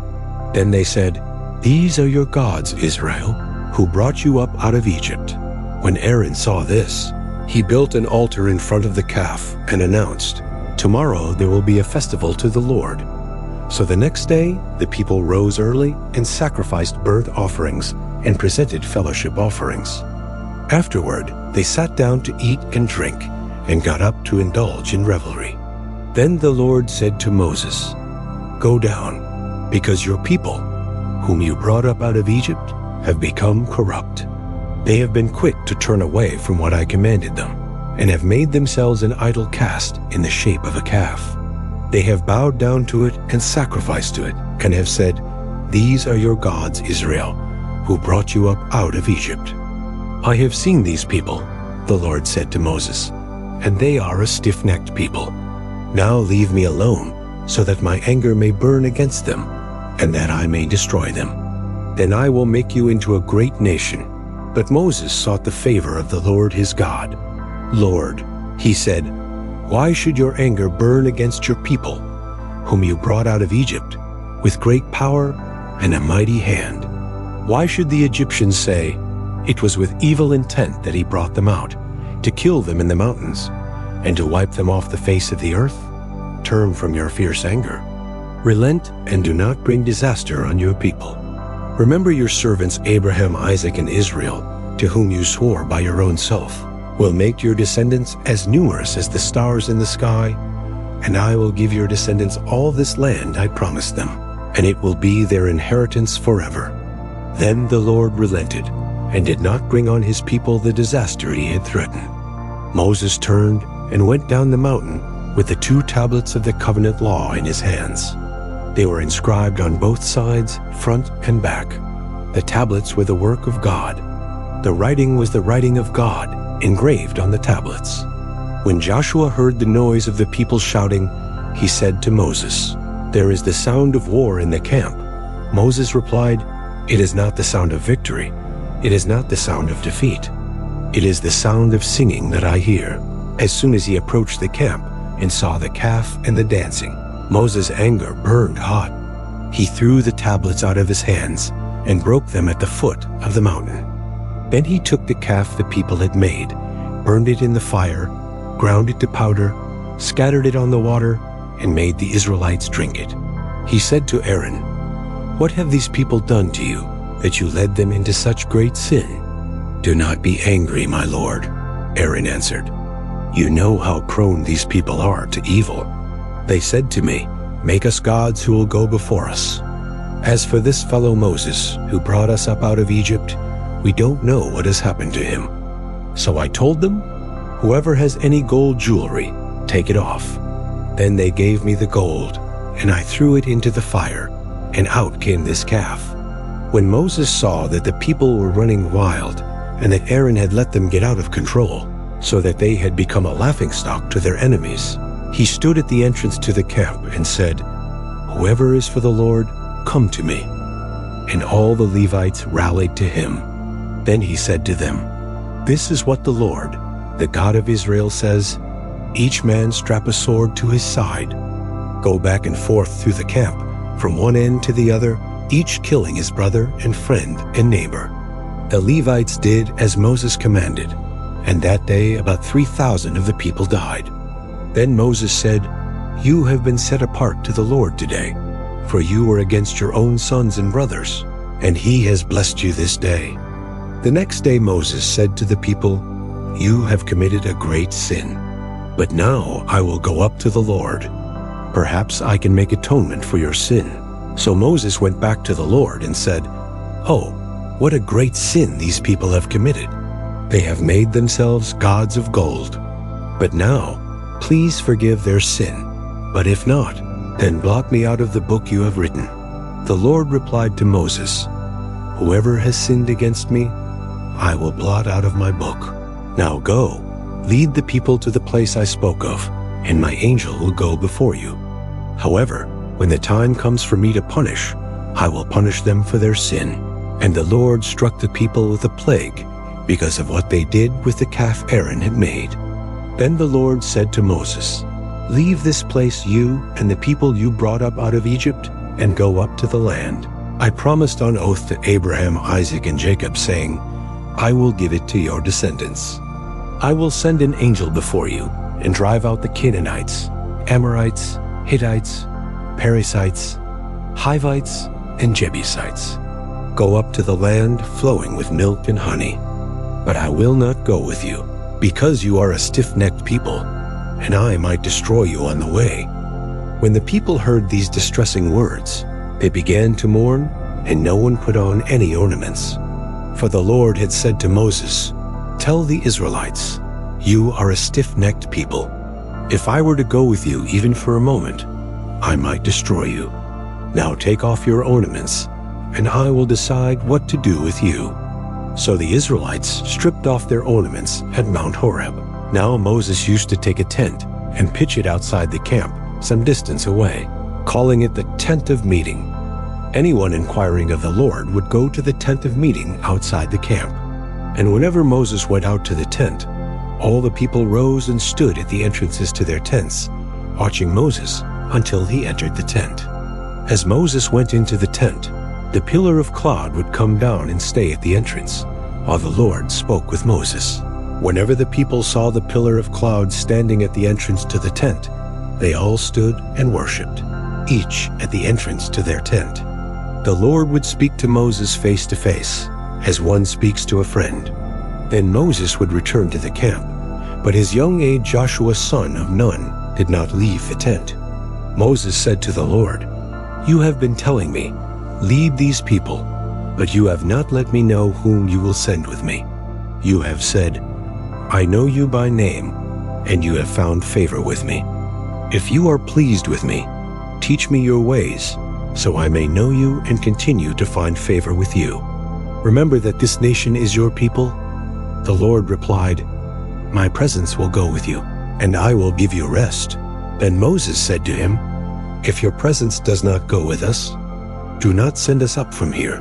Then they said, "These are your gods, Israel, who brought you up out of Egypt." When Aaron saw this, he built an altar in front of the calf and announced, "Tomorrow there will be a festival to the Lord." So the next day, the people rose early and sacrificed burnt offerings and presented fellowship offerings. Afterward, they sat down to eat and drink and got up to indulge in revelry. Then the Lord said to Moses, "Go down, because your people, whom you brought up out of Egypt, have become corrupt. They have been quick to turn away from what I commanded them, and have made themselves an idol cast in the shape of a calf. They have bowed down to it and sacrificed to it, and have said, 'These are your gods, Israel, who brought you up out of Egypt.' I have seen these people," the Lord said to Moses, "and they are a stiff-necked people. Now leave me alone, so that my anger may burn against them, and that I may destroy them. Then I will make you into a great nation." But Moses sought the favor of the Lord his God. "Lord," he said, "why should your anger burn against your people, whom you brought out of Egypt, with great power and a mighty hand? Why should the Egyptians say, 'It was with evil intent that he brought them out, to kill them in the mountains, and to wipe them off the face of the earth'? Turn from your fierce anger. Relent and do not bring disaster on your people. Remember your servants Abraham, Isaac, and Israel, to whom you swore by your own self. Will make your descendants as numerous as the stars in the sky, and I will give your descendants all this land I promised them, and it will be their inheritance forever." Then the Lord relented and did not bring on his people the disaster he had threatened. Moses turned and went down the mountain with the 2 tablets of the covenant law in his hands. They were inscribed on both sides, front and back. The tablets were the work of God. The writing was the writing of God, engraved on the tablets. When Joshua heard the noise of the people shouting, he said to Moses, "There is the sound of war in the camp." Moses replied, "It is not the sound of victory. It is not the sound of defeat. It is the sound of singing that I hear." As soon as he approached the camp and saw the calf and the dancing, Moses' anger burned hot. He threw the tablets out of his hands and broke them at the foot of the mountain. Then he took the calf the people had made, burned it in the fire, ground it to powder, scattered it on the water, and made the Israelites drink it. He said to Aaron, "What have these people done to you, that you led them into such great sin?" "Do not be angry, my lord," Aaron answered. "You know how prone these people are to evil. They said to me, 'Make us gods who will go before us.' As for this fellow Moses, who brought us up out of Egypt, "We don't know what has happened to him." So I told them, "Whoever has any gold jewelry, take it off." Then they gave me the gold, and I threw it into the fire, and out came this calf. When Moses saw that the people were running wild, and that Aaron had let them get out of control, so that they had become a laughingstock to their enemies, he stood at the entrance to the camp and said, "Whoever is for the Lord, come to me." And all the Levites rallied to him. Then he said to them, "This is what the Lord, the God of Israel, says, Each man strap a sword to his side. Go back and forth through the camp, from one end to the other, each killing his brother and friend and neighbor." The Levites did as Moses commanded, and that day about 3,000 of the people died. Then Moses said, "You have been set apart to the Lord today, for you were against your own sons and brothers, and he has blessed you this day." The next day Moses said to the people, "You have committed a great sin. But now I will go up to the Lord. Perhaps I can make atonement for your sin." So Moses went back to the Lord and said, "Oh, what a great sin these people have committed. They have made themselves gods of gold. But now, please forgive their sin. But if not, then blot me out of the book you have written." The Lord replied to Moses, "Whoever has sinned against me, I will blot out of my book. Now go, lead the people to the place I spoke of, and my angel will go before you. However, when the time comes for me to punish, I will punish them for their sin." And the Lord struck the people with a plague because of what they did with the calf Aaron had made. Then the Lord said to Moses, "Leave this place, you and the people you brought up out of Egypt, and go up to the land I promised on oath to Abraham, Isaac, and Jacob, saying, I will give it to your descendants. I will send an angel before you and drive out the Canaanites, Amorites, Hittites, Perizzites, Hivites, and Jebusites. Go up to the land flowing with milk and honey. But I will not go with you, because you are a stiff-necked people, and I might destroy you on the way." When the people heard these distressing words, they began to mourn, and no one put on any ornaments. For the Lord had said to Moses, "Tell the Israelites, you are a stiff-necked people. If I were to go with you even for a moment, I might destroy you. Now take off your ornaments, and I will decide what to do with you." So the Israelites stripped off their ornaments at Mount Horeb. Now Moses used to take a tent and pitch it outside the camp, some distance away, calling it the tent of meeting. Anyone inquiring of the Lord would go to the tent of meeting outside the camp. And whenever Moses went out to the tent, all the people rose and stood at the entrances to their tents, watching Moses until he entered the tent. As Moses went into the tent, the pillar of cloud would come down and stay at the entrance, while the Lord spoke with Moses. Whenever the people saw the pillar of cloud standing at the entrance to the tent, they all stood and worshipped, each at the entrance to their tent. The Lord would speak to Moses face to face, as one speaks to a friend. Then Moses would return to the camp, but his young aide Joshua son of Nun did not leave the tent. Moses said to the Lord, "You have been telling me, 'Lead these people,' but you have not let me know whom you will send with me. You have said, 'I know you by name,' and you have found favor with me. If you are pleased with me, teach me your ways, so I may know you and continue to find favor with you. Remember that this nation is your people." The Lord replied, "My presence will go with you, and I will give you rest." Then Moses said to him, "If your presence does not go with us, do not send us up from here.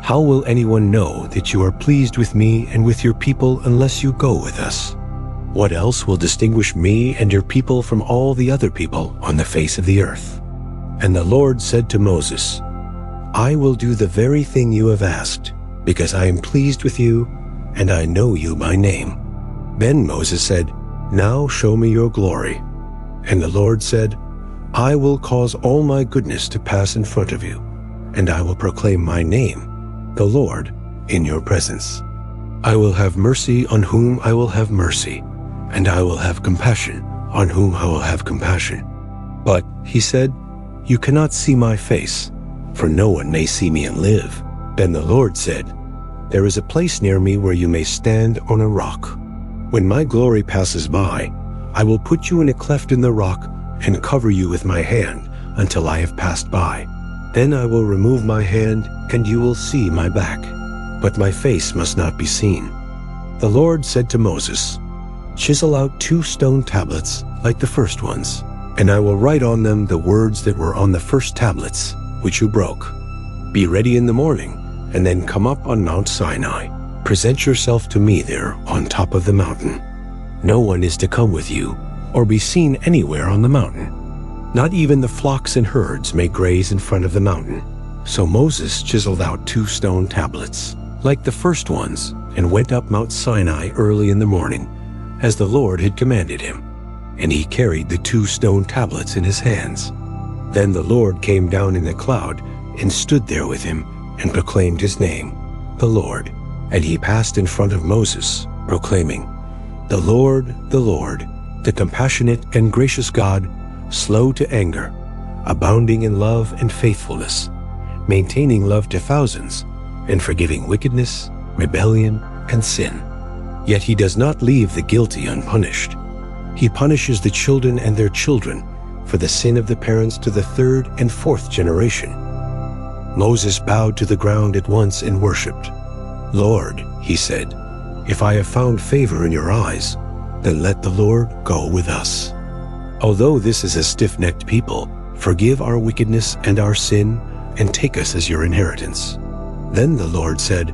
How will anyone know that you are pleased with me and with your people unless you go with us? What else will distinguish me and your people from all the other people on the face of the earth?" And the Lord said to Moses, "I will do the very thing you have asked, because I am pleased with you, and I know you by name." Then Moses said, "Now show me your glory." And the Lord said, "I will cause all my goodness to pass in front of you, and I will proclaim my name, the Lord, in your presence. I will have mercy on whom I will have mercy, and I will have compassion on whom I will have compassion." But, he said, "You cannot see my face, for no one may see me and live." Then the Lord said, There is a place near me where you may stand on a rock. When my glory passes by, I will put you in a cleft in the rock and cover you with my hand until I have passed by. Then I will remove my hand, and you will see my back, but my face must not be seen. The Lord said to Moses, "Chisel out 2 stone tablets like the first ones, and I will write on them the words that were on the first tablets, which you broke. Be ready in the morning, and then come up on Mount Sinai. Present yourself to me there on top of the mountain. No one is to come with you or be seen anywhere on the mountain. Not even the flocks and herds may graze in front of the mountain." So Moses chiseled out 2 stone tablets, like the first ones, and went up Mount Sinai early in the morning, as the Lord had commanded him. And he carried the 2 stone tablets in his hands. Then the Lord came down in a cloud and stood there with him and proclaimed his name, the Lord. And he passed in front of Moses, proclaiming, the Lord, the compassionate and gracious God, slow to anger, abounding in love and faithfulness, maintaining love to thousands, and forgiving wickedness, rebellion, and sin. Yet he does not leave the guilty unpunished. He punishes the children and their children for the sin of the parents to the 3rd and 4th generation. Moses bowed to the ground at once and worshipped. "Lord," he said, "if I have found favor in your eyes, then let the Lord go with us. Although this is a stiff-necked people, forgive our wickedness and our sin, and take us as your inheritance." Then the Lord said,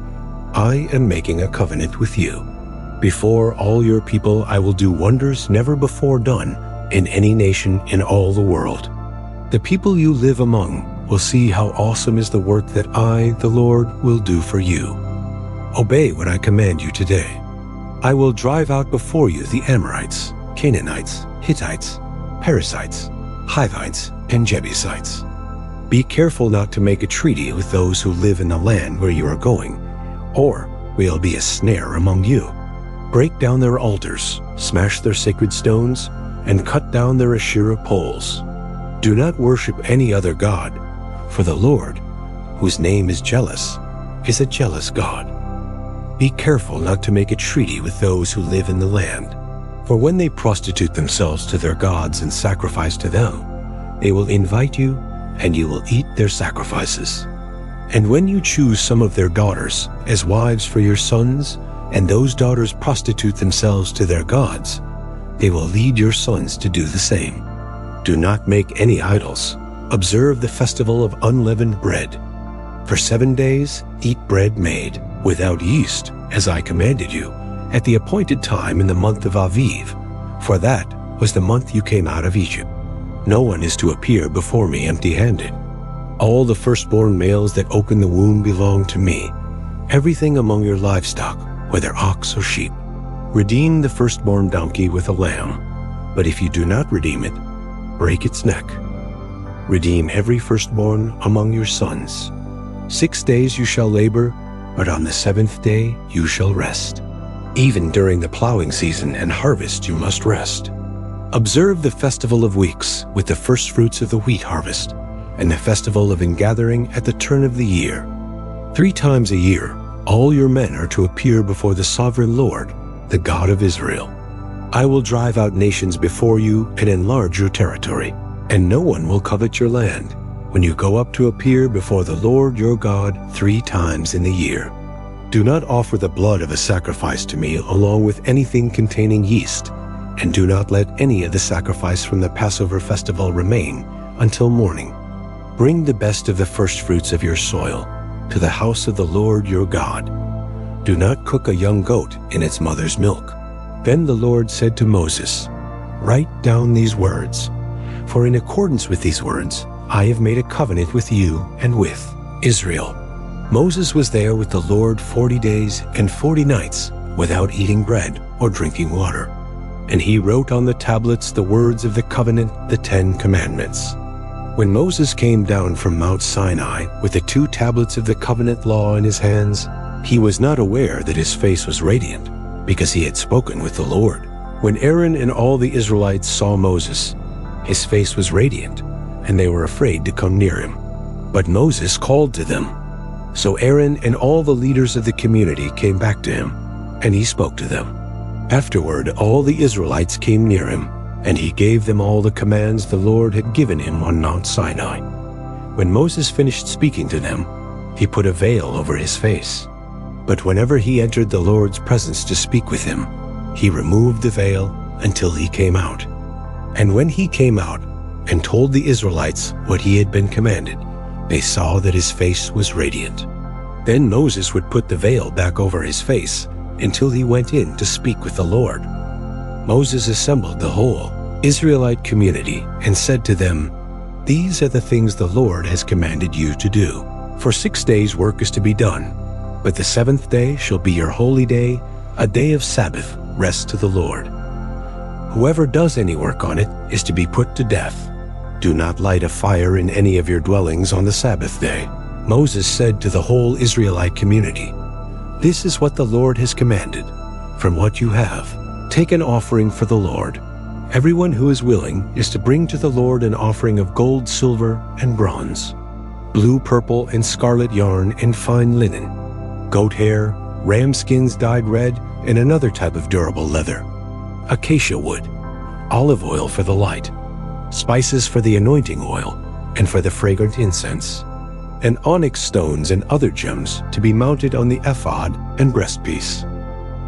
"I am making a covenant with you. Before all your people I will do wonders never before done in any nation in all the world. The people you live among will see how awesome is the work that I, the Lord, will do for you. Obey what I command you today. I will drive out before you the Amorites, Canaanites, Hittites, Perizzites, Hivites, and Jebusites. Be careful not to make a treaty with those who live in the land where you are going, or we'll be a snare among you. Break down their altars, smash their sacred stones, and cut down their Asherah poles. Do not worship any other god, for the Lord, whose name is jealous, is a jealous God. Be careful not to make a treaty with those who live in the land, for when they prostitute themselves to their gods and sacrifice to them, they will invite you, and you will eat their sacrifices. And when you choose some of their daughters as wives for your sons, and those daughters prostitute themselves to their gods, they will lead your sons to do the same. Do not make any idols. Observe the festival of unleavened bread. For 7 days, eat bread made without yeast, as I commanded you, at the appointed time in the month of Aviv, for that was the month you came out of Egypt. No one is to appear before me empty-handed. All the firstborn males that open the womb belong to me. Everything among your livestock, whether ox or sheep. Redeem the firstborn donkey with a lamb, but if you do not redeem it, break its neck. Redeem every firstborn among your sons. 6 days you shall labor, but on the 7th day you shall rest. Even during the plowing season and harvest you must rest. Observe the festival of weeks with the first fruits of the wheat harvest, and the festival of ingathering at the turn of the year. 3 times a year, all your men are to appear before the sovereign Lord, the God of Israel. I will drive out nations before you and enlarge your territory, and no one will covet your land when you go up to appear before the Lord your God 3 times in the year. Do not offer the blood of a sacrifice to me along with anything containing yeast, and do not let any of the sacrifice from the Passover festival remain until morning. Bring the best of the firstfruits of your soil to the house of the Lord your God. Do not cook a young goat in its mother's milk. Then the Lord said to Moses, "Write down these words, for in accordance with these words, I have made a covenant with you and with Israel." Moses was there with the Lord 40 days and 40 nights without eating bread or drinking water. And he wrote on the tablets the words of the covenant, the 10 commandments. When Moses came down from Mount Sinai with the 2 tablets of the covenant law in his hands, he was not aware that his face was radiant, because he had spoken with the Lord. When Aaron and all the Israelites saw Moses, his face was radiant, and they were afraid to come near him. But Moses called to them, So Aaron and all the leaders of the community came back to him, and he spoke to them. Afterward, all the Israelites came near him, and he gave them all the commands the Lord had given him on Mount Sinai. When Moses finished speaking to them, he put a veil over his face. But whenever he entered the Lord's presence to speak with him, he removed the veil until he came out. And when he came out and told the Israelites what he had been commanded, they saw that his face was radiant. Then Moses would put the veil back over his face until he went in to speak with the Lord. Moses assembled the whole Israelite community and said to them, "These are the things the Lord has commanded you to do. For 6 days work is to be done, but the seventh day shall be your holy day, a day of Sabbath, rest to the Lord. Whoever does any work on it is to be put to death. Do not light a fire in any of your dwellings on the Sabbath day." Moses said to the whole Israelite community, "This is what the Lord has commanded. From what you have, take an offering for the Lord. Everyone who is willing is to bring to the Lord an offering of gold, silver, and bronze, blue, purple, and scarlet yarn and fine linen, goat hair, ram skins dyed red, and another type of durable leather, acacia wood, olive oil for the light, spices for the anointing oil and for the fragrant incense, and onyx stones and other gems to be mounted on the ephod and breastpiece.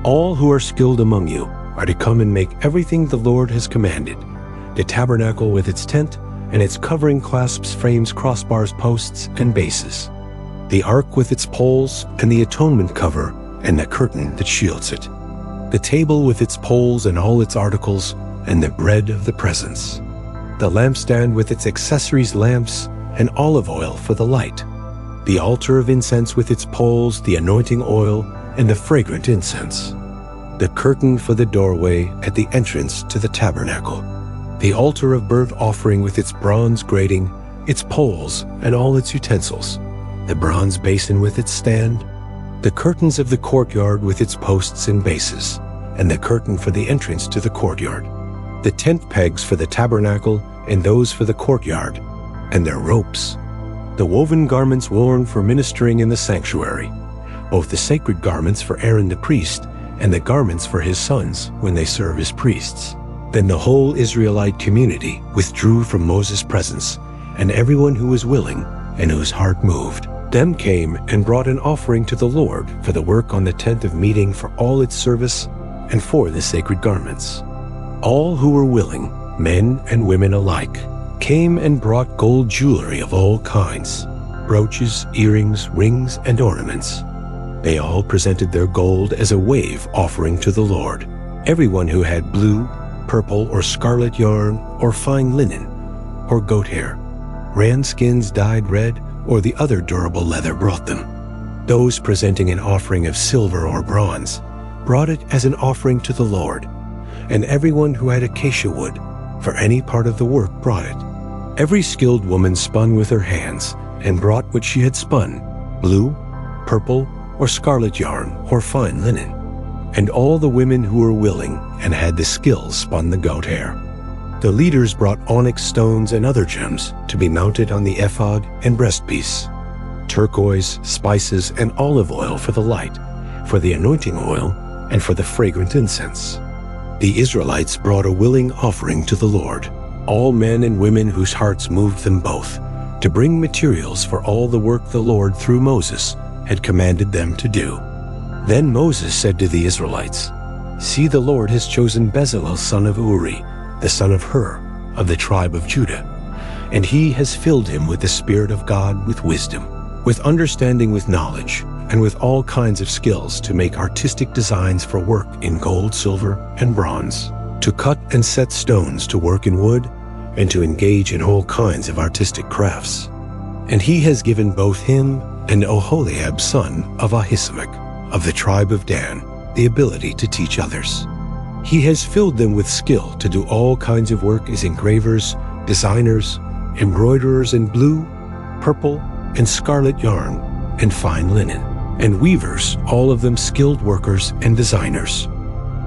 All who are skilled among you are to come and make everything the Lord has commanded: the tabernacle with its tent and its covering, clasps, frames, crossbars, posts, and bases, the ark with its poles and the atonement cover and the curtain that shields it, the table with its poles and all its articles, and the bread of the presence, the lampstand with its accessories, lamps, and olive oil for the light, the altar of incense with its poles, the anointing oil, and the fragrant incense, the curtain for the doorway at the entrance to the tabernacle, the altar of burnt offering with its bronze grating, its poles, and all its utensils, the bronze basin with its stand, the curtains of the courtyard with its posts and bases, and the curtain for the entrance to the courtyard, the tent pegs for the tabernacle and those for the courtyard, and their ropes, the woven garments worn for ministering in the sanctuary, both the sacred garments for Aaron the priest and the garments for his sons when they serve as priests. Then the whole Israelite community withdrew from Moses' presence, and everyone who was willing and whose heart moved, them came and brought an offering to the Lord for the work on the tent of meeting, for all its service, and for the sacred garments. All who were willing, men and women alike, came and brought gold jewelry of all kinds, brooches, earrings, rings, and ornaments. They all presented their gold as a wave offering to the Lord. Everyone who had blue, purple, or scarlet yarn, or fine linen, or goat hair, ram skins dyed red, or the other durable leather brought them. Those presenting an offering of silver or bronze brought it as an offering to the Lord, and everyone who had acacia wood for any part of the work brought it. Every skilled woman spun with her hands and brought what she had spun, blue, purple, or scarlet yarn, or fine linen. And all the women who were willing and had the skill spun the goat hair. The leaders brought onyx stones and other gems to be mounted on the ephod and breastpiece, turquoise, spices, and olive oil for the light, for the anointing oil, and for the fragrant incense. The Israelites brought a willing offering to the Lord, all men and women whose hearts moved them both, to bring materials for all the work the Lord through Moses had commanded them to do. Then Moses said to the Israelites, "See, the Lord has chosen Bezalel son of Uri, the son of Hur, of the tribe of Judah, and he has filled him with the Spirit of God, with wisdom, with understanding, with knowledge, and with all kinds of skills to make artistic designs for work in gold, silver, and bronze, to cut and set stones, to work in wood, and to engage in all kinds of artistic crafts. And he has given both him and Oholiab son of Ahisamach, of the tribe of Dan, the ability to teach others. He has filled them with skill to do all kinds of work as engravers, designers, embroiderers in blue, purple, and scarlet yarn, and fine linen, and weavers, all of them skilled workers and designers.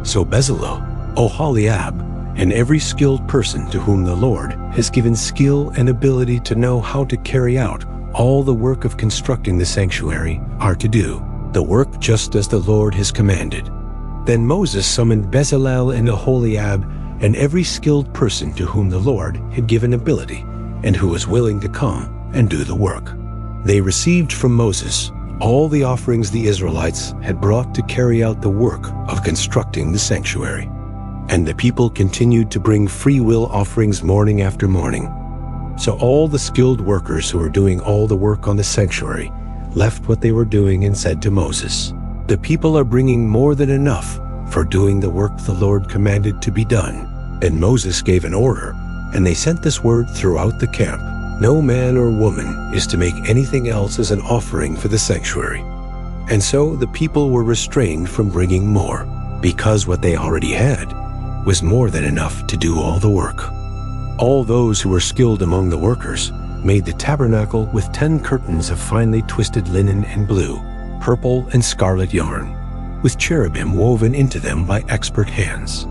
So Bezalel, Oholiab, and every skilled person to whom the Lord has given skill and ability to know how to carry out all the work of constructing the sanctuary, are to do the work just as the Lord has commanded. Then Moses summoned Bezalel and Aholiab and every skilled person to whom the Lord had given ability and who was willing to come and do the work. They received from Moses all the offerings the Israelites had brought to carry out the work of constructing the sanctuary. And the people continued to bring free will offerings morning after morning. So all the skilled workers who were doing all the work on the sanctuary left what they were doing and said to Moses, "The people are bringing more than enough for doing the work the Lord commanded to be done." And Moses gave an order, and they sent this word throughout the camp: "No man or woman is to make anything else as an offering for the sanctuary." And so the people were restrained from bringing more, because what they already had was more than enough to do all the work. All those who were skilled among the workers made the tabernacle with 10 curtains of finely twisted linen and blue, purple and scarlet yarn, with cherubim woven into them by expert hands.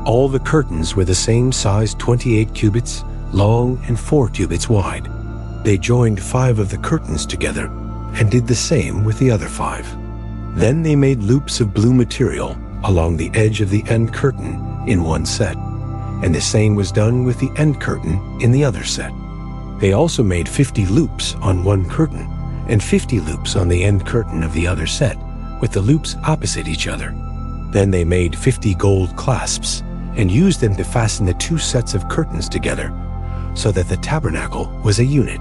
All the curtains were the same size, 28 cubits long and 4 cubits wide. They joined 5 of the curtains together and did the same with the other 5. Then they made loops of blue material along the edge of the end curtain in one set, and the same was done with the end curtain in the other set. They also made 50 loops on one curtain and 50 loops on the end curtain of the other set, with the loops opposite each other. Then they made 50 gold clasps and used them to fasten the 2 sets of curtains together, so that the tabernacle was a unit.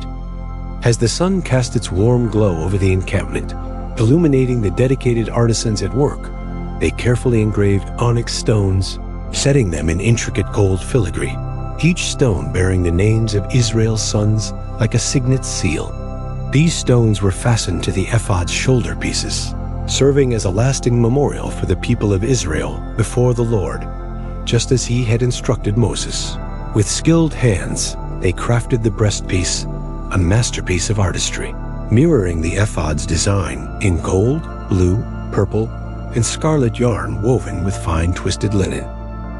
As the sun cast its warm glow over the encampment, illuminating the dedicated artisans at work, they carefully engraved onyx stones, setting them in intricate gold filigree, each stone bearing the names of Israel's sons like a signet seal. These stones were fastened to the ephod's shoulder pieces, serving as a lasting memorial for the people of Israel before the Lord, just as he had instructed Moses. With skilled hands, they crafted the breastpiece, a masterpiece of artistry, mirroring the ephod's design in gold, blue, purple, and scarlet yarn woven with fine twisted linen.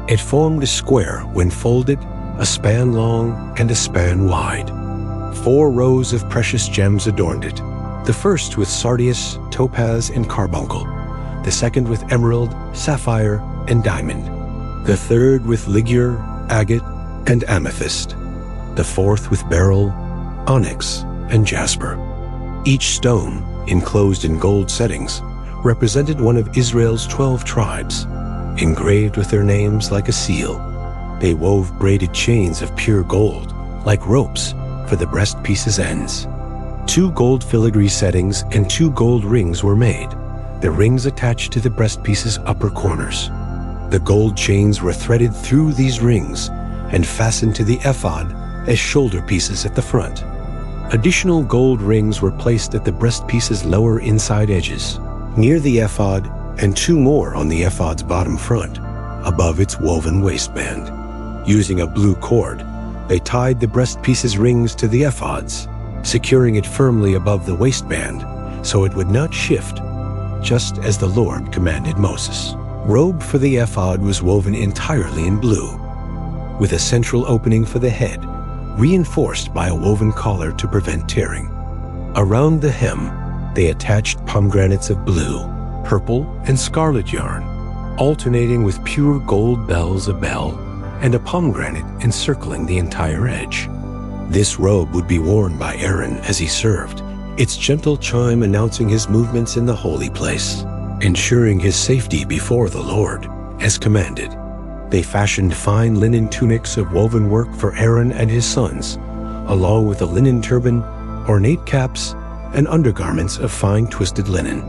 It formed a square when folded, a span long and a span wide. 4 rows of precious gems adorned it, the first with sardius, topaz, and carbuncle, the second with emerald, sapphire, and diamond, the third with ligure, agate, and amethyst, the fourth with beryl, onyx, and jasper. Each stone, enclosed in gold settings, represented one of Israel's 12 tribes, engraved with their names like a seal. They wove braided chains of pure gold, like ropes, for the breastpiece's ends. 2 gold filigree settings and 2 gold rings were made, the rings attached to the breastpiece's upper corners. The gold chains were threaded through these rings and fastened to the ephod as shoulder pieces at the front. Additional gold rings were placed at the breastpiece's lower inside edges, near the ephod, and 2 more on the ephod's bottom front, above its woven waistband. Using a blue cord, they tied the breastpiece's rings to the ephods, securing it firmly above the waistband so it would not shift, just as the Lord commanded Moses. Robe for the ephod was woven entirely in blue, with a central opening for the head, reinforced by a woven collar to prevent tearing. Around the hem, they attached pomegranates of blue, purple, and scarlet yarn, alternating with pure gold bells, a bell, and a pomegranate encircling the entire edge. This robe would be worn by Aaron as he served, its gentle chime announcing his movements in the holy place, ensuring his safety before the Lord, as commanded. They fashioned fine linen tunics of woven work for Aaron and his sons, along with a linen turban, ornate caps, and undergarments of fine twisted linen.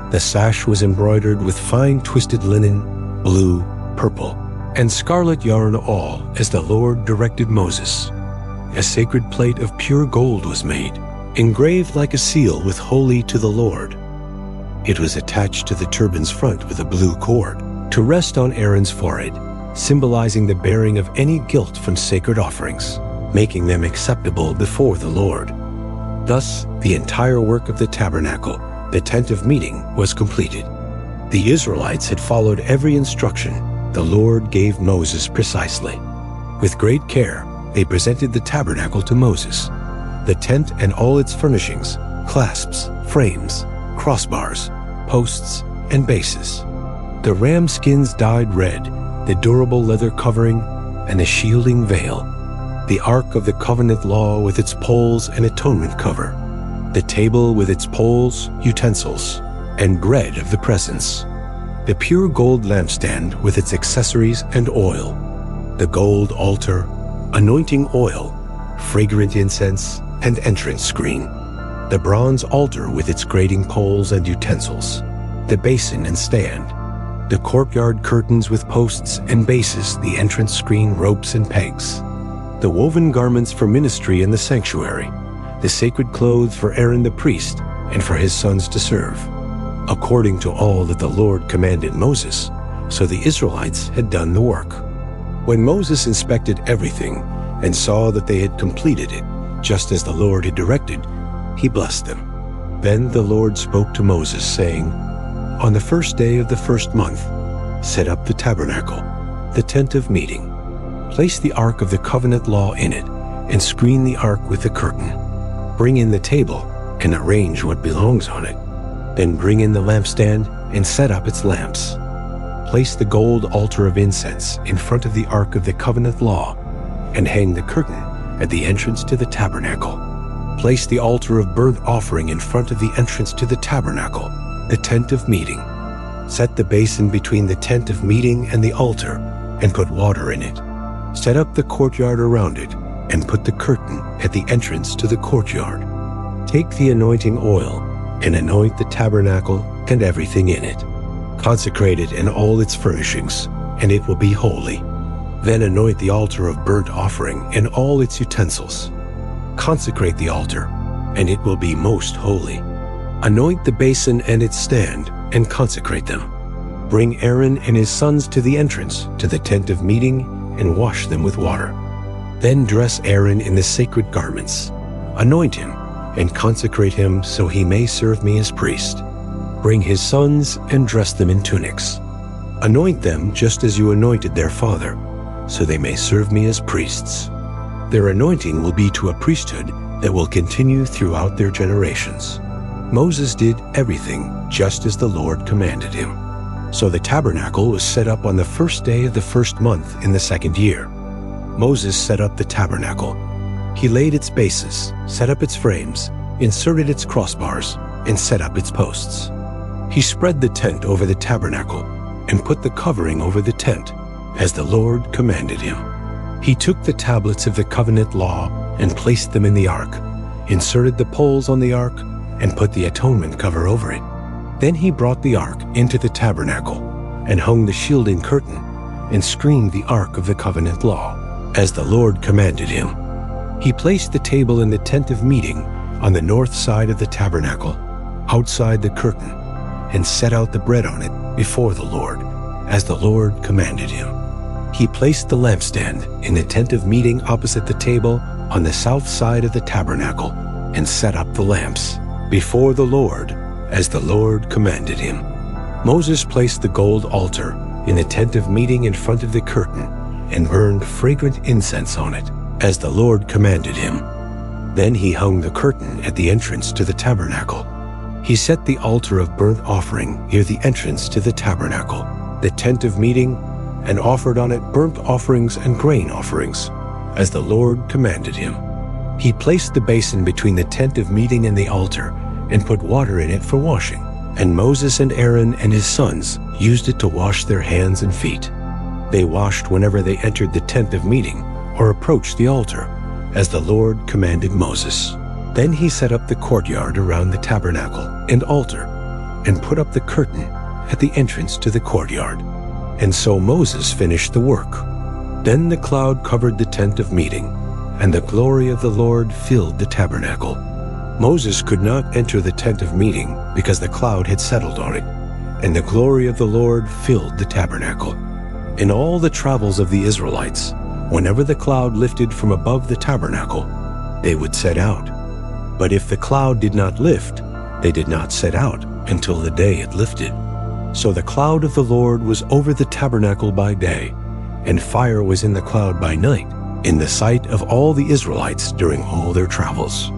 The sash was embroidered with fine twisted linen, blue, purple, and scarlet yarn, all as the Lord directed Moses. A sacred plate of pure gold was made, engraved like a seal with "Holy to the Lord." It was attached to the turban's front with a blue cord to rest on Aaron's forehead, symbolizing the bearing of any guilt from sacred offerings, making them acceptable before the Lord. Thus, the entire work of the tabernacle, the tent of meeting, was completed. The Israelites had followed every instruction the Lord gave Moses precisely. With great care, they presented the tabernacle to Moses, the tent and all its furnishings, clasps, frames, crossbars, posts, and bases. The ram skins dyed red, the durable leather covering, and the shielding veil. The Ark of the Covenant Law with its poles and atonement cover. The table with its poles, utensils, and bread of the presence. The pure gold lampstand with its accessories and oil. The gold altar, anointing oil, fragrant incense, and entrance screen. The bronze altar with its grating poles and utensils. The basin and stand. The courtyard curtains with posts and bases, the entrance screen, ropes, and pegs. The woven garments for ministry in the sanctuary. The sacred clothes for Aaron the priest and for his sons to serve, according to all that the Lord commanded Moses. So the Israelites had done the work. When Moses inspected everything and saw that they had completed it, just as the Lord had directed, he blessed them. Then the Lord spoke to Moses, saying, "On the first day of the first month, set up the tabernacle, the tent of meeting. Place the Ark of the Covenant Law in it, and screen the Ark with the curtain. Bring in the table, and arrange what belongs on it. Then bring in the lampstand, and set up its lamps. Place the gold altar of incense in front of the Ark of the Covenant Law, and hang the curtain at the entrance to the tabernacle. Place the altar of burnt offering in front of the entrance to the tabernacle, the tent of meeting. Set the basin between the tent of meeting and the altar, and put water in it. Set up the courtyard around it, and put the curtain at the entrance to the courtyard. Take the anointing oil, and anoint the tabernacle and everything in it. Consecrate it and all its furnishings, and it will be holy. Then anoint the altar of burnt offering and all its utensils. Consecrate the altar, and it will be most holy. Anoint the basin and its stand, and consecrate them. Bring Aaron and his sons to the entrance to the tent of meeting, and wash them with water. Then dress Aaron in the sacred garments. Anoint him, and consecrate him so he may serve me as priest. Bring his sons and dress them in tunics. Anoint them just as you anointed their father, so they may serve me as priests. Their anointing will be to a priesthood that will continue throughout their generations. Moses did everything just as the Lord commanded him. So the tabernacle was set up on the first day of the first month in the second year. Moses set up the tabernacle. He laid its bases, set up its frames, inserted its crossbars, and set up its posts. He spread the tent over the tabernacle and put the covering over the tent, as the Lord commanded him. He took the tablets of the covenant law and placed them in the ark, inserted the poles on the ark, and put the atonement cover over it. Then he brought the ark into the tabernacle and hung the shielding curtain and screened the ark of the covenant law, as the Lord commanded him. He placed the table in the tent of meeting on the north side of the tabernacle, outside the curtain, and set out the bread on it before the Lord, as the Lord commanded him. He placed the lampstand in the tent of meeting opposite the table on the south side of the tabernacle, and set up the lamps before the Lord, as the Lord commanded him. Moses placed the gold altar in the tent of meeting in front of the curtain, and burned fragrant incense on it, as the Lord commanded him. Then he hung the curtain at the entrance to the tabernacle. He set the altar of burnt offering near the entrance to the tabernacle, the tent of meeting, and offered on it burnt offerings and grain offerings, as the Lord commanded him. He placed the basin between the tent of meeting and the altar, and put water in it for washing. And Moses and Aaron and his sons used it to wash their hands and feet. They washed whenever they entered the tent of meeting or approached the altar, as the Lord commanded Moses. Then he set up the courtyard around the tabernacle and altar, and put up the curtain at the entrance to the courtyard. And so Moses finished the work. Then the cloud covered the tent of meeting, and the glory of the Lord filled the tabernacle. Moses could not enter the tent of meeting because the cloud had settled on it, and the glory of the Lord filled the tabernacle. In all the travels of the Israelites, whenever the cloud lifted from above the tabernacle, they would set out. But if the cloud did not lift, they did not set out until the day it lifted. So the cloud of the Lord was over the tabernacle by day, and fire was in the cloud by night, in the sight of all the Israelites during all their travels.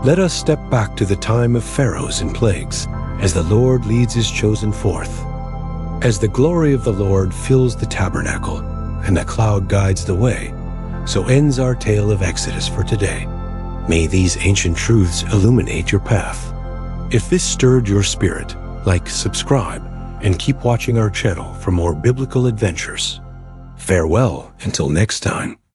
Let us step back to the time of pharaohs and plagues, as the Lord leads his chosen forth. As the glory of the Lord fills the tabernacle, and the cloud guides the way, so ends our tale of Exodus for today. May these ancient truths illuminate your path. If this stirred your spirit, like, subscribe, and keep watching our channel for more biblical adventures. Farewell until next time.